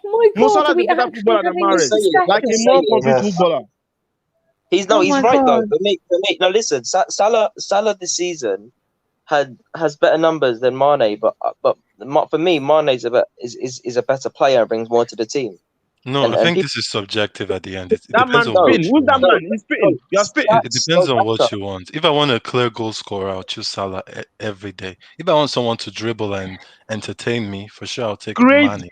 Oh my Mo God, Salah are is we a better actually footballer than having this Mahrez. Like a discussion? more complete Yes. footballer. He's Oh he's my right though. God. But mate, no, listen. Salah this season has better numbers than Mane, but for me, Mane is a better player and brings more to the team. No, And I think people, this is subjective at the end. It That depends man on what spin. you Who's that want. man? He's spitting. You're spitting. It depends on what you want. If I want a clear goal scorer, I'll choose Salah every day. If I want someone to dribble and entertain me, for sure I'll take Great. Mane.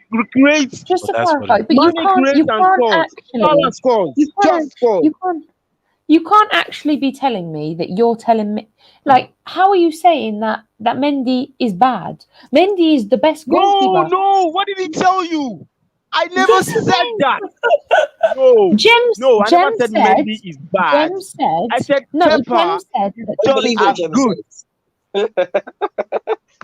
Just to But that's what clarify, but Mane creates and scores. Salah scores. Just scores. You can't actually be telling me that you're telling me, like, how are you saying that Mendy is bad? Mendy is the best goalkeeper. No. What did he tell you? I never Yes, he said did. that. No. Gems, No, I never Gems said said, Mendy is bad. Gems said, I said no, Kepa Gems said is that don't just believe what as James good. says.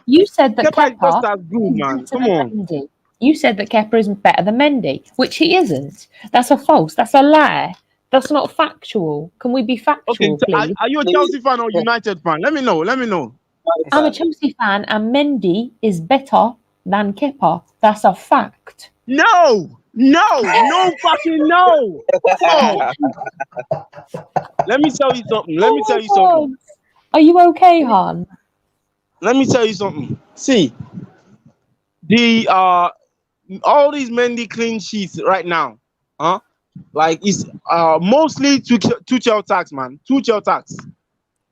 you said that Kepa is just Kepa as good, is man. better Come than on. Mendy. You said that Kepa isn't better than Mendy, which he isn't. That's a false. That's a lie. That's not factual. Can we be factual, Okay, so please? are you a Chelsea fan or United fan? Let me know. I'm a Chelsea fan, and Mendy is better than Kepa. That's a fact. No fucking no. No. Let me tell you something. Are you okay, Han? Let me tell you something. See, the all these Mendy clean sheets right now, like it's mostly Tuchel tax, man. Tuchel tax.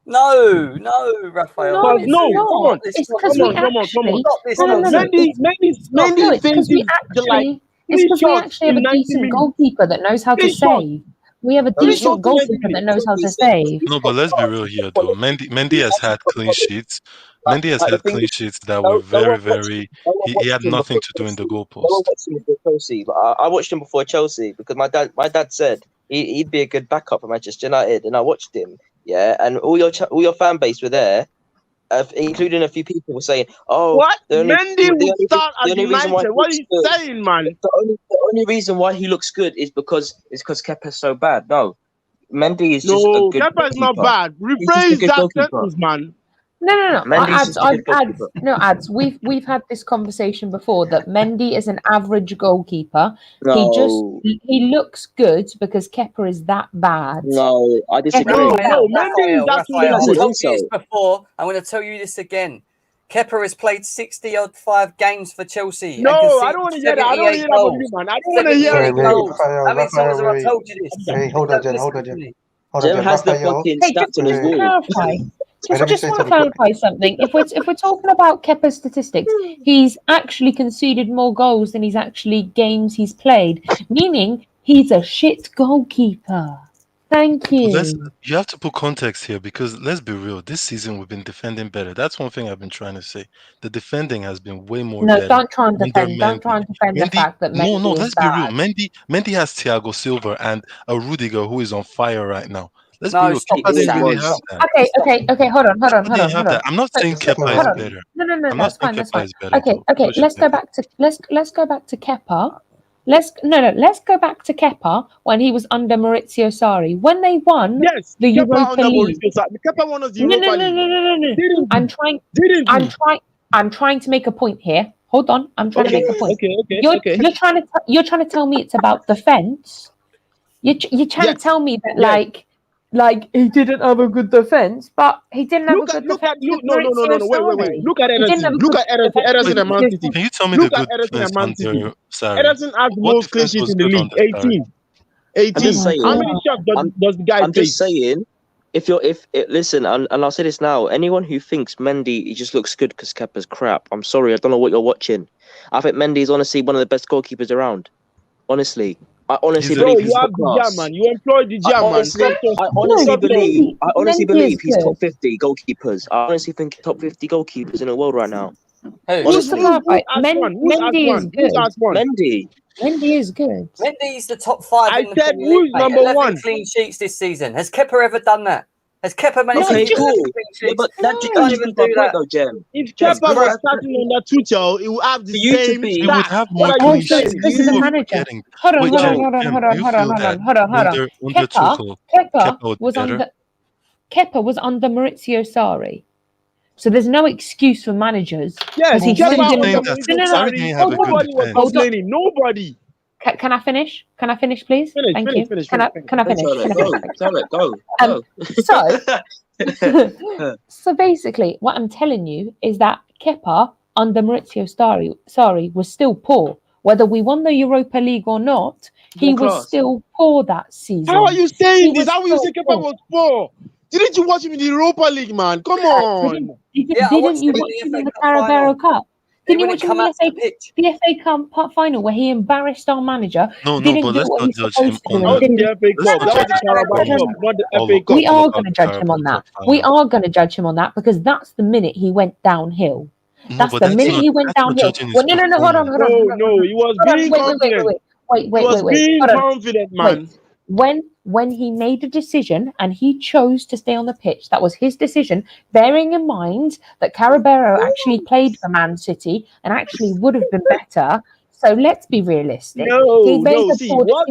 No, Raphael. No, But it's no, not. come on. It's because we actually. Mendy faces It's because we actually have a decent goalkeeper that knows how to save. We have a decent goalkeeper that knows how to save. No, but let's be real here, though. Mendy has had clean sheets. Mendy has had clean sheets that were very, very. He had nothing to do in the goalpost. I watched him before Chelsea, but I watched him before Chelsea because my dad said he'd be a good backup for Manchester United, and I watched him. Yeah, and all your fan base were there, including a few people were saying, "Oh, what? Mendy would start at United. What are you saying, man? The only reason why he looks good is because Kepa's so bad. No, Mendy is just a good. Kepa is not bad. Rephrase that sentence, man. No. Ads. We've had this conversation before that Mendy is an average goalkeeper. No. He looks good because Kepa is that bad. No, I disagree. No, Mendy is actually Raphael, good. I told you this before. I'm going to tell you this again. Kepa has played 60-odd games for Chelsea. and No, I conceded don't want to hear that. I don't want to 78 hear that from goals. you, man. I don't want to hear Wait, it. wait, goals. Raphael, How many times have I wait. told you this? Hey, hold on, Jen, hold on, Listen to Jen. me. Hold on, Jem Jen. has the Raphael, fucking Hey, stats on his wait. wall. clarify. Wait, let me Just say want to something quick. clarify something. If we're talking about Kepa's statistics, he's actually conceded more goals than he's actually games he's played, meaning he's a shit goalkeeper. Thank you. You have to put context here because let's be real. This season we've been defending better. That's one thing I've been trying to say. The defending has been way more No, better don't try and under defend. Don't try and defend the Mendy. fact that No, Mendy is let's be real. bad. Mendy has Thiago Silva and a Rudiger who is on fire right now. Let's be No, real. stop Kepa this, didn't Sam. really have that. Okay. Hold on. Kepa didn't have that. I'm not saying So, Kepa hold is on. better. No, I'm not that's saying fine. That's Kepa fine. is better. Okay. Though. Let's go back to let's go back to Kepa. Let's go back to Kepa when he was under Maurizio Sarri. When they won Yes, the Kepa Europa under League. Mauricio Sarri. Kepa won us the No. Europa League. Didn't I'm he? trying to make a point here. Hold on. I'm trying to make a point. Okay. You're trying to tell me it's about defense. You're trying to tell me that like he didn't have a good defense, but he didn't have a good defense. No. Wait. Look at Ederson. Look at Ederson and Man City. Can you tell me Look the at good Ederson defense and Man City. under Sarri? Ederson has the What most clean defense sheets was in the good league. under Sarri? 18. I'm just saying. How many shots does the guy I'm take? just saying. Listen, and I'll say this now. Anyone who thinks Mendy he just looks good because Kepa's crap, I'm sorry. I don't know what you're watching. I think Mendy is honestly one of the best goalkeepers around. Honestly, I honestly believe he's you have top the class. German. You employ the German. I honestly believe Mendy is he's top good. 50 goalkeepers. I honestly think top 50 goalkeepers in the world right now. Just to clarify, Mendy is good. Mendy. Mendy is good. Mendy's the top 5 in the said Premier League, who's mate. number 11 one? clean sheets this season. Has Kepa ever done that? Has Kepa managed Okay, to keep cool. 11 clean sheets? Yeah, but that You just can't even proves my do point, that. though, Jem. If Jem, Kepa was starting under Tuchel, he would have the For you to same be- He would stats. have What more are clean you saying? sheets. This is a manager. Hold on. Under Tuchel, Kepa was under Maurizio Sarri. So there's no excuse for managers. Yes, he Kepa still under didn't. Maurizio Sarri, Hold on. nobody was complaining. Nobody. Can I finish? Can I finish, please? Thank you. Finish. Can I finish? Go. So basically, what I'm telling you is that Kepa under Maurizio Sarri was still poor. Whether we won the Europa League or not, he was still poor that season. How are you saying this? How will you say Kepa was poor? Didn't you watch him in the Europa League, man? Come on. Didn't you watch him in the Carabao Cup? Didn't you watch him in the FA Cup final where he embarrassed our manager? No, didn't but do let's what not he's judge him supposed to on do, That was and the didn't- FA Cup. That was the Carabao Cup, not the FA Cup. We are going to judge him on that. We are going to judge him on that because that's the minute he went downhill. That's the minute he went downhill. Well, no, hold on. No, he was being confident. Wait. He was being Hold on. confident, man. When he made a decision and he chose to stay on the pitch, that was his decision, bearing in mind that Carabao actually played for Man City and actually would have been better. So let's be realistic. He made a poor decision. Was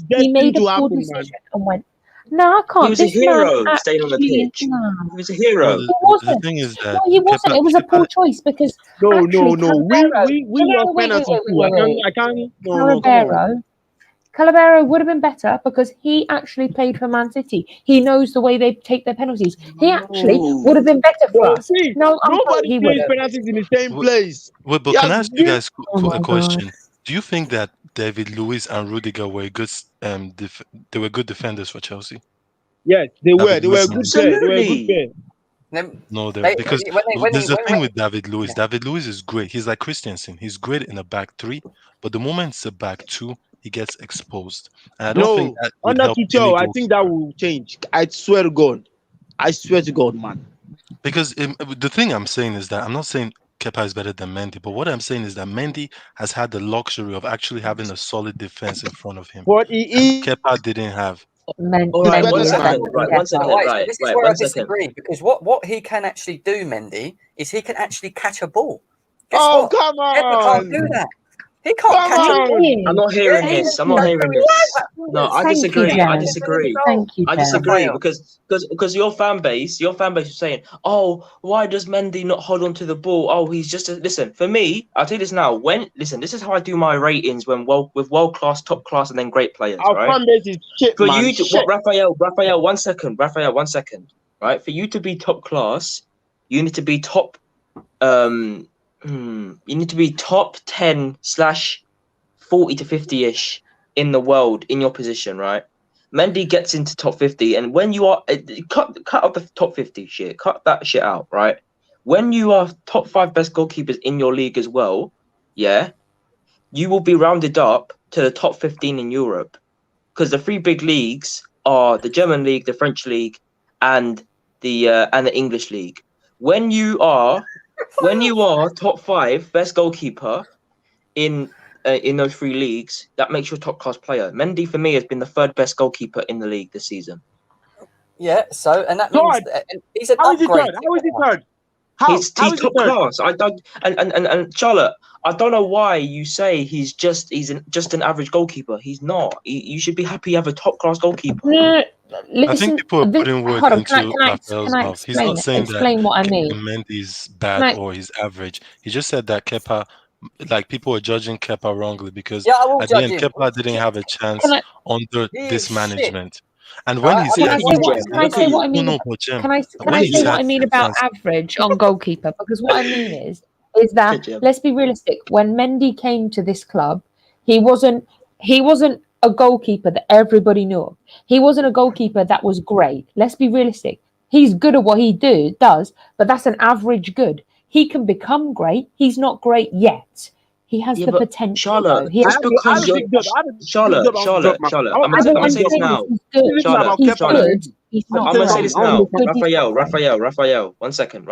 he made a to poor happen, decision and went, no, I can't. He was a This hero man staying on the actually- pitch. Nah. He was a hero. He wasn't. The thing is that No, he wasn't. It was a poor choice because No. actually We lost penalties too. I can't. No, come on. Calabero would have been better because he actually played for Man City. He knows the way they take their penalties. He actually would have been better for us. See, nobody plays penalties in the same place. Wait, but can I ask you guys a question? Do you think that David Luiz and Rudiger were good? They were good defenders for Chelsea. Yes, they were. They were a good pair. They were a good pair. No, because there's a thing with David Luiz. David Luiz is great. He's like Christensen. He's great in a back three, but the moment it's a back two, he gets exposed. And I don't think that would under help Tuchel, any I think that will change. I swear to God. Man. Because the thing I'm saying is that I'm not saying Kepa is better than Mendy, but what I'm saying is that Mendy has had the luxury of actually having a solid defense in front of him. But Kepa didn't have. All right, one second. This is where I disagree because what he can actually do, Mendy, is he can actually catch a ball. Guess what? Come on! Kepa can't do that. He can't catch a ball. I'm not hearing this. No, I disagree. I disagree. I disagree because your fan base is saying, "Oh, why does Mendy not hold on to the ball? Oh, he's just listen." For me, I'll tell you this now. This is how I do my ratings with world class, top class, and then great players. Our right? fan base is shit, For man. you to Raphael, 1 second. Right? For you to be top class, you need to be top. You need to be top 10/40 to 50-ish in the world in your position, right? Mendy gets into top 50, and when you are cut out the top 50 shit, cut that shit out, right? When you are top 5 best goalkeepers in your league as well, yeah, you will be rounded up to the top 15 in Europe, because the 3 big leagues are the German league, the French league, and the English league. When you are top 5 best goalkeeper in those 3 leagues, that makes you a top class player. Mendy for me has been the 3rd best goalkeeper in the league this season. Yeah, so and that means that he's an upgrade. How is he third? He's top class. I don't and Charlotte, I don't know why you say he's just an average goalkeeper. He's not. You should be happy you have a top class goalkeeper. I think people are putting words into Raphael's mouth. He's not saying explain what I mean. Mendy's bad or he's average. He just said that Kepa, like people are judging Kepa wrongly because at the end Kepa didn't have a chance under this management. And when he's can I say what I mean? Can I say what I mean about average on goalkeeper? Because what I mean is that let's be realistic. When Mendy came to this club, he wasn't a goalkeeper that everybody knew of. He wasn't a goalkeeper that was great. Let's be realistic. He's good at what he does, but that's an average good. He can become great. He's not great yet. He has the potential. Charlotte, just because you're Charlotte, I'm gonna say this now. Charlotte, I'm gonna say this now. Raphael, 1 second.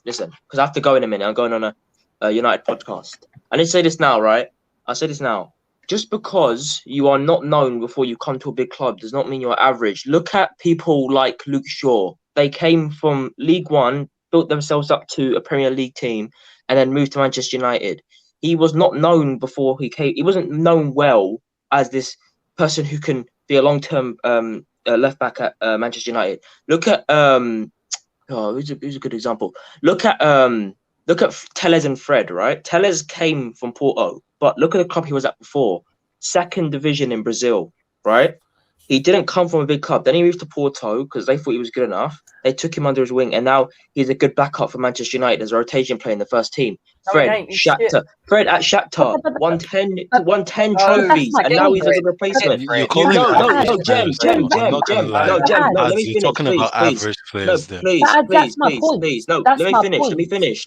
Listen, because I have to go in a minute. I'm going on a United podcast. I need to say this now, right? I'll say this now. Just because you are not known before you come to a big club does not mean you're average. Look at people like Luke Shaw. They came from League One, built themselves up to a Premier League team, and then moved to Manchester United. He was not known before he came. He wasn't known well as this person who can be a long-term left back at Manchester United. Look at who's a good example. Look at Telles and Fred, right? Telles came from Porto, but look at the club he was at before, 2nd division in Brazil, right? He didn't come from a big club. Then he moved to Porto because they thought he was good enough. They took him under his wing, and now he's a good backup for Manchester United as a rotation player in the first team. Fred at Shakhtar won 10 trophies, and now he's a good replacement. You're calling Jem. Let me finish. Talking about average players there. Please. No, let me finish.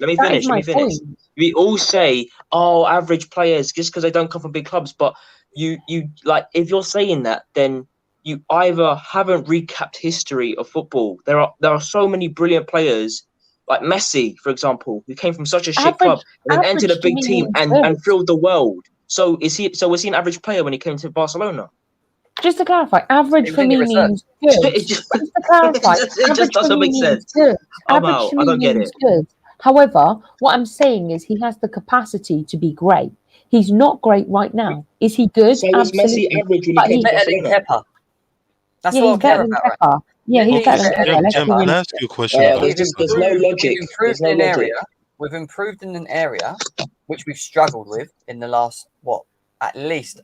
We all say, oh, average players just because they don't come from big clubs, but you like if you're saying that, then you either haven't recapped history of football. There are so many brilliant players, like Messi, for example, who came from such a shit club and then entered a big team and thrilled the world. So was he an average player when he came to Barcelona? Just to clarify, average for me means good. Just to clarify, it just doesn't make sense. Average for me means good. However, what I'm saying is he has the capacity to be great. He's not great right now. Is he good? So was Messi average when he came to Barcelona? That's he's better than Kepa. Yeah, he's better than Kepa. Can I ask you a question? There's no logic. We've improved in an area which we've struggled with in the last at least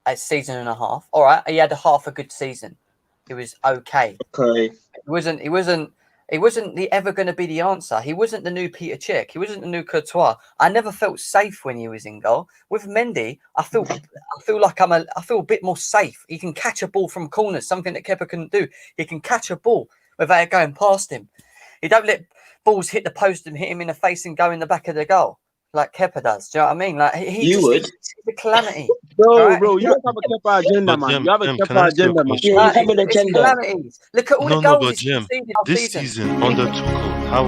a season and a half. All right, he had half a good season. It was okay. He wasn't ever going to be the answer. He wasn't the new Peter Cech. He wasn't the new Courtois. I never felt safe when he was in goal. With Mendy, I feel a bit more safe. He can catch a ball from corners, something that Kepa couldn't do. He can catch a ball without it going past him. He don't let balls hit the post and hit him in the face and go in the back of the goal like Kepa does. Do you know what I mean? Like he's a calamity. Bro, you don't have a Kepa agenda, man. You have a Kepa agenda, man. Yeah, you have an agenda. Calamities. Look at all the goals he's conceded all this season under Tuchel, how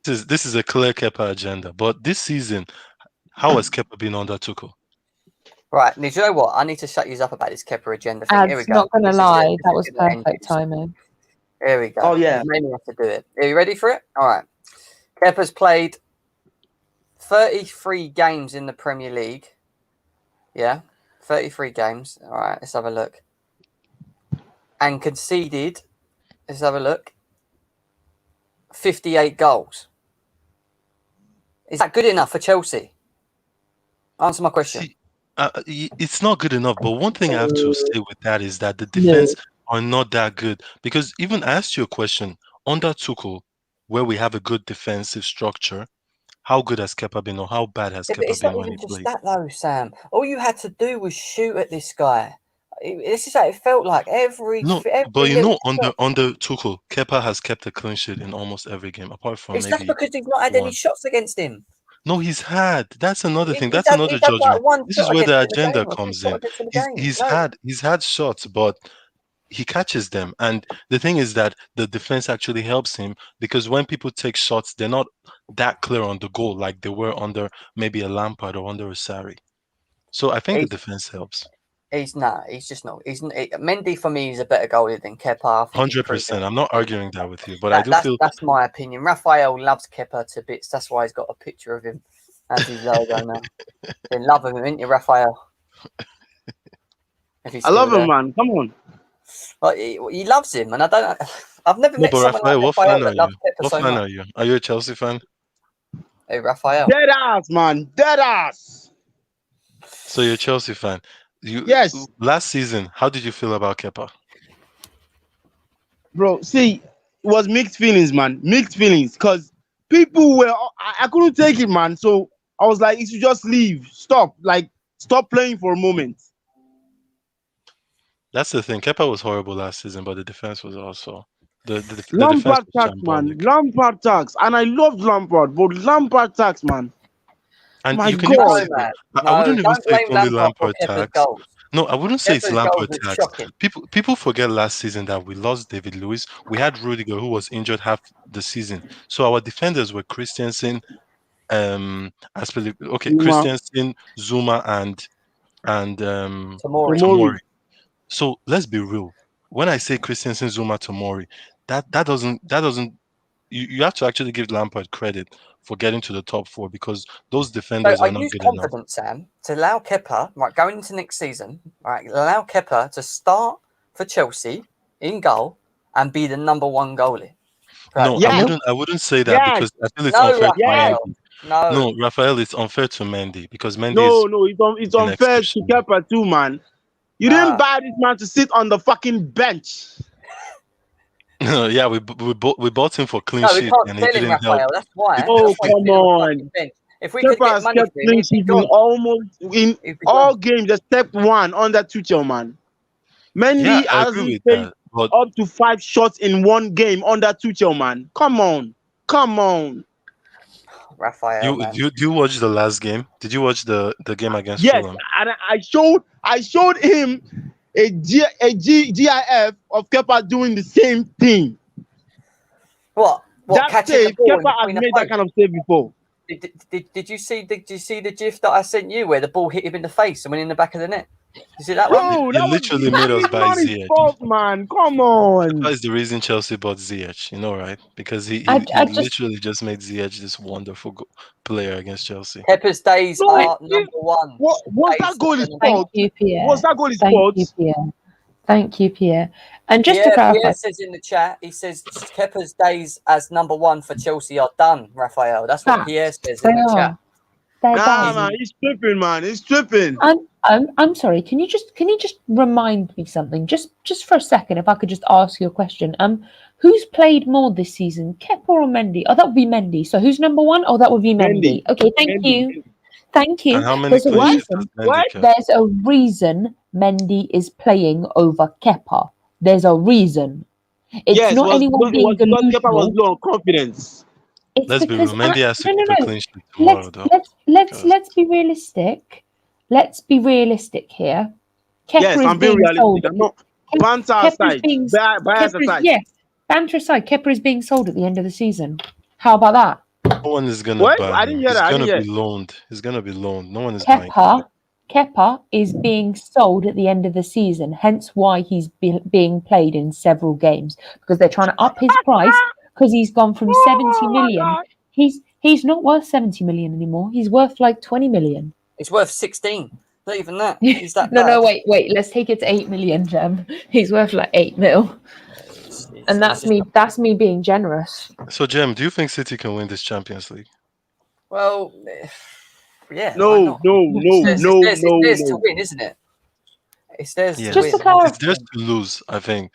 This is a clear Kepa agenda. But this season, how has Kepa been under Tuchel? Right, now, do you know what? I need to shut you up about this Kepa agenda thing. Here we go. Not going to lie, that was perfect timing. Here we go. Oh, yeah. You made me have to do it. Are you ready for it? All right. Kepa's played 33 games in the Premier League Yeah, 33 games. All right, let's have a look. And conceded, let's have a look, 58 goals. Is that good enough for Chelsea? Answer my question. See, it's not good enough. But one thing I have to say with that is that the defense are not that good. Because even I asked you a question under Tuchel, where we have a good defensive structure. How good has Kepa been, or how bad has Yeah, but Kepa it's been not when even he just played? that though, Sam. All you had to do was shoot at this guy. This is how it felt like every No, but little shot. under Tuchel, Kepa has kept a clean sheet in almost every game, apart from That's maybe because he's not had any one. shots against him. No, he's had. That's another thing. That's He's another had like judgment. one This is shot where against the him in a agenda game or two comes shot in. against him in a game. He's had shots, but he catches them. And the thing is that the defense actually helps him, because when people take shots, they're not that clear on the goal like they were under maybe a Lampard or under a Sarri. So I think the defense helps. He's just not. Mendy for me is a better goalie than Kepa. I think he's proven 100%. I'm not arguing that with you, but I do that's feel my opinion. Raphael loves Kepa to bits. That's why he's got a picture of him as his logo now. They love him, ain't you, Raphael? If he's I still love there. him, man. Come on. But he loves him, and I've never no, met but someone Raphael, like what Raphael fan are that loves you? Kepa What so fan much. are you? Are you a Chelsea fan? Hey, Raphael. Dead ass, man. Dead ass. So you're a Chelsea fan. Yes. Last season, how did you feel about Kepa? Bro, see, it was mixed feelings, man. Mixed feelings. Because people were, I couldn't take it, man. So I was like, you should just leave. Stop. Like, stop playing for a moment. That's the thing. Kepa was horrible last season, but the defense was also the defense Lampard was tax, man. shambolic. Lampard tax. And I loved Lampard, but Lampard tax, man. And My you can God. even say, I wouldn't even don't say it's blame only Lampard for Lampard Kepa's tax. goals. No, I wouldn't say it's Kepa's goals Lampard were tax. shocking. People forget last season that we lost David Luiz. We had Rudiger, who was injured half the season. So our defenders were Christensen, Christensen, Zuma, and Tomori. So let's be real. When I say Christensen, Zuma, Tomori, that doesn't you have to actually give Lampard credit for getting to the top four, because those defenders So are are not you good enough. confident, Sam, to allow Kepa, right, going into next season, right, allow Kepa to start for Chelsea in goal and be the number one goalie? No, Yes. I wouldn't say that, Yes. because I feel it's No, unfair to Raphael. Mendy. No. No, Raphael, it's unfair to Mendy, because Mendy No, is it's unfair to Kepa too, man. You didn't buy this man to sit on the fucking bench. yeah, we bought him for clean No, we sheet, can't and he sell him, didn't help. Raphael. That's why. Oh, That's why he's come sitting on the on. fucking bench. If we could Kepa get has money kept for him, clean he'd be sheet gone. in almost in all games except one under Tuchel, man. Mendy Yeah, I agree hasn't with taken that. But up to 5 shots in one game under Tuchel, man. Come on. Raphael, do you watch the last game? Did you watch the game against Yes, Fulham? and I showed him a GIF of Kepa doing the same thing. What That catching save, the ball Kepa has made that kind of save before. Did you see the GIF that I sent you where the ball hit him in the face and went in the back of the net? You see that one? Bro, He literally made us buy not his Ziyech. fault, man. Come on. That is the reason Chelsea bought Ziyech, you know, right? Because he literally just made Ziyech this wonderful player against Chelsea. Kepa's days are number one. Was that goal his fault? Thank you, Pierre. Was that goal his Thank fault? you, Pierre. Thank you, Pierre. And just to Pierre clarify, says in the chat, he says Kepa's days as number one for Chelsea are done, Raphael. That's what Pierre says in the chat. Man, he's tripping, man. He's tripping. I'm sorry. Can you just remind me something? Just for a second, if I could just ask you a question. Who's played more this season, Kepa or Mendy? Oh, that would be Mendy. So who's number one? Oh, that would be Mendy. Okay, thank you. Thank you. And how many There's a clean sheets reason. has Mendy kept? There's a reason Mendy is playing over Kepa. There's a reason. It's not anyone being delusional. Kepa was low on confidence. It's Let's be real. Mendy has to keep a clean sheet tomorrow, though. Let's be realistic. Let's be realistic here. Kepa Yes, is I'm being being sold. realistic. I'm not banter aside. Bias aside. Yes, banter aside. Kepa is being sold at the end of the season. How about that? No one is gonna What? buy I him. didn't hear He's that. I gonna didn't be hear. loaned. He's gonna be loaned. No one is buying him. Kepa is being sold at the end of the season. Hence why he's being played in several games, because they're trying to up his price, because he's gone from 70 million. He's not worth 70 million anymore. He's worth like 20 million. It's worth 16. Not even that. He's that No, bad. wait. Let's take it to 8 million, Gem. He's worth like 8 mil. And that's me being generous. So, Jem, do you think City can win this Champions League? Well, yeah. No, why not? It's theirs to no. win, isn't it? It's theirs Yeah. to Just win. to clarify. It's theirs to lose, I think,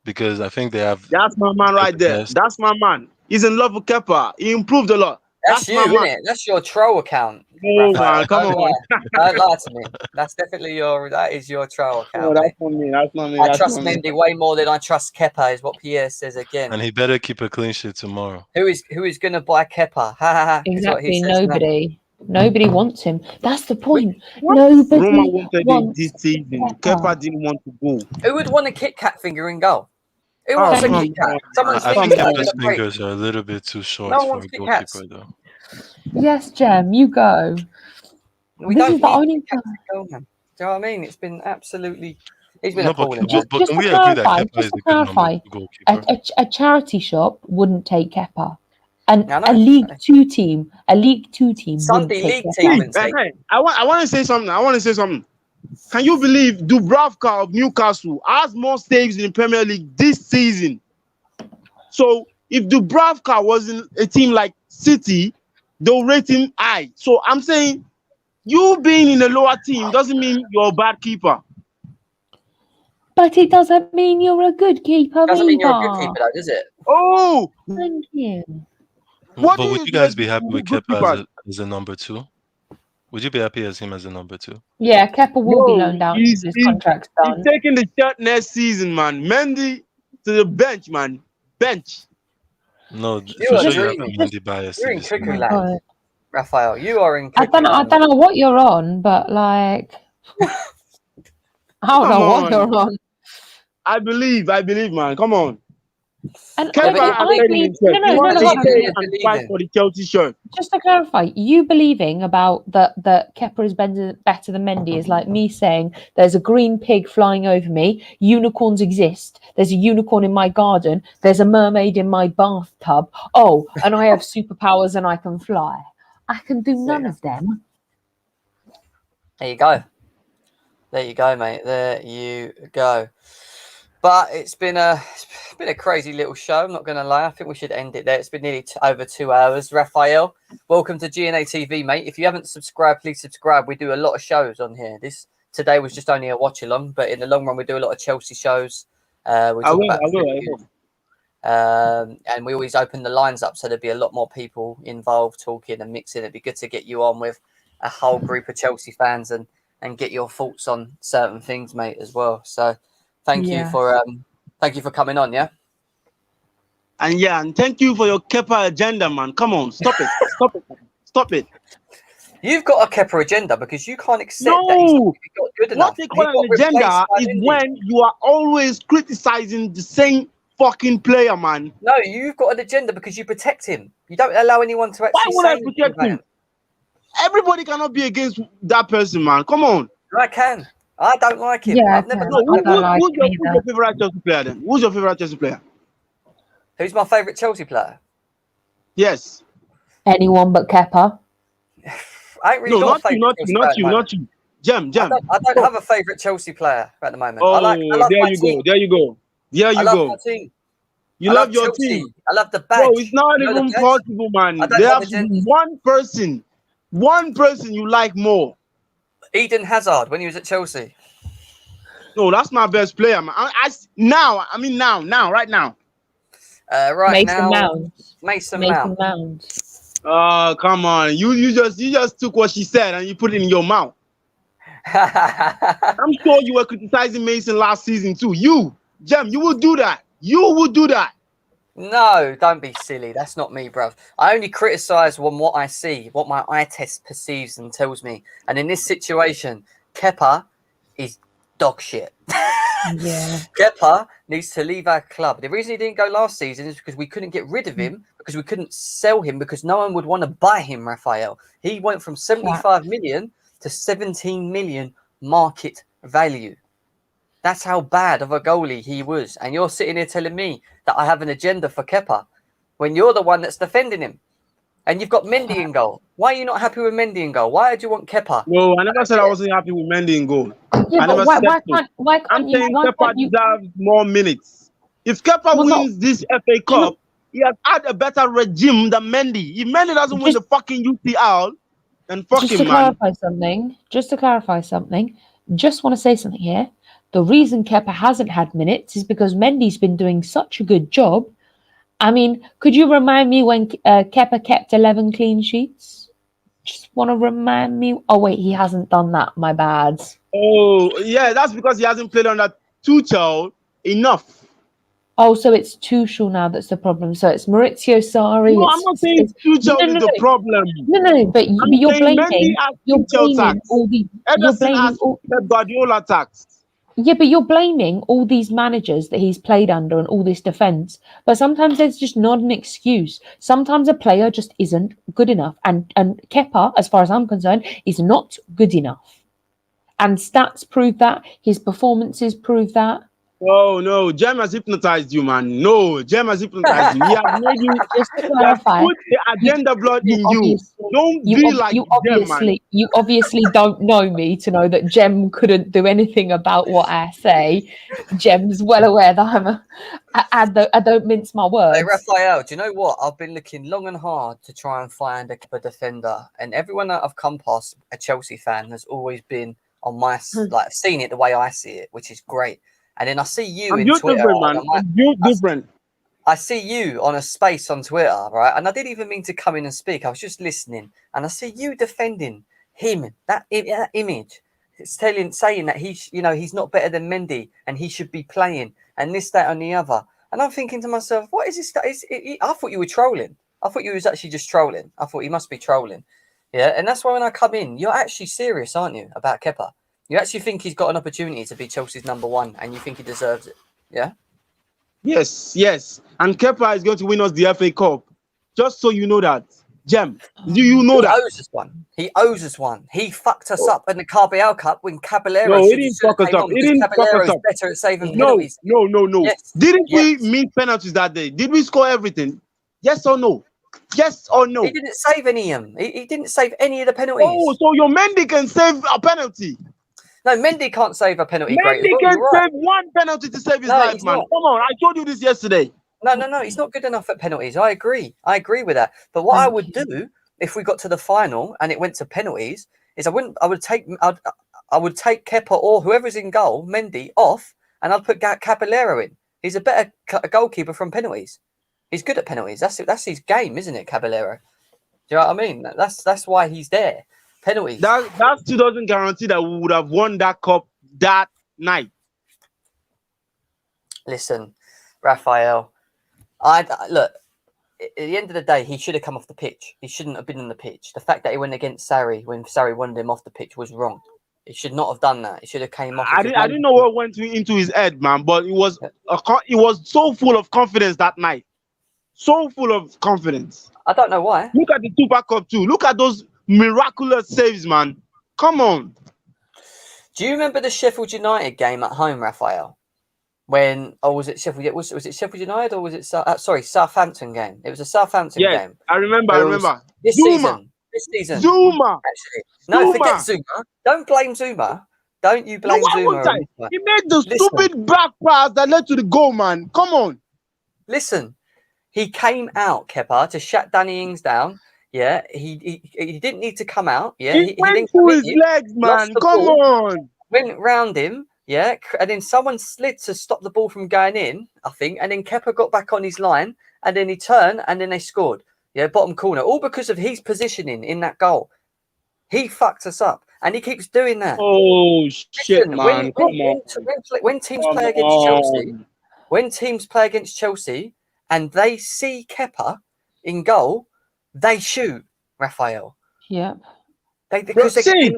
because I think they have. That's my man right there. best. That's my man. He's in love with Kepa. He improved a lot. That's That's you, my isn't man. it? That's your troll account. No, Raphael. man, come Don't on. lie. Don't lie to me. That's definitely that is your troll No, account, that's mate. not me. That's not me. I That's trust not me. Mendy way more than I trust Kepa, is what Pierre says again. And he better keep a clean sheet tomorrow. Who is going to buy Kepa? Ha ha ha. Is what he Exactly. says now. Nobody wants him. That's the point. What? Nobody Roma wanted wants it this season. Kepa. Kepa didn't want to go. Who would want a Kit Kat finger in goal? Who Oh, wants a come Kit Kat? on. Someone's I fingers think don't Kepa's look great. fingers are a little bit too short No one for wants a Kit Kats. goalkeeper, though. Yes, Gem, you go. We This don't is the need only Kit Kats in goal, man. Do you know what I mean? It's been absolutely. He's been No, but, appalling. but, but Just can to we agree that clarify, Kepa is a good number goalkeeper? a charity shop wouldn't take Kepa. And I know. a League Two team wouldn't Sunday take League Kepa. team wouldn't take. Hey, I want to say something. Can you believe Dubravka of Newcastle has more saves in the Premier League this season? So if Dubravka was in a team like City, they'll rate him high. So I'm saying you being in a lower team doesn't mean you're a bad keeper. But it doesn't mean you're a good keeper Doesn't mean you're a good either. keeper, though, does it? Oh, Thank you. what But do would you you guys be do happy with good Kepa keepers? as a number 2? Would you be happy as him as a number 2? Yeah, Kepa will be No, loaned out he's, until his he's, contract's he's done. taking the shirt next season, man. Mendy to the bench, man. Bench. No, You for are sure you have a dreaming. Mendy bias. You're to in this cuckoo season. land, Raphael. You are in I cuckoo land. don't know what you're on, but like, I don't know what you're on. I believe, man. Come on. And Kepa I has said it believe- himself. He no, wants no, to no, stay no. and fight for the Chelsea shirt. Just to clarify, you believing about that Kepa is better than Mendy is like me saying there's a green pig flying over me, unicorns exist, there's a unicorn in my garden, there's a mermaid in my bathtub, and I have superpowers and I can fly. I can do none of them. There you go. There you go, mate. There you go. But it's been a crazy little show. I'm not going to lie. I think we should end it there. It's been nearly over 2 hours. Raphael, welcome to GNA TV, mate. If you haven't subscribed, please subscribe. We do a lot of shows on here. Today was just only a watch along, but in the long run, we do a lot of Chelsea shows. I will. And we always open the lines up, so there'd be a lot more people involved talking and mixing. It'd be good to get you on with a whole group of Chelsea fans and get your thoughts on certain things, mate, as well. So thank you for coming on, yeah? And thank you for your Kepa agenda, man. Come on, stop it. You've got a Kepa agenda because you can't accept that he's not good enough. What they call an agenda is when you are always criticizing the same fucking player, man. No, you've got an agenda because you protect him. You don't allow anyone to actually Why would I protect him? Everybody cannot be against that person, man. Come on. I can. I don't like him. Yeah, I've never Who's liked him. your favorite Chelsea player then? Who's your favorite Chelsea player? Who's my favourite Chelsea player? Yes. Anyone but Kepa. I ain't really got a favourite not you. Jam. I don't have a favourite Chelsea player at the moment. Oh, I love there my you team. go. There you go. I love my team. You I love your Chelsea. team. I love the badge. Bro, it's not You know the even badge? possible, man. I don't There have has a to be one person you like more. Eden Hazard when he was at Chelsea. No, that's my best player, man. Now, right now. Mason Mount. Oh, come on. You just took what she said and you put it in your mouth. I'm sure you were criticizing Mason last season too. You, Jem, you would do that. You would do that. No, don't be silly. That's not me, bruv. I only criticise on what I see, what my eye test perceives and tells me. And in this situation, Kepa is dog shit. Yeah. Kepa needs to leave our club. The reason he didn't go last season is because we couldn't get rid of him, because we couldn't sell him, because no one would want to buy him, Raphael. He went from 75 million to 17 million market value. That's how bad of a goalie he was. And you're sitting here telling me that I have an agenda for Kepa when you're the one that's defending him. And you've got Mendy in goal. Why are you not happy with Mendy in goal? Why do you want Kepa? No, I never said I wasn't happy with Mendy in goal. Yeah, I but never why said so. can't I'm you? saying Why Kepa can't you? deserves more minutes. If Kepa wins this FA Cup, he has had a better regime than Mendy. If Mendy doesn't win the fucking UCL, then fuck Just him, to man. clarify something, just want to say something here. The reason Kepa hasn't had minutes is because Mendy's been doing such a good job. I mean, could you remind me when Kepa kept 11 clean sheets? Just want to remind me. Oh wait, he hasn't done that. My bad. Oh yeah, that's because he hasn't played under Tuchel enough. Oh, so it's Tuchel now that's the problem. So it's Maurizio Sarri. No, I'm not saying Tuchel is the problem. No, but you're blaming. You're blaming all the. Ederson has Pep Guardiola tax. Yeah, but you're blaming all these managers that he's played under and all this defense. But sometimes there's just not an excuse. Sometimes a player just isn't good enough. And Kepa, as far as I'm concerned, is not good enough. And stats prove that. His performances prove that. Oh no, Jem has hypnotized you, man. No, Jem has hypnotized you. He has made you. Just to He has clarify, put the agenda blood in you. Don't be like Jem, man. You obviously don't know me to know that Jem couldn't do anything about what I say. Jem's well aware that I don't mince my words. Hey, Raphael, do you know what? I've been looking long and hard to try and find a defender, and everyone that I've come past, a Chelsea fan, has always been on my seen it the way I see it, which is great. And then I see you in Twitter. Different. I see you on a space on Twitter, right? And I didn't even mean to come in and speak. I was just listening, and I see you defending him. That image, it's saying that he's not better than Mendy, and he should be playing, and this, that, and the other. And I'm thinking to myself, what is this? I thought you were trolling. I thought you was actually just trolling. I thought you must be trolling. Yeah, and that's why when I come in, you're actually serious, aren't you, about Kepa? You actually think he's got an opportunity to be Chelsea's #1, and you think he deserves it, yeah? Yes. And Kepa is going to win us the FA Cup. Just so you know that. Jem, do you know that? He owes us one. He owes us one. He fucked us up in the Carabao Cup when Caballero No, he didn't fuck us up. He didn't fuck us up. Better at saving penalties. No. Yes. Didn't we miss penalties that day? Did we score everything? Yes or no? Yes or no? He didn't save any of them. He didn't save any of the penalties. Oh, so your Mendy can save a penalty? No, Mendy can't save a penalty. Mendy can save one penalty to save his life, man. Come on, I told you this yesterday. No, he's not good enough at penalties. I agree with that. But what I would do if we got to the final and it went to penalties is I would take Kepa or whoever's in goal, Mendy, off, and I'd put Caballero in. He's a better goalkeeper from penalties. He's good at penalties. That's his game, isn't it, Caballero? Do you know what I mean? That's why he's there. Penalties. That still doesn't guarantee that we would have won that cup that night. Listen, Raphael, look. At the end of the day, he should have come off the pitch. He shouldn't have been on the pitch. The fact that he went against Sarri when Sarri wanted him off the pitch was wrong. He should not have done that. He should have came off. I didn't know what went into his head, man. But it was so full of confidence that night. So full of confidence. I don't know why. Look at the Super Cup too. Look at those miraculous saves, man. Come on. Do you remember the Sheffield United game at home, Raphael? Was it Sheffield? Was it Sheffield United or was it Southampton game? It was a Southampton game. I remember. This season. Zuma. Actually, no, forget Zuma. Don't blame Zuma. Don't you blame Zuma? He made the stupid back pass that led to the goal, man. Come on. Listen, he came out, Kepa, to shut Danny Ings down. Yeah, he didn't need to come out. Yeah, he went through his legs, man. Come on. Went round him. Yeah, and then someone slid to stop the ball from going in, I think, and then Kepa got back on his line, and then he turned, and then they scored. Yeah, bottom corner, all because of his positioning in that goal. He fucked us up, and he keeps doing that. Oh shit, man! When teams play against Chelsea, and they see Kepa in goal, they shoot Raphael. Yeah, because they're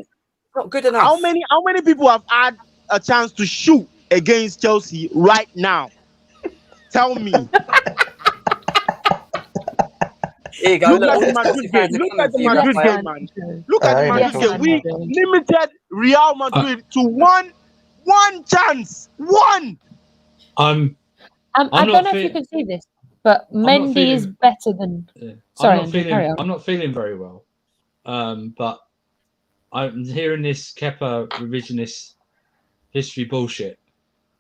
not good enough. How many people have had a chance to shoot against Chelsea right now? Tell me. Here you go. Look at the Madrid game. Look at the Madrid game, man. Look at the Madrid game. We limited Real Madrid to one chance. One. I don't know if you can see this. But Mendy is better than. Yeah. Sorry, I'm not feeling very well. But I'm hearing this Kepa revisionist history bullshit.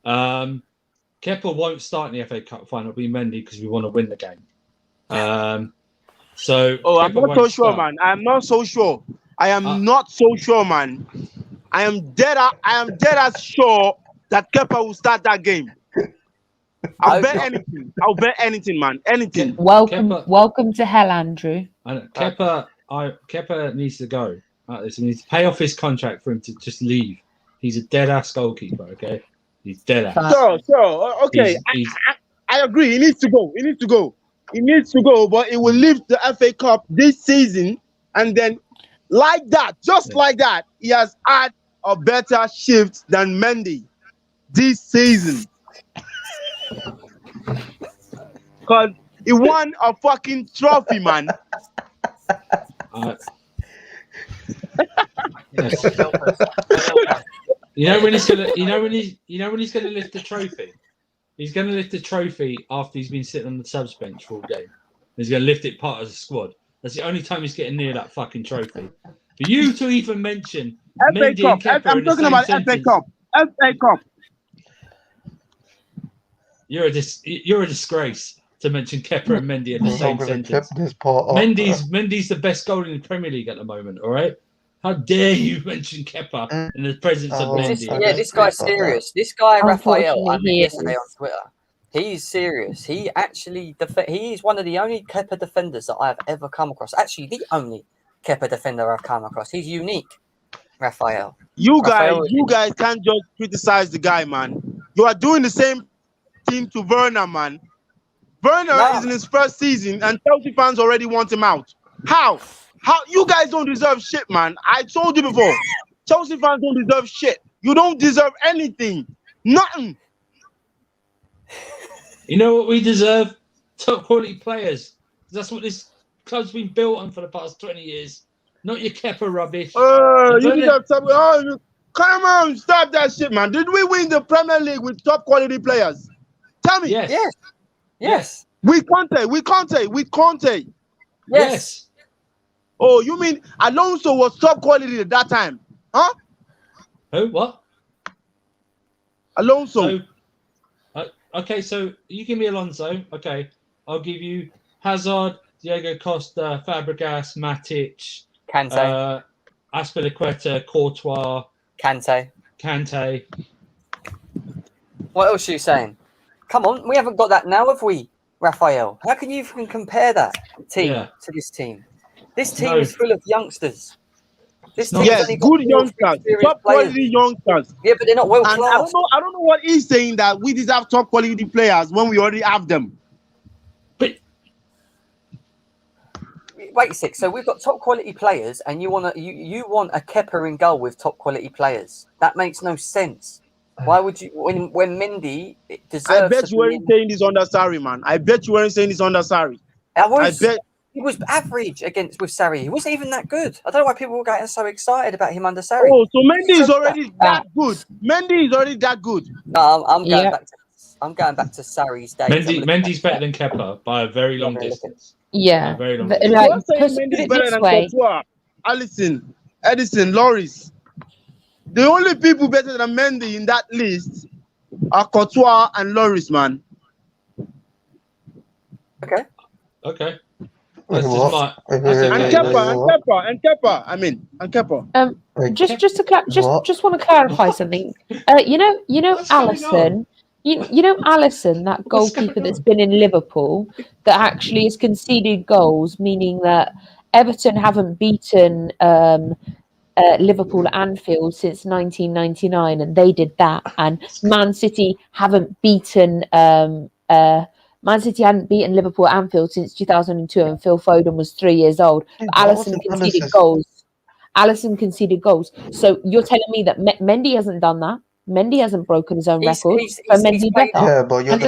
Kepa won't start in the FA Cup final. It'll be Mendy because we want to win the game. So. I'm not so sure, man. I'm not so sure. I am not so sure, man. I am dead as sure that Kepa will start that game. I'll bet anything. I'll bet anything, man. Anything. Welcome to hell, Andrew. Kepa needs to go. He needs to pay off his contract for him to just leave. He's a dead ass goalkeeper. Okay, he's dead ass. Sure. Okay, I agree. He needs to go. He needs to go. But he will leave the FA Cup this season, and then like that, like that, he has had a better shift than Mendy this season. Because he won a fucking trophy, man. Yes. You know when he's gonna lift the trophy? He's gonna lift the trophy after he's been sitting on the subs bench for all game. He's gonna lift it part of the squad. That's the only time he's getting near that fucking trophy. For you to even mention Mendy and Kepa I'm talking about FA Cup. FA Cup. You're a disgrace to mention Kepa and Mendy in the same sentence. Mendy's the best goal in the Premier League at the moment. All right. How dare you mention Kepa in the presence of Mendy? This guy's serious. This guy, Raphael, I met yesterday on Twitter. He's serious. He actually he's one of the only Kepa defenders that I've ever come across. Actually, the only Kepa defender I've come across. He's unique, Raphael. You guys can't just criticize the guy, man. You are doing the same thing to Werner, man. Werner is in his first season, and Chelsea fans already want him out. How you guys don't deserve shit, man. I told you before. Chelsea fans don't deserve shit. You don't deserve anything. Nothing. You know what we deserve? Top quality players. That's what this club's been built on for the past 20 years. Not your Kepa rubbish. Come on, stop that shit, man. Did we win the Premier League with top quality players? Tell me. Yes. We Conte. Yes. Oh, you mean Alonso was top quality at that time? Huh? Who? What? Alonso. Okay, so you give me Alonso. Okay, I'll give you Hazard, Diego Costa, Fabregas, Matic, Kante, Azpilicueta, Courtois, Kante. What else are you saying? Come on, we haven't got that now, have we, Raphael? How can you even compare that team to this team? This team is full of youngsters. This team good youngsters, top quality youngsters. Yeah, but they're not well class. I don't know what he's saying that we deserve top quality players when we already have them. But wait a sec. So we've got top quality players, and you want a Kepa in goal with top quality players? That makes no sense. Why would you when Mendy deserves? I bet you weren't saying this under Sarri, man. I bet you weren't saying this under Sarri. I bet he was average with Sarri. He wasn't even that good. I don't know why people were getting so excited about him under Sarri. Oh, so Mendy is already that good. Mendy is already that good. No, I'm going back to. I'm going back to Sarri's days. Mendy's better than Kepa by a very long distance. Yeah, very long. Like, Mendy's better than Courtois, Alisson, Edison, Loris. The only people better than Mendy in that list are Courtois and Loris, man. Okay. That's just my. And Kepa. Just want to clarify something. You know, Alisson. You know Alisson, that goalkeeper that's been in Liverpool, that actually has conceded goals, meaning that Everton haven't beaten Liverpool at Anfield since 1999, and they did that. And Man City hadn't beaten Liverpool at Anfield since 2002, and Phil Foden was 3 years old. But Alisson conceded goals. Alisson conceded goals. So you're telling me that Mendy hasn't done that? Mendy hasn't broken his own record. Mendy better. Yeah, but you're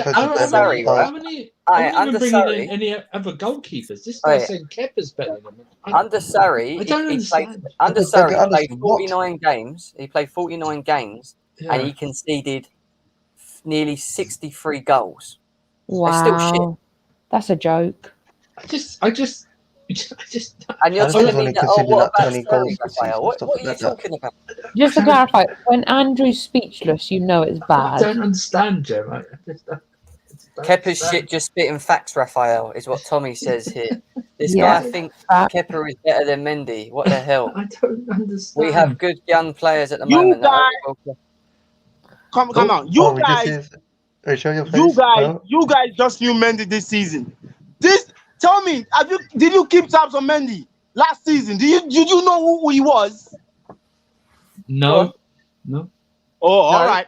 Sorry, right? I'm not bringing in any other goalkeepers. This guy's saying Kepa's better than him. Under Sarri, I don't understand. He played 49 games. He played 49 games, and he conceded nearly 63 goals. Wow. They're still shit. That's a joke. I just. And you're Palace telling has me only that, conceded what like about 20 Sterling, goals this season, Raphael? What stuff are you like that. talking about? Just to clarify, when Andrew's speechless, you know it's I bad. don't understand, Joe. I just don't Kepa's understand. shit just spitting facts, Raphael, is what Tommy says here. This Yeah. guy thinks Kepa is better than Mendy. What the hell? I don't understand. We have good young players at the You moment. That guys, are well- come on. You guys, show your face. you guys just knew Mendy this season. Tell me, did you keep tabs on Mendy last season? Did you know who he was? No. Oh, all right.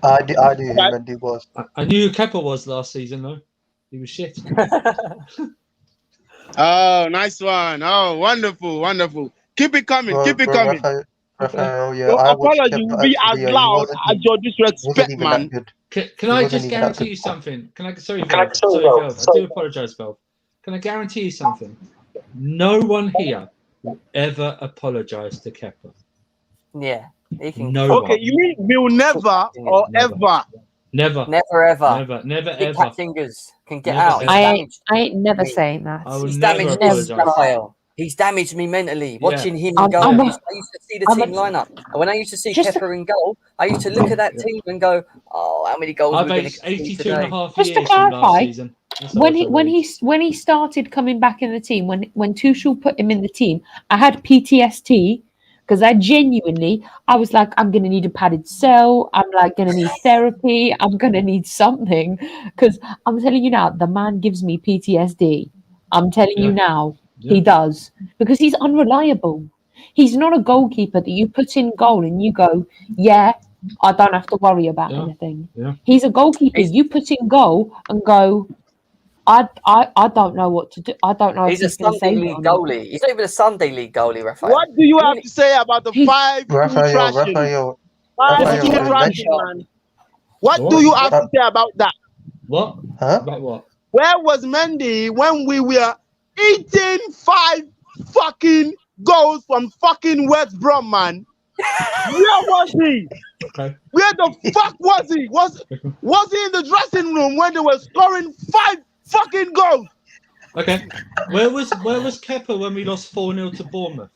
I knew who Mendy was. I knew who Kepa was last season, though. He was shit. Oh, nice one. Oh, wonderful. Keep it coming. Raphael, yeah, Your I watched apology Kepa will be at as Sevilla. loud as your Wasn't disrespect, even man. that good. Can I wasn't just even that guarantee good. you something? Sorry, Velv. I do apologise, Velv. Can I guarantee you something? No one here will ever apologise to Kepa. Yeah. He can No Okay, one. you mean will never or Never. ever? Never. Never ever. Never Big ever. cat fingers can get Never out. He's ever. damaged. I ain't never me. saying that. I will He's never damaged me, apologise. Raphael. He's damaged me mentally. Watching him in I'm- goal. I'm I a- used to see the I'm a- team lineup. And when I used to see Just- Kepa in goal, I used to look at that team and go, "Oh, how many goals I've we're going to aged concede 82 and today?" a half Just to years from last clarify, season. That's how much I've aged. when he started coming back in the team, when Tuchel put him in the team, I had PTSD because I was like, I'm gonna need a padded cell. I'm like gonna need therapy. I'm gonna need something because I'm telling you now, the man gives me PTSD. I'm telling you now, he does because he's unreliable. He's not a goalkeeper that you put in goal and you go, yeah, I don't have to worry about anything. Yeah. He's a goalkeeper. You put in goal and go, I don't know what to do. I don't know He's if a he's going to Sunday save it League or not. goalie. He's not even a Sunday League goalie, Raphael. What do you have to say about the 5-2 trashing? Raphael, 5-2 trashing, man. What do you have to say about that? What? Huh? About what? Where was Mendy when we were eating 5 fucking goals from fucking West Brom, man? Where was he? Okay. Where the fuck was he? Was he in the dressing room when they were scoring 5 fucking goals? Okay. Where was Kepa when we lost 4-0 to Bournemouth?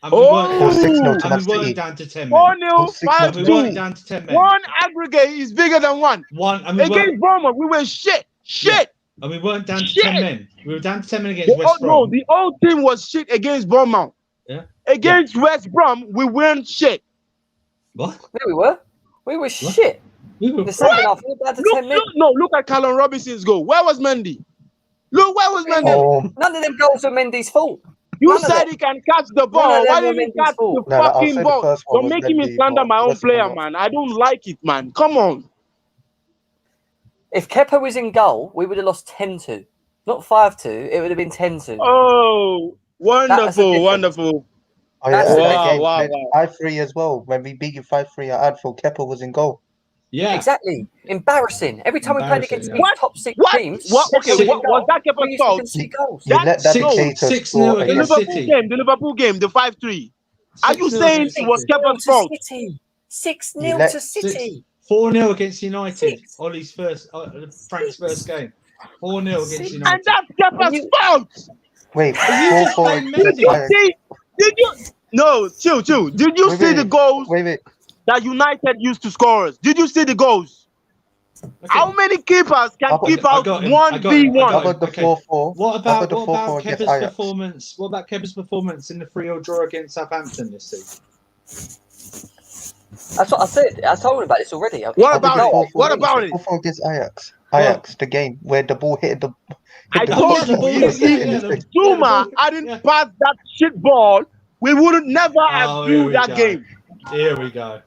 And we weren't 6-0 to and we Man weren't City. down to 10 men. 4-0, 5-2. We weren't down to 10 men. One aggregate is bigger than one. And we Against Bournemouth, we were shit. Yeah. And we weren't down to 10 men. We were down to 10 men against West Brom. No, the whole team was shit against Bournemouth. Yeah. Against West Brom, we weren't shit. What? No, we were. We were shit. We were the second half, we were down to 10 men. Look at Callum Robinson's goal. Where was Mendy? Look, where was Mendy? None of them goals were Mendy's fault. You said he can catch the ball. Why didn't he catch the fucking ball? You're making me slander my own player, man. I don't like it, man. Come on. If Kepa was in goal, we would have lost 10-2. Not 5-2. It would have been 10-2. Oh, wonderful. Oh, yeah, wow. 5-3 as well. When we beat you 5-3 at Anfield, Kepa was in goal. Yeah, exactly. Embarrassing. Every time we played against these top 6 teams, was that Kepa's fault? You let that dictator 6-0 score against City. The Liverpool game, the 5-3. Are you saying it was Kepa's fault? 6-0 to City. 4-0 against United. Ollie's Frank's first game. 4-0 against United. And that's Kepa's fault. Wait, 4-4. Did you? No, chill. Did you see the goals that United used to score us? Did you see the goals? Okay. How many keepers can keep out 1v1? I got the 4-4. What about Kepa's performance? What about Kepa's performance in the 3-0 draw against Southampton this season? That's what I said. I told him about this already. What about it? What about it? 4-4 against Ajax. Ajax, the game where the ball hit the. I told you, Zuma hadn't passed that shit ball, we would never have drew that game. Here we go.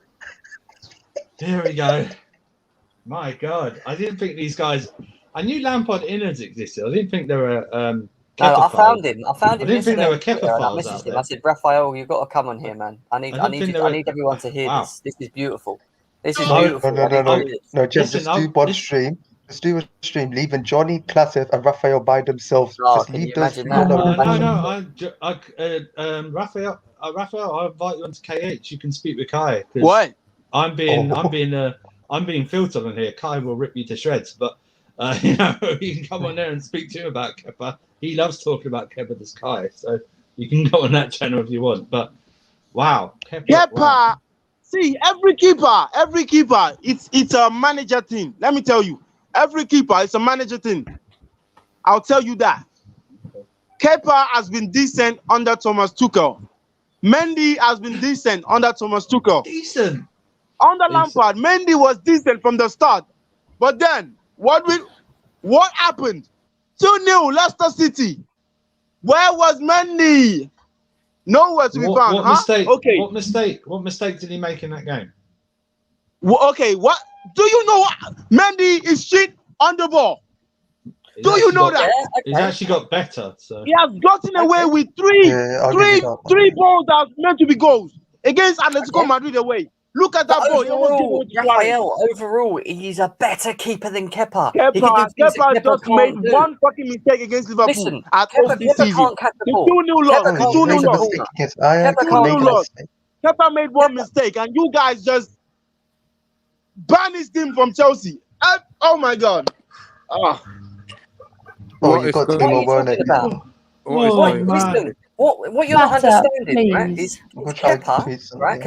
My God, I didn't think these guys. I knew Lampard innards existed. I didn't think there were. No, I found him. I didn't think there were Kepa files out there. I said, Raphael, you've got to come on here, man. I need everyone to hear this. This is beautiful. This is beautiful. No, just do one stream. Let's do a stream, leaving Johnny, Classic, and Raphael by themselves. Just leave those three No. Raphael, I invite you onto KH. You can speak with Kai. What? I'm being filtered on here. Kai will rip you to shreds. But You know, you can come on there and speak to him about Kepa. He loves talking about Kepa the Sky, so you can go on that channel if you want. But wow, Kepa. Wow. See, every keeper, it's a manager thing. Let me tell you, every keeper, it's a manager thing. I'll tell you that. Kepa has been decent under Thomas Tuchel. Mendy has been decent under Thomas Tuchel. Decent. Under Lampard, Mendy was decent from the start. But then, what happened? 2-0, Leicester City. Where was Mendy? Nowhere to be found. What mistake? Okay. What mistake did he make in that game? Well, okay, what? Do you know what? Mendy is shit on the ball. Do you know that? He's actually got better. So he has gotten away with three balls that are meant to be goals against Atletico Madrid away. Look at that ball. Overall, he's a better keeper than Kepa. Kepa just made one fucking mistake against Liverpool. Listen, at Kepa can't catch the ball. 2-0 loss. Kepa made one mistake, and you guys just banished him from Chelsea. Oh my God. You got Timo Werner. Listen, what you're not understanding, right, is Kepa, right?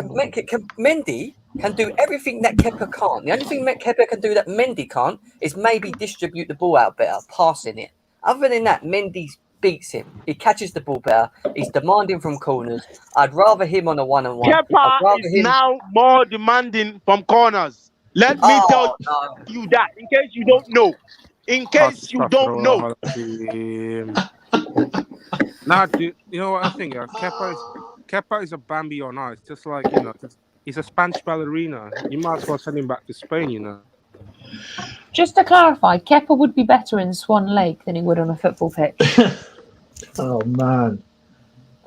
Mendy can do everything that Kepa can't. The only thing that Kepa can do that Mendy can't is maybe distribute the ball out better, passing it. Other than that, Mendy beats him. He catches the ball better. He's demanding from corners. I'd rather him on a one-on-one. Kepa is now more demanding from corners. Let me tell you that, in case you don't know. In case you don't know. Nah, dude, you know what I think? Kepa is a Bambi on ice. Just like, you know, he's a Spanish ballerina. You might as well send him back to Spain, you know. Just to clarify, Kepa would be better in Swan Lake than he would on a football pitch. Oh, man.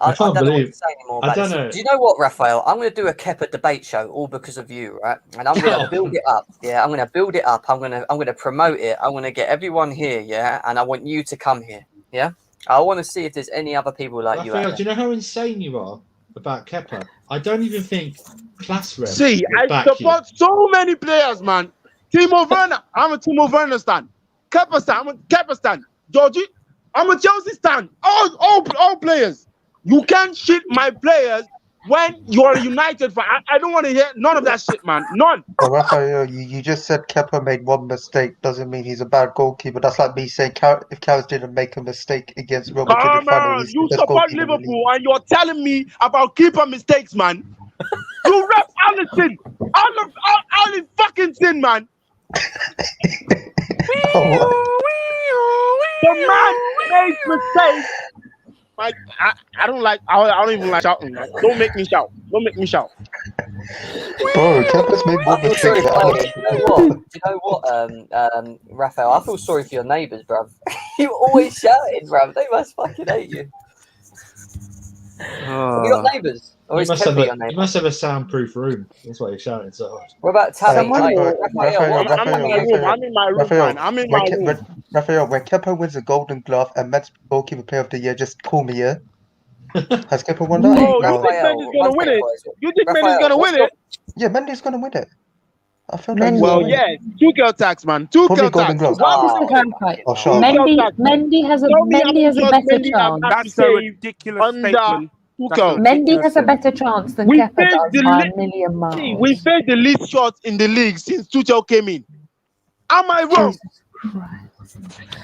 I don't know what to say anymore about this. Do you know what, Raphael? I'm going to do a Kepa debate show all because of you, right? And I'm going to build it up. Yeah, I'm going to build it up. I'm going to promote it. I'm going to get everyone here, yeah? And I want you to come here, yeah? I want to see if there's any other people like Raphael, you. Do you know how insane you are about Kepa? I don't even think Classref. See, I support so many players, man. Timo Werner, I'm a Timo Werner stan. Kepa stan, I'm a Kepa stan. Georgie, I'm a Chelsea stan. All players. You can't shit my players when you're United fan. I don't want to hear none of that shit, man. None. But Raphael, you just said Kepa made one mistake. Doesn't mean he's a bad goalkeeper. That's like me saying if Carlos didn't make a mistake against Real Madrid in final, he's you the best support goalkeeper Liverpool and you're telling me about keeper mistakes, man. You rep Allison. All in fucking sin, man. The man makes mistakes. I don't even like shouting, man. Don't make me shout. Don't make me shout. Bro, Kepa's made more mistakes. You know what, Raphael? I feel sorry for your neighbours, bruv. You always shouting, bruv. They must fucking hate you. Have you got neighbours? Or is Kepa your neighbour? You must have a soundproof room. That's why you're shouting so hard. What about Tally? I'm in my room, man. I'm in my room. Raphael, when Kepa wins the Golden Glove and Mets Goalkeeper Player of the Year, just call me, yeah? Has Kepa won that? Oh, you think Mendy's going to win it? You think Mendy's going to win it? Yeah, Mendy's going to win it. I feel like yeah, Tuchel tax, man. Tuchel tax. Mendy has a better chance. That's a ridiculous statement. Mendy has a better chance than Kepa does by a million miles. We faced the least shots in the league since Tuchel came in. Am I wrong?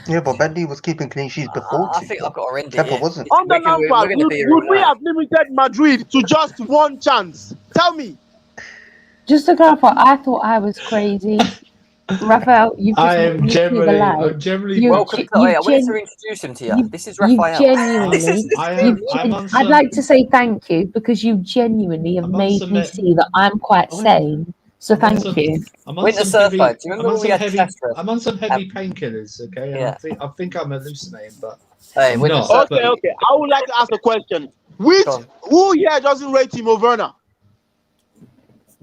Yeah, but Mendy was keeping clean sheets before. I think I've got to end it. Kepa wasn't. Under Lampard, would we have limited Madrid to just one chance? Tell me. Just to clarify, I thought I was crazy. Raphael, you've just I'm generally welcome. I wanted to introduce him to you. This is Raphael. I'd like to say thank you because you genuinely have made me see that I'm quite sane. So thank you. Winter Surfer. Do you remember when we had I'm on some heavy painkillers, okay? Yeah. I think I'm hallucinating, but hey, okay. I would like to ask a question. Who here doesn't rate Timo Werner?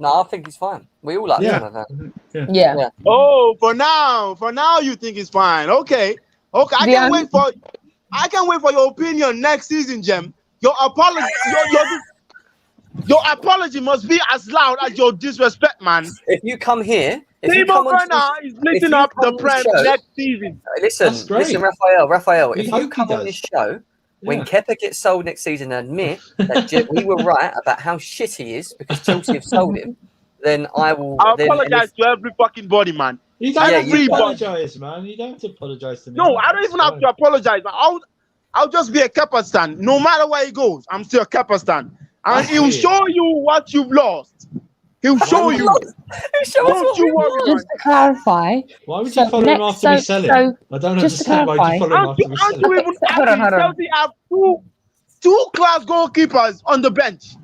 No, I think he's fine. We all like him. Yeah. Oh, for now you think he's fine. Okay. I can't wait for your opinion next season, Jem. Your apology. Your apology must be as loud as your disrespect, man. If you come here, if you Timo come on Werner is lifting up the Prem next season. Listen, Raphael. If hope you he come on does. this show when Yeah. Kepa gets sold next season and admit that we were right about how shit he is because Chelsea have sold him, then I will. I then, apologize to every fucking body, man. You don't have to Everybody. apologize, man. You don't have to apologize to me. No, I don't even have to apologize. I'll just be a Kepa stan. No matter where he goes, I'm still a Kepa stan. And That's he'll weird. show you what you've lost. He'll show you. Don't you worry. Just to clarify. Why would you follow him after we sell him? I don't just to understand why clarify. you follow him after we sell Aren't you him. even Hold on, happy? hold on. Chelsea have two class goalkeepers on the bench.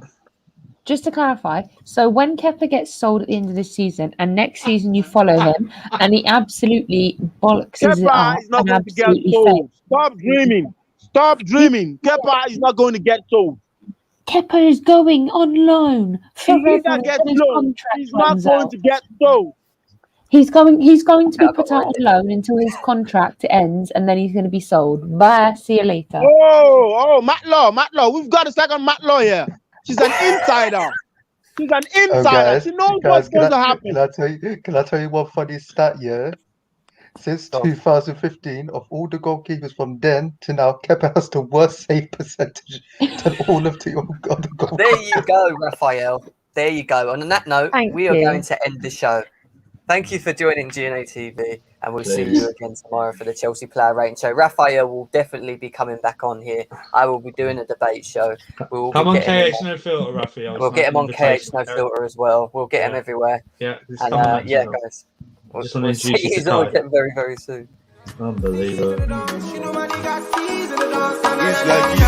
Just to clarify, so when Kepa gets sold at the end of this season, and next season you follow him, and he absolutely bollocks it Kepa up is not and going to get absolutely sold. fails. Stop dreaming. Stop dreaming. Kepa is not going to get sold. Kepa is going on loan He forever either gets until his loan. contract He's not runs going out. to get sold. He's going to be put out on loan until his contract ends, and then he's going to be sold. Bye. See you later. Oh, Matt Law. We've got a second Matt Law here. She's an insider. She's an insider. guys, She knows guys, what's going to happen. Can I tell you one funny stat? Yeah, since 2015, of all the goalkeepers from then to now, Kepa has the worst save percentage than all of the other goalkeepers. There you go, Raphael. There you go. And on that note, we are going to end the show. Thank you for joining GNA TV, and we'll see you again tomorrow for the Chelsea Player Rating Show. Raphael will definitely be coming back on here. I will be doing a debate show. Come on, KH No Filter, Raphael. We'll get him on KH No Filter as well. We'll get him everywhere. Yeah, and guys. Just want to introduce you to He's on Kai. again very, very soon. Unbelievable. It's like